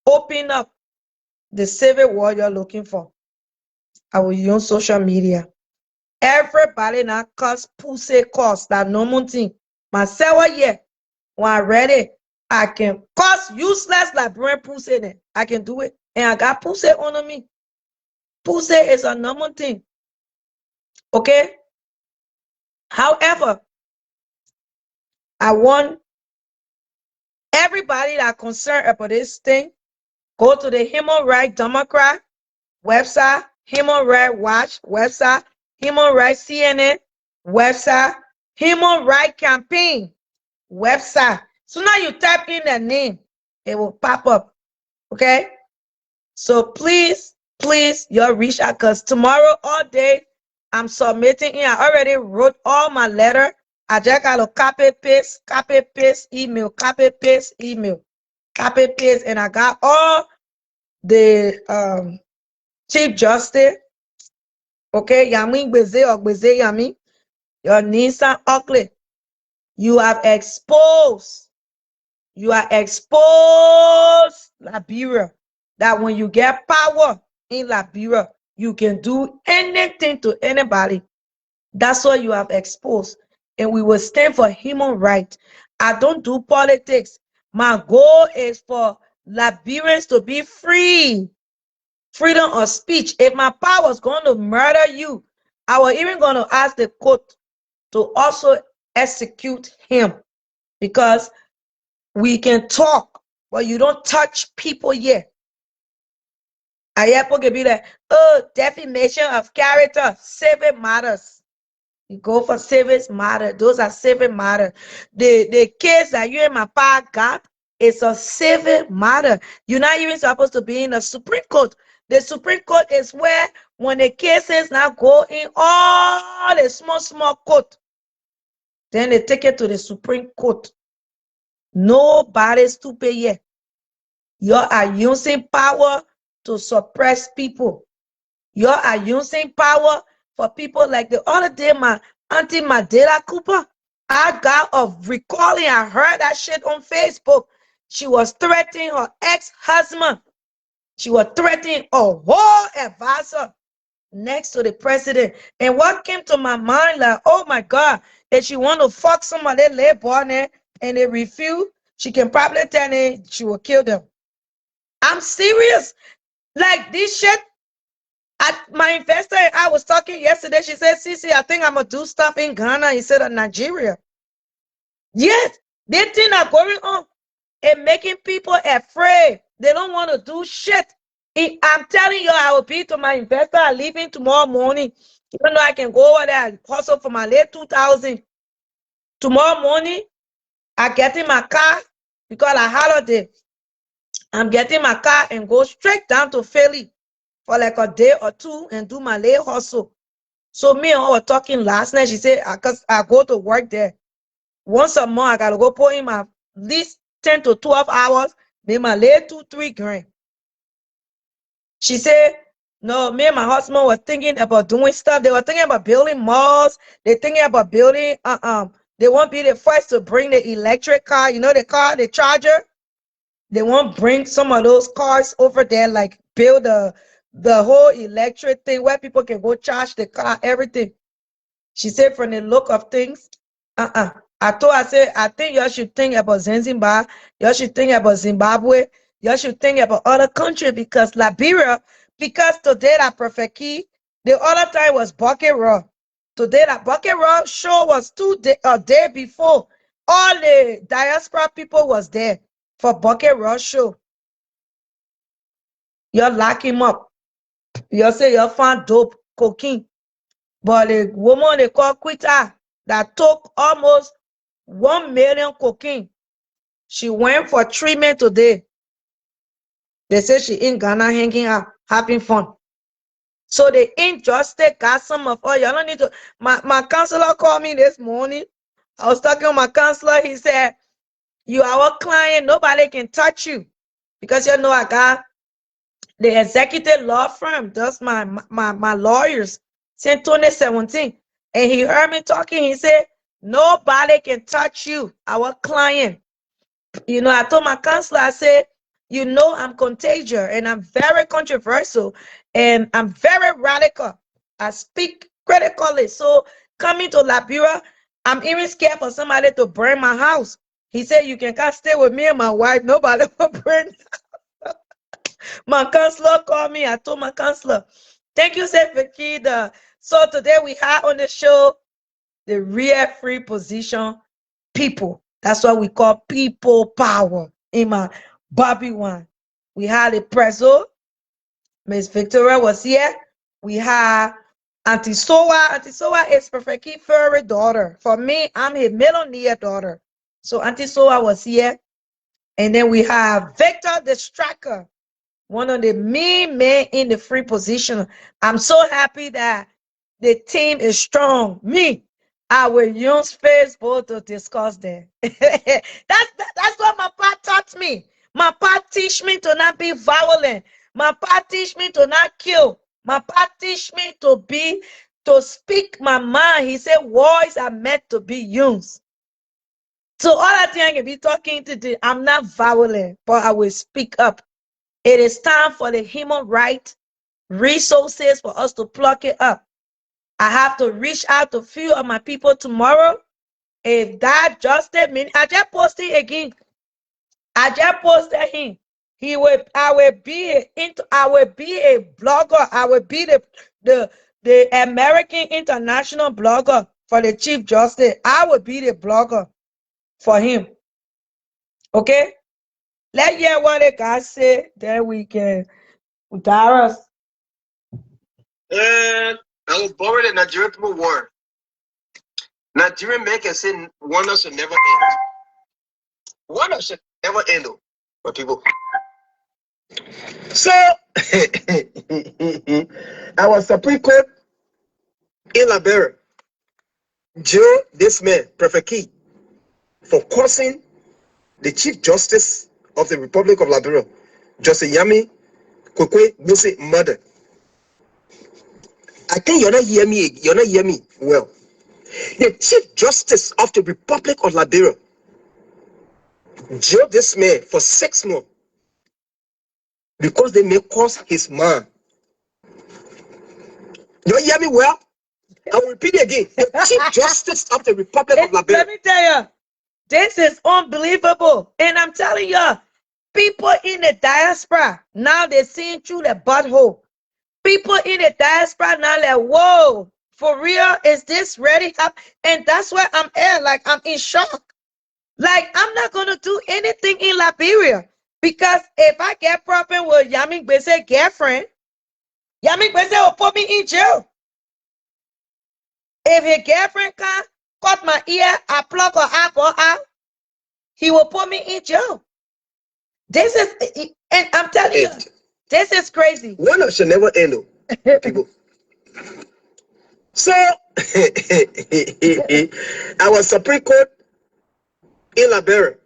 open up the civil war you're looking for. I will use social media. Everybody now cause pussy cost that normal thing. Myself, yeah, when I read it, I can cause useless Liberian pussy then. I can do it. And I got pussy on me. Pussy is a normal thing. Okay? However, I want everybody that concerned about this thing, go to the Human Rights Democrat website, Human Rights Watch website, Human Rights CNN website, Human Rights Campaign website. So now you type in the name, it will pop up. Okay? So please, you reach out, because tomorrow all day I'm submitting in. I already wrote all my letter. I just got to copy paste email, copy paste email, copy paste, and I got all the Chief Justice. Okay, Yami Beze or Beze Yami, your Nissan Oakley. You have exposed. You are exposed Liberia. That when you get power in Liberia, you can do anything to anybody. That's what you have exposed. And we will stand for human rights. I don't do politics. My goal is for Liberians to be free. Freedom of speech. If my power was going to murder you, I was even going to ask the court to also execute him. Because we can talk, but you don't touch people yet. I hear people can be like, oh, defamation of character, civil matters. You go for civil matter. Those are civil matter. The case that you and my pa got is a civil matter. You're not even supposed to be in the Supreme Court. The Supreme Court is where when the cases now go in all the small court, then they take it to the Supreme Court. Nobody's stupid yet. You are using power to suppress people. You are using power for people like the other day, my auntie Madela Cooper. I got a recalling. I heard that shit on Facebook. She was threatening her ex-husband. She was threatening a whole advisor next to the president. And what came to my mind, like, oh my God, if she want to fuck somebody labor and they refuse, she can probably tell them she will kill them. I'm serious. Like this shit. My investor and I was talking yesterday. She said, CeCe, I think I'm going to do stuff in Ghana instead of Nigeria. Yes, these things are going on and making people afraid. They don't want to do shit. I'm telling you, I will be to my investor. I'm leaving tomorrow morning. Even though I can go over there and hustle for my late 2000. Tomorrow morning, I get in my car because I holiday. I'm getting my car and go straight down to Philly for like a day or two and do my late hustle. So me and her were talking last night. She said, because I go to work there. Once a month, I got to go put in my at least 10 to 12 hours, make my late 2-3 grand. She said, no, me and my husband were thinking about doing stuff. They were thinking about building malls. They're thinking about building, they won't be the first to bring the electric car. You know the car, the charger? They won't bring some of those cars over there, like build the whole electric thing where people can go charge the car, everything. She said, from the look of things, I told her, I said, I think y'all should think about Zanzibar. Y'all should think about Zimbabwe. Y'all should think about other countries, because Liberia, because today that Perfect Key, the other time was Bucket Raw. Today that Bucket Raw show was a day before. All the diaspora people was there for Bucket Raw show. Y'all lock him up. Y'all say y'all found dope, cocaine. But the woman they call Quita that took almost 1 million cocaine, she went for treatment today. They say she in Ghana hanging out, having fun. So the injustice got some of all. Y'all don't need to. My counselor called me this morning. I was talking to my counselor. He said, you are our client. Nobody can touch you. Because you know I got the executive law firm. That's my lawyers since 2017. And he heard me talking. He said, nobody can touch you, our client. You know, I told my counselor, I said, You know I'm contagious and I'm very controversial and I'm very radical. I speak critically. So coming to Liberia, I'm even scared for somebody to burn my house. He said, you can come stay with me and my wife. Nobody will burn. My counselor called me. I told my counselor, thank you, Sir Fakida. So today we have on the show the real free position people. That's what we call people power. In my Bobby one, we had a preso. Miss Victoria was here. We had Auntie Soa. Auntie Soa is Perfectly Furry daughter. For me, I'm a millionaire daughter. So Auntie Soa was here. And then we have Victor the Striker, one of the main men in the free position. I'm so happy that the team is strong. Me, I will use Facebook to discuss that. That's what my pa taught me. My pa teach me to not be violent. My pa teach me to not kill. My pa teach me to speak my mind. He said words are meant to be used. So all I think I can be talking to, I'm not violent, but I will speak up. It is time for the human right resources for us to pluck it up. I have to reach out to a few of my people tomorrow. If that justice means, I just posted again. I just posted him. I will be a blogger. I will be the American international blogger for the Chief Justice. I will be the blogger for him. Okay? Let's hear what the guy said. Then we can Darius. And I was born in Nigerian people war. Nigerian men can say wonder should never end. Wonder should never end, for people. So, our Supreme Court in Liberia jailed this man, Prefect Key, for causing the Chief Justice of the Republic of Liberia, Justice Yami Kwekwe Busi, murder. I think you're not hearing me. You're not hearing me well. The Chief Justice of the Republic of Liberia jailed this man for 6 months because they may cause his man. You hear me well? I will repeat it again. The Chief Justice of the Republic of Liberia. Let me tell you, this is unbelievable. And I'm telling you, people in the diaspora, now they're seeing through the butthole. People in the diaspora now like, whoa, for real, is this ready? And that's why I'm here, like I'm in shock. Like I'm not gonna do anything in Liberia because if I get problem with Yami Gbese girlfriend, Yami Gbese will put me in jail. If his girlfriend can't cut my ear, I plug her out, he will put me in jail. This is, and I'm telling you, this is crazy. One should never end, people. So, our Supreme Court in Liberia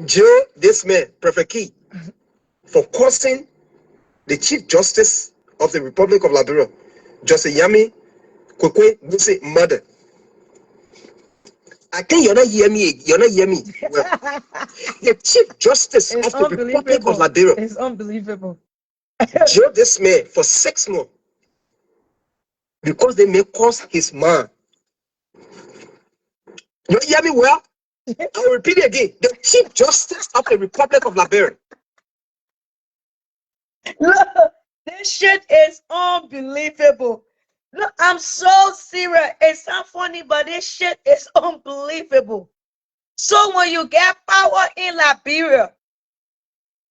jailed this man, Prefect Key, for causing the Chief Justice of the Republic of Liberia, Justice Yami Kwekwe Busi, murder. I think you're not hearing me. You're not hearing me well. The Chief Justice of the Republic of Liberia. It's unbelievable. Jailed this man for 6 months because they may cause his man. You hear me well? I will repeat it again. The Chief Justice of the Republic of Liberia. Look, this shit is unbelievable. Look, I'm so serious. It's not funny, but this shit is unbelievable. So when you get power in Liberia,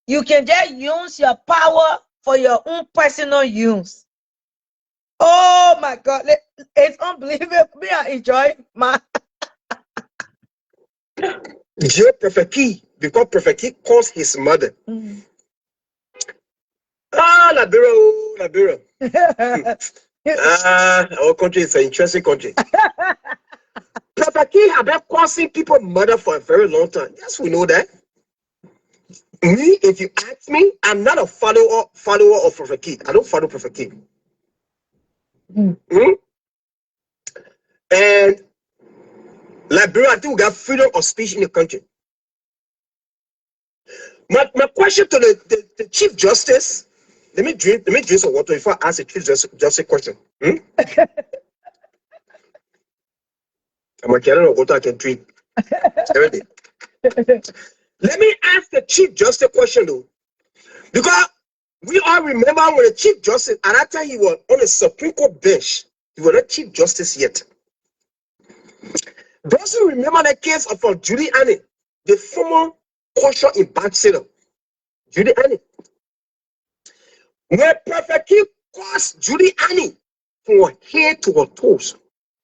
you can just use your power for your own personal use. Oh my God, it's unbelievable. Me, I enjoy my. Jail Prefect Key because Prefect Key caused his mother. Liberia. Our country is an interesting country. Prefect Key have been causing people murder for a very long time. Yes, we know that. Me, if you ask me, I'm not a follower of Prefect Key. I don't follow Prefect Key. And Liberia, I think we got freedom of speech in the country. My question to the Chief Justice, let me drink some water before I ask the Chief Justice a question. I'm a carrying of water I can drink every day. Let me ask the Chief Justice a question though. Because we all remember when the Chief Justice, at that time he was on the Supreme Court bench, he was not Chief Justice yet. Those who remember the case of Giuliani, the former caution ambassador, Giuliani. When Prophet King caused Giuliani from her head to her toes.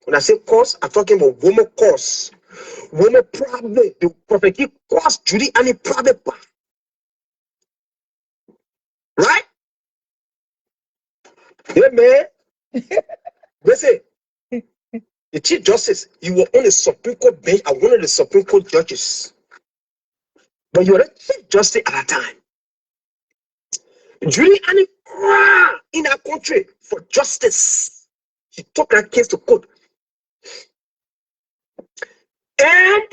When I say cause, I'm talking about woman cause. Woman problem. The Prophet King caused Giuliani problem. Right? Yeah, man. Listen, the Chief Justice, you were on the Supreme Court bench as one of the Supreme Court judges. But you were the Chief Justice at that time. Giuliani cried in our country for justice. She took that case to court. And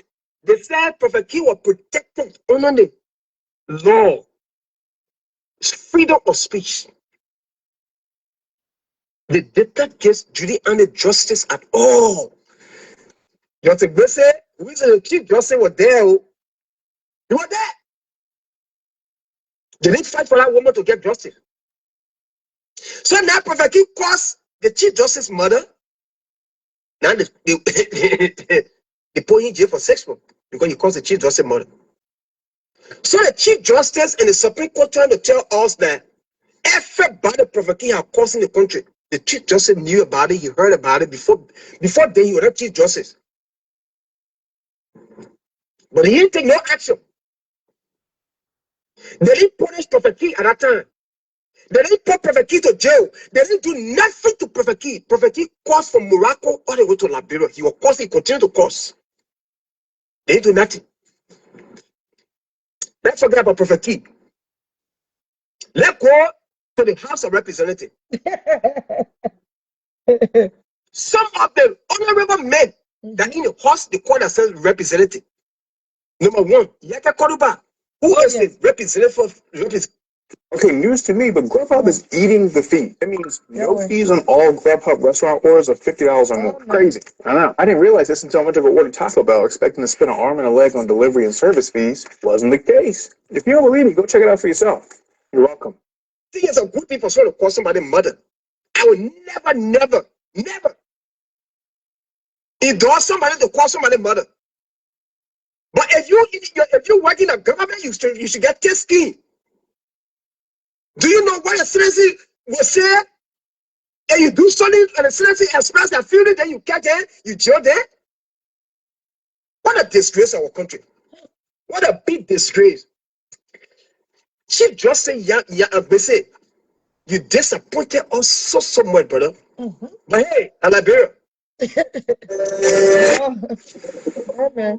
they said Prophet King was protected under the law. Freedom of speech. They did not give Giuliani justice at all. You have to say, we said the Chief Justice was there. You were there. They didn't fight for that woman to get justice. So now Prophet King caused the Chief Justice's mother. Now they put him in jail for 6 months because he caused the Chief Justice's mother. So the Chief Justice and the Supreme Court trying to tell us that everybody Prophet King had caused in the country, the Chief Justice knew about it, he heard about it before then he was not Chief Justice. But he didn't take no action. They didn't punish Prophet King at that time. They didn't put Prophet King to jail. They didn't do nothing to Prophet King. Prophet King caused from Morocco all the way to Liberia. He was causing, he continued to cause. They didn't do nothing. Let's forget about Prophet King. Let's go to the House of Representatives. Some of the honorable men that in the House, they call themselves representative. Number one, Yaka Koruba, who is the representative. Okay, news to me, but Grubhub is eating the fee. That means no fees on all Grubhub restaurant orders of $50 or more. Crazy. I know. I didn't realize this until I went to order Taco Bell, expecting to spend an arm and a leg on delivery and service fees. Wasn't the case. If you don't believe me, go check it out for yourself. You're welcome. See, as a good people trying to call somebody's mother, I would never endorse somebody to call somebody's mother. But if you work in a government, you should get this scheme. Do you know what the citizen will say? And you do something and the citizen express their feeling, then you get there, you jail there? What a disgrace our country. What a big disgrace. Chief Justice say, you disappointed us so much, brother. But hey, I Liberia. Okay.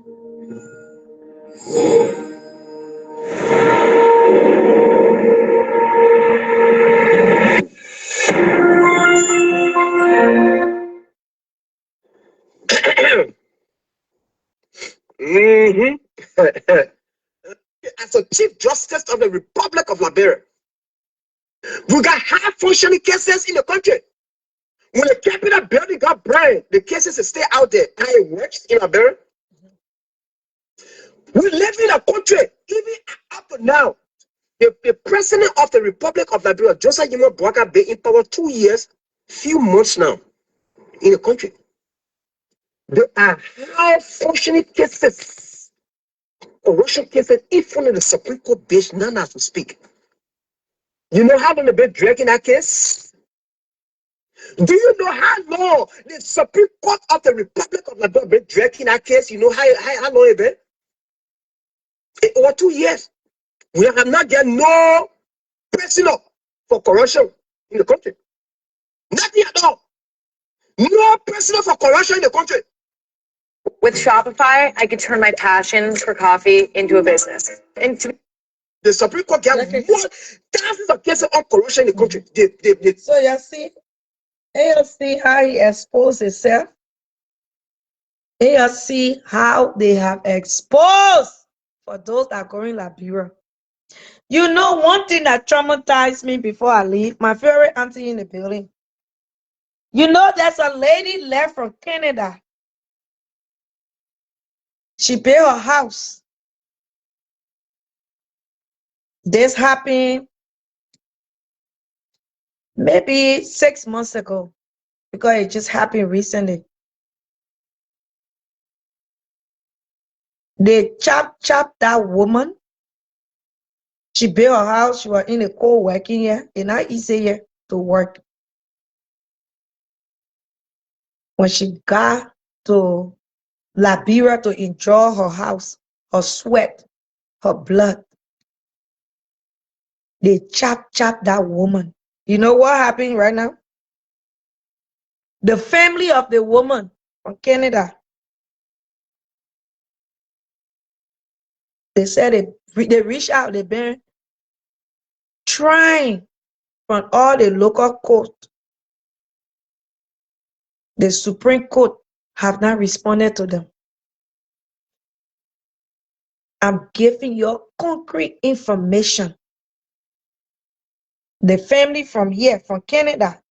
As a Chief Justice of the Republic of Liberia, we got high functioning cases in the country. When the Capitol building got burned, the cases stay out there. How it works in Liberia. We live in a country, even up to now. The president of the Republic of Liberia, Joseph Yimo Boaka, been in power 2 years, few months now in the country. There are high functioning cases, corruption cases, even in the Supreme Court bench, none as we speak. You know how long they've been dragging that case? Do you know how long the Supreme Court of the Republic of Liberia been dragging that case? You know how long it been? Over 2 years. We have not got no prisoner for corruption in the country. Nothing at all. No prisoner for corruption in the country. With Shopify, I could turn my passion for coffee into a business. The Supreme Court got thousands of cases of corruption in the country. So you see how he exposed himself. You see how they have exposed for those that are going Liberia. You know, one thing that traumatized me before I leave, my favorite auntie in the building. You know, there's a lady left from Canada. She built her house. This happened maybe 6 months ago because it just happened recently. They chopped that woman. She built her house. She was in the cold working here. It's not easy here to work. When she got to Liberia to enjoy her house, her sweat, her blood, they chopped that woman. You know what happened right now? The family of the woman from Canada, they said they reached out. They've been trying from all the local court. The Supreme Court have not responded to them. I'm giving you concrete information. The family from here, from Canada,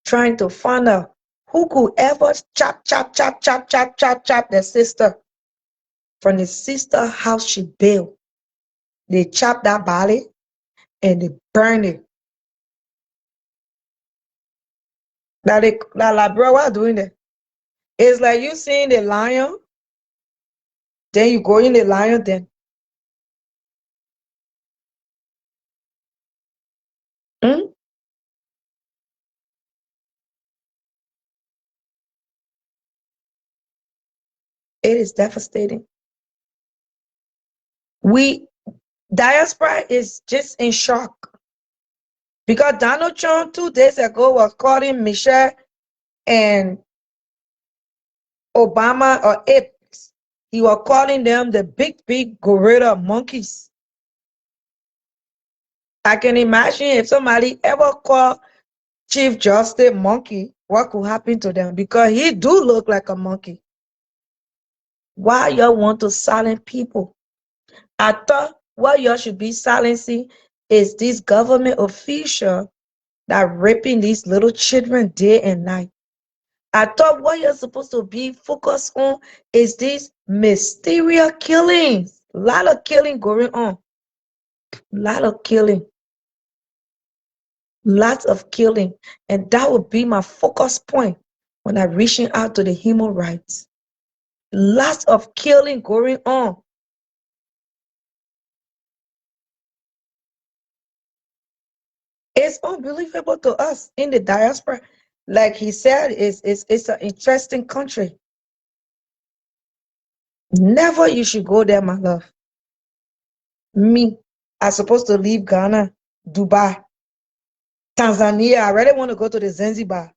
trying to find out who could ever chop the sister from the sister house she built. They chopped that body and they burned it. That bro, what doing that? It's like you seeing the lion, then you go in the lion den. Hmm? It is devastating. Diaspora is just in shock. Because Donald Trump 2 days ago was calling Michelle and Obama or apes. He was calling them the big gorilla monkeys. I can imagine if somebody ever called Chief Justice monkey, what could happen to them? Because he do look like a monkey. Why y'all want to silence people? I thought what y'all should be silencing is this government official that raping these little children day and night. I thought what you're supposed to be focused on is these mysterious killings. A lot of killing going on. A lot of killing. Lots of killing. And that would be my focus point when I'm reaching out to the human rights. Lots of killing going on. It's unbelievable to us in the diaspora. Like he said, it's an interesting country. Never you should go there, my love. Me, I'm supposed to leave Ghana, Dubai, Tanzania. I really want to go to the Zanzibar.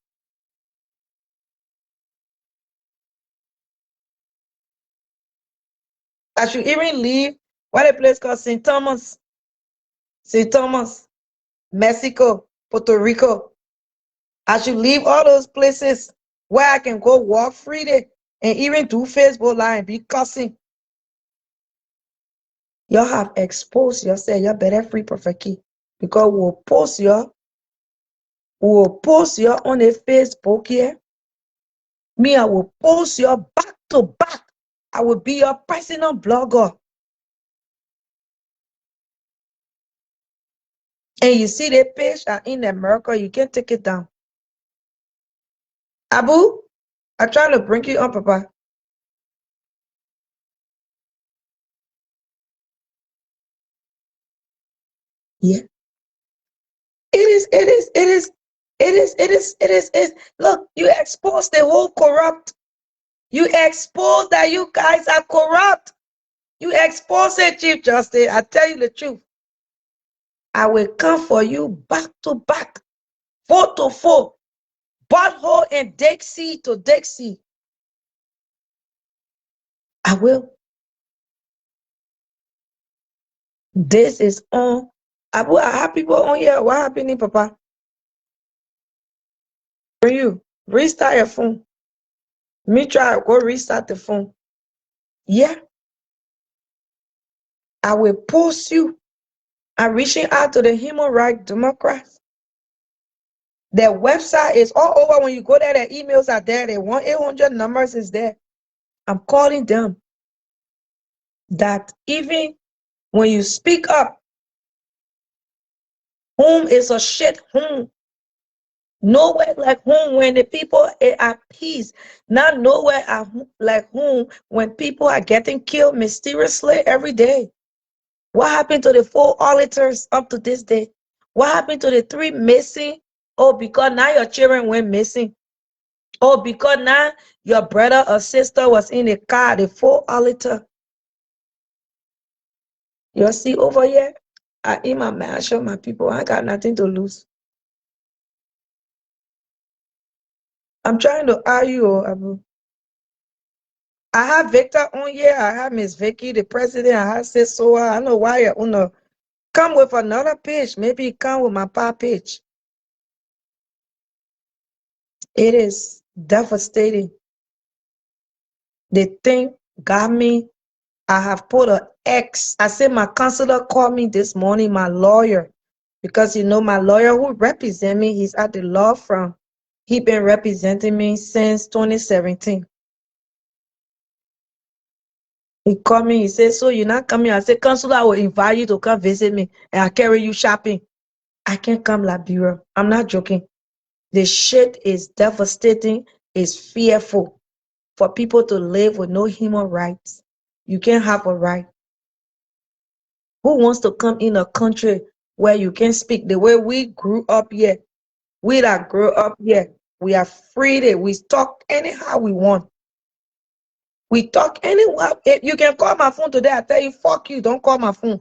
I should even leave what a place called St. Thomas, Mexico, Puerto Rico. I should leave all those places where I can go walk freely and even do Facebook Live and be cussing. Y'all have exposed yourself. Y'all better free Prophet Key. Because we'll post y'all on a Facebook here. Me, I will post your back to back. I will be your personal blogger. And you see the page in America, you can take it down. Abu, I try to bring you up, Papa. Yeah. It is. Look, you expose the whole corrupt. You expose that you guys are corrupt. You expose it, Chief Justice. I tell you the truth. I will come for you back to back, 4 to 4, butthole and Dixie to Dixie. I will. This is on. I have people on here. What happened, Papa? For you, restart your phone. Me try to go restart the phone. Yeah. I will post you. I'm reaching out to the human rights Democrats. Their website is all over. When you go there, their emails are there. Their 1-800 numbers is there. I'm calling them that even when you speak up, home is a shit home. Nowhere like home when the people are at peace. Not nowhere like home when people are getting killed mysteriously every day. What happened to the 4 auditors up to this day? What happened to the 3 missing? Oh, because now your children went missing. Oh, because now your brother or sister was in the car, the 4 auditor. You see over here, I in my mansion, my people, I got nothing to lose. I'm trying to argue, Abu. I have Victor on here. I have Miss Vicky, the president. I have CECE. I know why you wanna come with another page. Maybe come with my pop page. It is devastating. The thing got me. I have put an X. I said my counselor called me this morning, my lawyer, because you know my lawyer who represent me, he's at the law firm. He been representing me since 2017. He called me, he said, so you're not coming? I said, counselor, I will invite you to come visit me and I'll carry you shopping. I can't come, Liberia. I'm not joking. The shit is devastating. It's fearful for people to live with no human rights. You can't have a right. Who wants to come in a country where you can speak the way we grew up here? We that grew up here, we are free to, we talk anyhow we want. We talk anywhere. You can call my phone today. I tell you, fuck you, don't call my phone.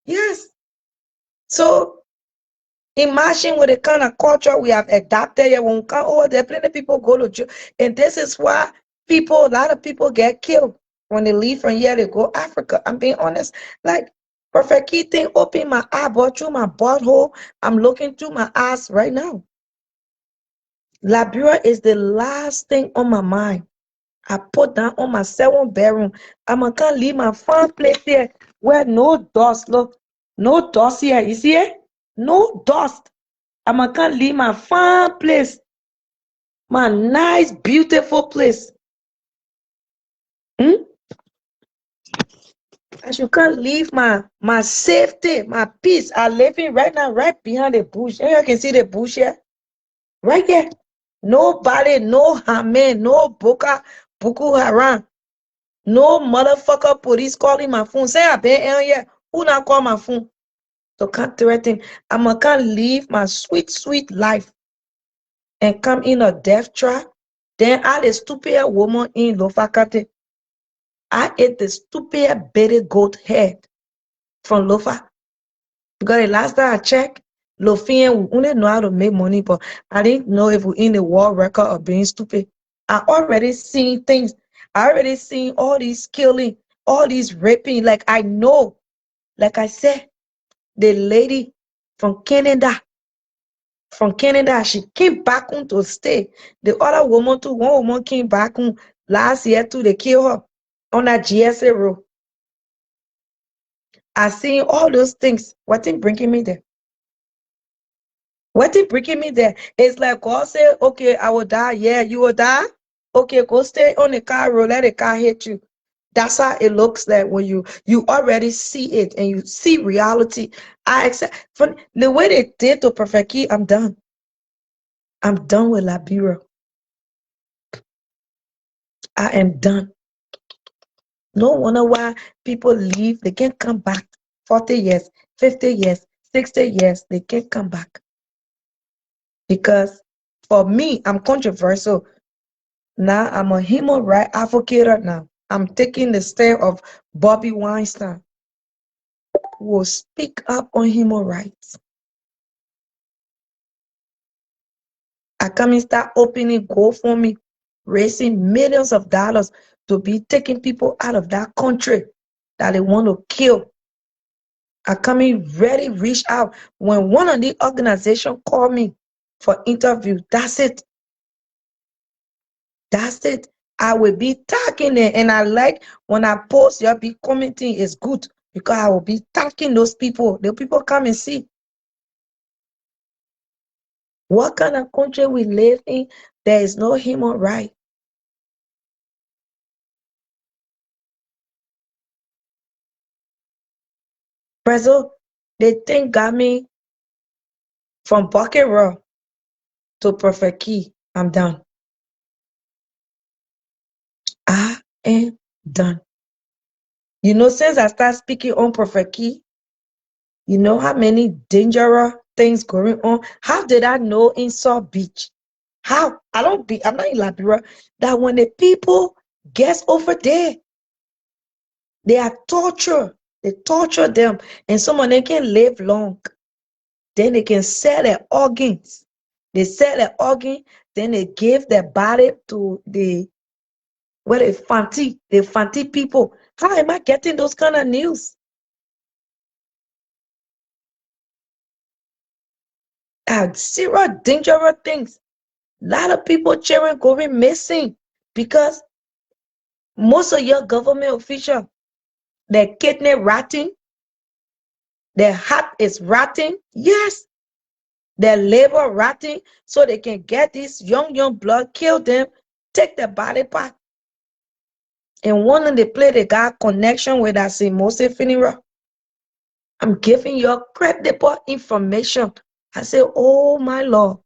Yes. So imagine with the kind of culture we have adopted here. When we come over there, plenty people go to jail. And this is why people, a lot of people get killed. When they leave from here, they go Africa. I'm being honest. Like, Perfect Key thing, open my eyeball through my butthole. I'm looking through my eyes right now. Liberia is the last thing on my mind. I put down on my 7-bedroom. I'm gonna leave my fun place there where no dust. Look, no dust here. You see it? No dust. I'm gonna leave my fun place. My nice, beautiful place. I should can't leave my safety, my peace. I living right now, right behind the bush. And you can see the bush here. Right here. Nobody, no Haman, no Boko Haram. No motherfucker police calling my phone. Say I been in here. Who not call my phone? So can't threaten. I'm gonna leave my sweet, sweet life and come in a death trap. Then I the stupid woman in Lofakate. I ate the stupid baby goat head from Lofa. Because the last time I checked, Lofian, we only know how to make money, but I didn't know if we're in the world record of being stupid. I already seen things. I already seen all these killing, all these raping. Like I know, like I said, the lady from Canada, she came back home to stay. The other woman too, one woman came back home last year too. They killed her on that GSA road. I seen all those things. What is bringing me there? What is bringing me there? It's like God say, okay, I will die. Yeah, you will die. Okay, go stay on the car road, let the car hit you. That's how it looks like when you already see it and you see reality. I accept from the way they did to Perfect Key, I'm done. I'm done with Liberia. I am done. No wonder why people leave, they can't come back. 40 years, 50 years, 60 years, they can't come back. Because for me, I'm controversial. Now I'm a human rights advocate now. I'm taking the stand of Bobby Weinstein, who will speak up on human rights. I come and start opening GoFundMe, raising millions of dollars to be taking people out of that country that they want to kill. I come in ready, reach out. When one of the organizations call me for interview, that's it. That's it. I will be tagging it. And I like when I post, you'll be commenting, it's good. because I will be attacking those people. The people come and see what kind of country we live in. There is no human right. Brazil, they think got me from Bucket Raw to Prophet Key. I'm done. I am done. You know, since I start speaking on Prophet Key, you know how many dangerous things going on? How did I know in South Beach? How? I'm not in Liberia. That when the people gets over there, they are tortured. They torture them. And some of them can live long. Then they can sell their organs. They sell their organ, then they give their body to the fanti people. How am I getting those kind of news? Serious dangerous things. A lot of people children going missing because most of your government officials, their kidney rotting, their heart is rotting. Yes, their liver rotting, so they can get this young blood, kill them, take the body part. And one of the play they got connection with that CECE funeral. I'm giving you credible information. I say, oh my Lord.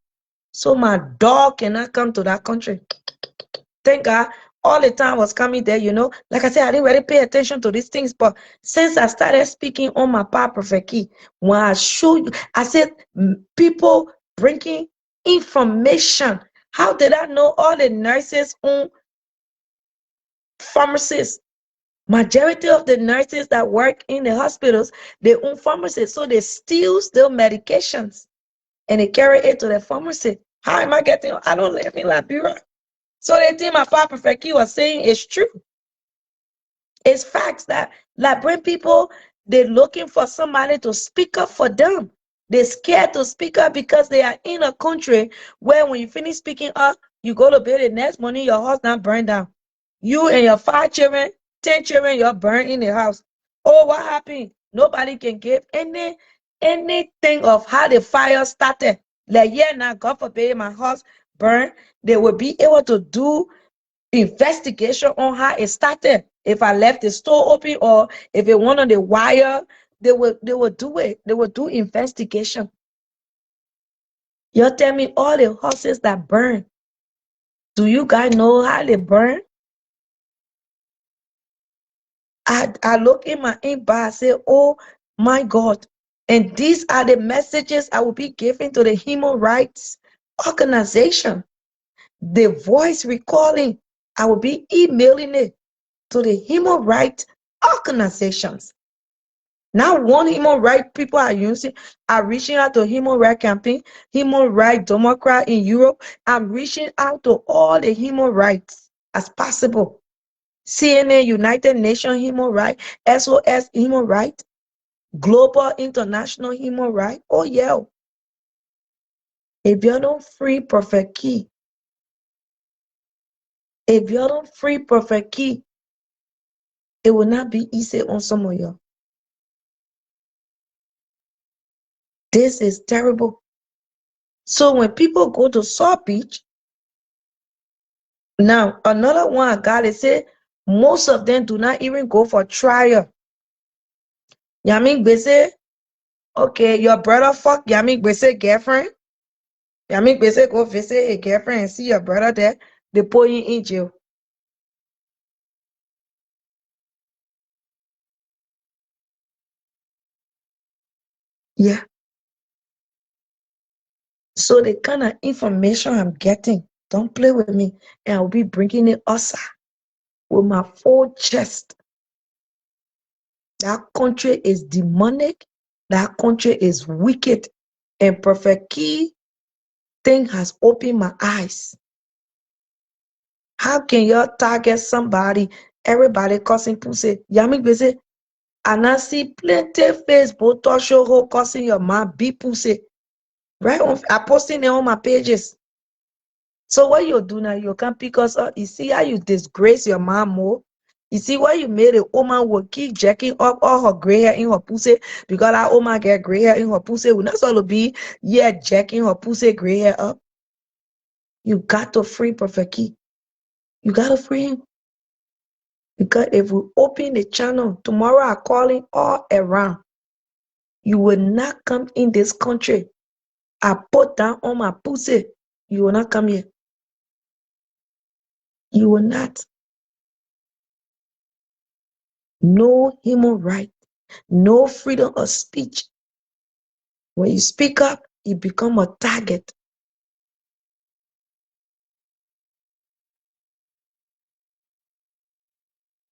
So my dog cannot come to that country. Thank God, all the time was coming there, you know. Like I said, I didn't really pay attention to these things, but since I started speaking on my power Prophet Key, when I show you, I said, people bringing information. How did I know all the nurses on pharmacists? Majority of the nurses that work in the hospitals, they own pharmacies, so they steal still medications and they carry it to the pharmacy. How am I getting? I don't live in Liberia. So the thing my Papa Feki was saying is true. It's facts that Liberian people, they're looking for somebody to speak up for them. They're scared to speak up because they are in a country where when you finish speaking up, you go to bed the next morning, your house not burned down. You and your 5 children, 10 children, you're burned in the house. Oh, what happened? Nobody can give anything of how the fire started. Like, yeah, now, God forbid, my house burned. They will be able to do investigation on how it started. If I left the store open or if it went on the wire, they will do it. They will do investigation. You tell me all the houses that burn. Do you guys know how they burn? I look in my inbox, I say, oh my God. And these are the messages I will be giving to the human rights organization. The voice recalling, I will be emailing it to the human rights organizations. Now one human rights people are reaching out to human rights campaign, human rights Democrat in Europe. I'm reaching out to all the human rights as possible. CNN, United Nations Human Rights, SOS Human Rights, Global International Human Rights. Oh yeah. If you don't free Prophet Key, if you don't free Prophet Key, it will not be easy on some of you. This is terrible. So when people go to South Beach, now another one I got to say, most of them do not even go for trial. Yamin Bese, okay, your brother fuck Yamin Bese girlfriend. Yamin Bese go visit a girlfriend and see your brother there, they put you in jail. Yeah. So the kind of information I'm getting, don't play with me. And I'll be bringing it also with my full chest. That country is demonic. That country is wicked. And Prophet Key thing has opened my eyes. How can you target somebody, everybody causing pussy? Yami Bese, and I see plenty Facebook talk show who causing your man be pussy. Right? I posting it on my pages. So what you do now, you can pick us up. You see how you disgrace your mom more. You see why you made a woman will keep jacking up all her gray hair in her pussy because that woman get gray hair in her pussy. Will not sort of be jacking her pussy gray hair up. You got to free Prophet Key. You gotta free him. Because if we open the channel, tomorrow I'm calling all around. You will not come in this country. I put down on my pussy. You will not come here. You will not. No human right. No freedom of speech. When you speak up, you become a target.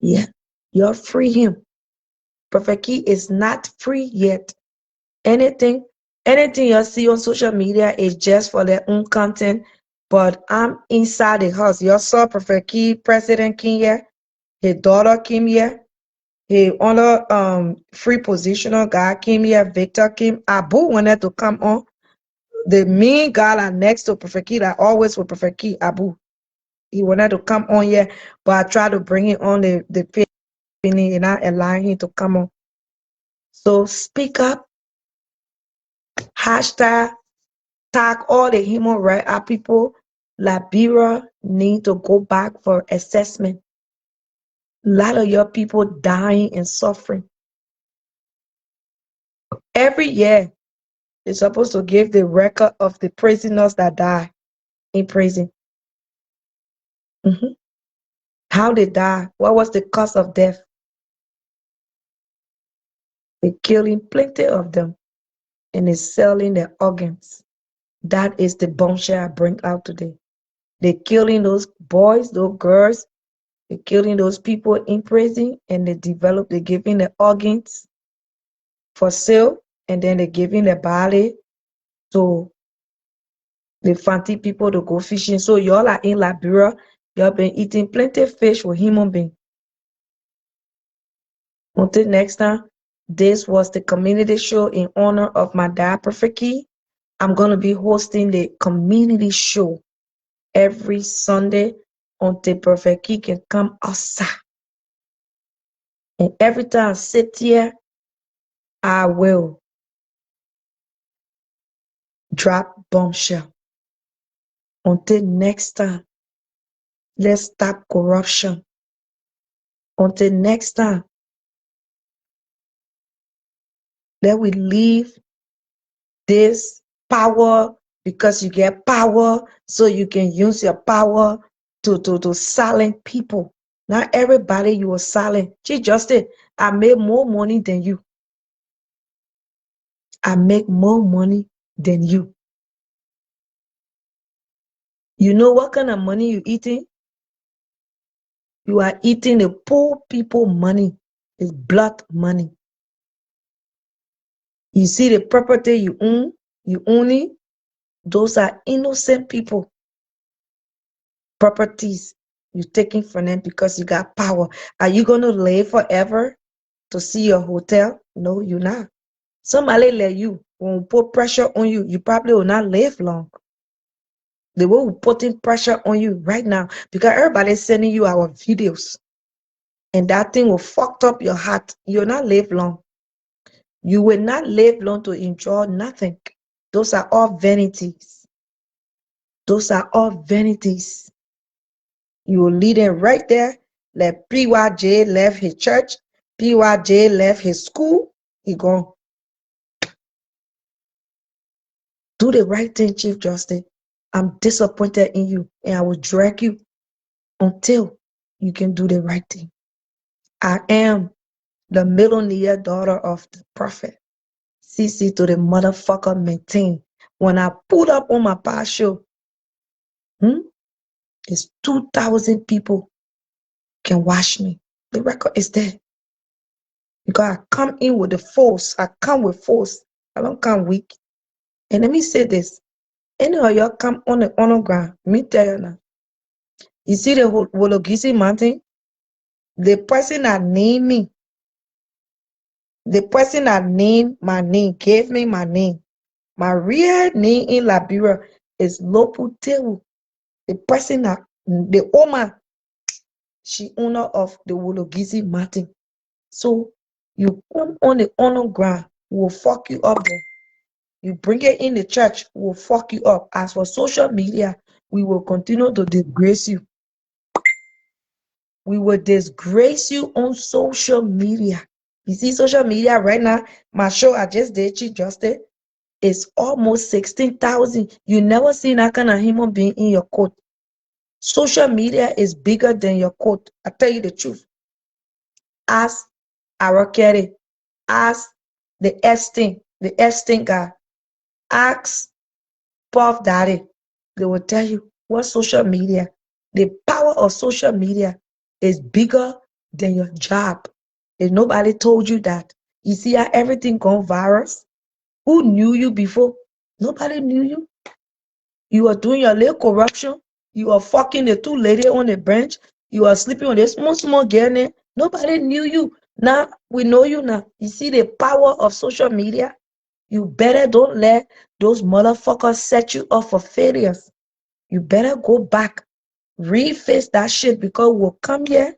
Yeah. You're free him. Prophet Key is not free yet. Anything you see on social media is just for their own content. But I'm inside the house. You saw Prophet Key, President King here. His daughter came here. His other free positional guy came here. Victor came. Abu wanted to come on. The main guy that next to Prophet Key, that always with Prophet Key, Abu. He wanted to come on here, but I tried to bring him on the page and not allowing him to come on. So speak up. Hashtag tag all the human rights people. Liberia need to go back for assessment. A lot of your people dying and suffering. Every year, they're supposed to give the record of the prisoners that die in prison. How they die. What was the cause of death? They're killing plenty of them and they're selling their organs. That is the bombshell I bring out today. They're killing those boys, those girls. They're killing those people in prison and they're giving the organs for sale and then they're giving the body to the fancy people to go fishing. So y'all are in Liberia. Y'all been eating plenty of fish with human beings. Until next time, this was the community show in honor of my dad, Prophet Key. I'm going to be hosting the community show every Sunday until Prophet Key can come outside. And every time I sit here, I will drop bombshell. Until next time, let's stop corruption. Until next time, let we leave this power because you get power so you can use your power to silence people. Not everybody you will silence. She just said, I made more money than you. I make more money than you. You know what kind of money you eating? You are eating the poor people money. It's blood money. You see the property you own it. Those are innocent people. Properties you taking from them because you got power. Are you going to live forever to see your hotel? No, you're not. Somebody let you, when we put pressure on you, you probably will not live long. The way we're putting pressure on you right now, because everybody's sending you our videos. And that thing will fuck up your heart. You'll not live long. You will not live long to enjoy nothing. Those are all vanities. Those are all vanities. You will lead them right there. Like PYJ left his church. PYJ left his school. He gone. Do the right thing, Chief Justice. I'm disappointed in you, and I will drag you until you can do the right thing. I am the millionaire daughter of the prophet. CECE to the motherfucker maintain. When I put up on my past show, it's 2,000 people can watch me. The record is there. Because I come in with the force. I come with force. I don't come weak. And let me say this. Any of y'all come on the honor ground, me tell you now. You see the Wologisi mountain? The person that named me, the person that named my name, gave me my name. My real name in Liberia is Lopu Tewu. The person that, the Oma, She owner of the Wologizi Martin. So you come on the honor ground, will fuck you up there. You bring it in the church, will fuck you up. As for social media, we will continue to disgrace you. We will disgrace you on social media. You see, social media right now, my show I just did, Chief Justice, is almost 16,000. You never seen that kind of human being in your court. Social media is bigger than your court. I tell you the truth. Ask Arakere, ask the Epstein guy, ask Puff Daddy. They will tell you what social media, the power of social media is bigger than your job. If nobody told you that, you see how everything gone virus? Who knew you before? Nobody knew you. You are doing your little corruption. You are fucking the two ladies on the bench. You are sleeping with a small girl there. Nobody knew you. Now we know you now. You see the power of social media? You better don't let those motherfuckers set you up for failures. You better go back, reface that shit, because we'll come here.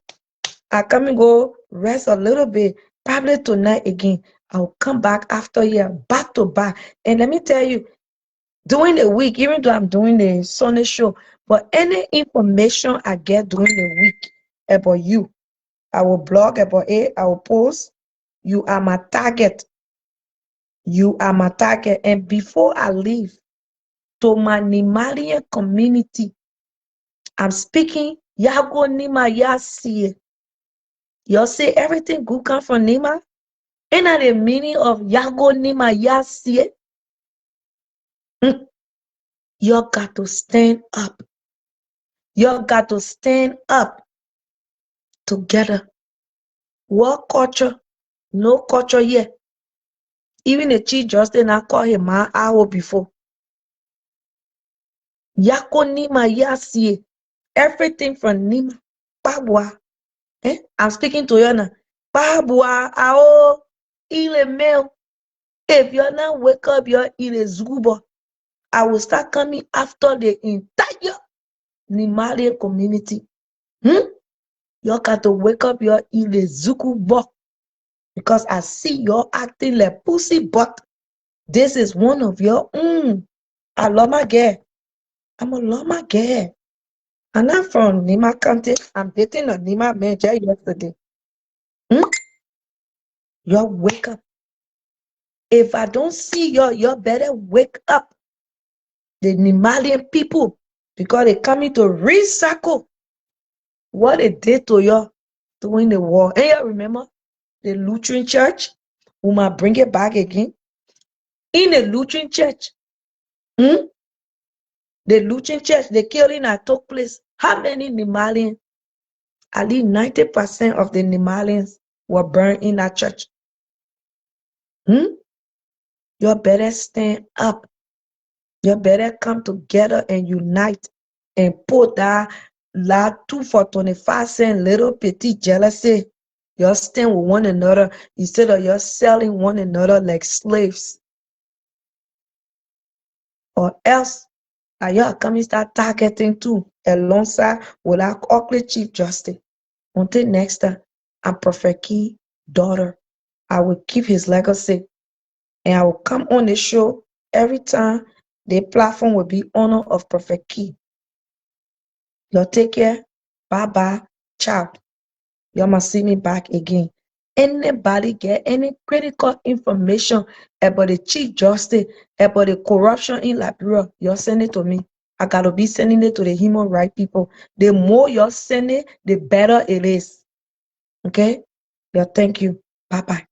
I come and go rest a little bit, probably tonight again. I'll come back after here, back to back. And let me tell you, during the week, even though I'm doing the Sunday show, but any information I get during the week about you, I will blog about it, I will post. You are my target. You are my target. And before I leave to my Nimalian community, I'm speaking Yago Nima Yasi. You say everything good come from Nima? Ain't that the meaning of Yago Nima Yasi? You got to stand up. You got to stand up together. What culture? No culture yet. Even the Chief Justice I call him my hour before. Yako Nima Yasi. Everything from Nima. Babwa. I'm speaking to you now. Babwa, ao, ile mail. If you're not wake up, you're in a zuba. I will start coming after the entire Nimalian community. You got to wake up, you're in a zukuba. Because I see you're acting like pussy, but this is one of your I love my girl. I'm a love my girl. And I'm from Nima County. I'm dating a Nima man just yesterday. You wake up. If I don't see you better wake up. The Nimalian people, because they coming to recycle what they did to you during the war. And you remember the Lutheran church? We might bring it back again. In the Lutheran church, the Lutheran church, the killing that took place, how many Nimalians? At least 90% of the Nimalians were burned in that church. You better stand up. You better come together and unite and put that 2 for 25 cent little petty jealousy. You stand with one another instead of you selling one another like slaves. Or else, you come and start targeting too alongside with our ugly Chief Justice. Until next time, I'm Prophet Key daughter. I will keep his legacy. And I will come on the show every time the platform will be honor of Prophet Key. You take care. Bye-bye. Ciao. You must see me back again. Anybody get any critical information about the Chief Justice, about the corruption in Liberia, you send it to me. I gotta be sending it to the human rights people. The more you send it, the better it is. Okay? Yeah, thank you. Bye-bye.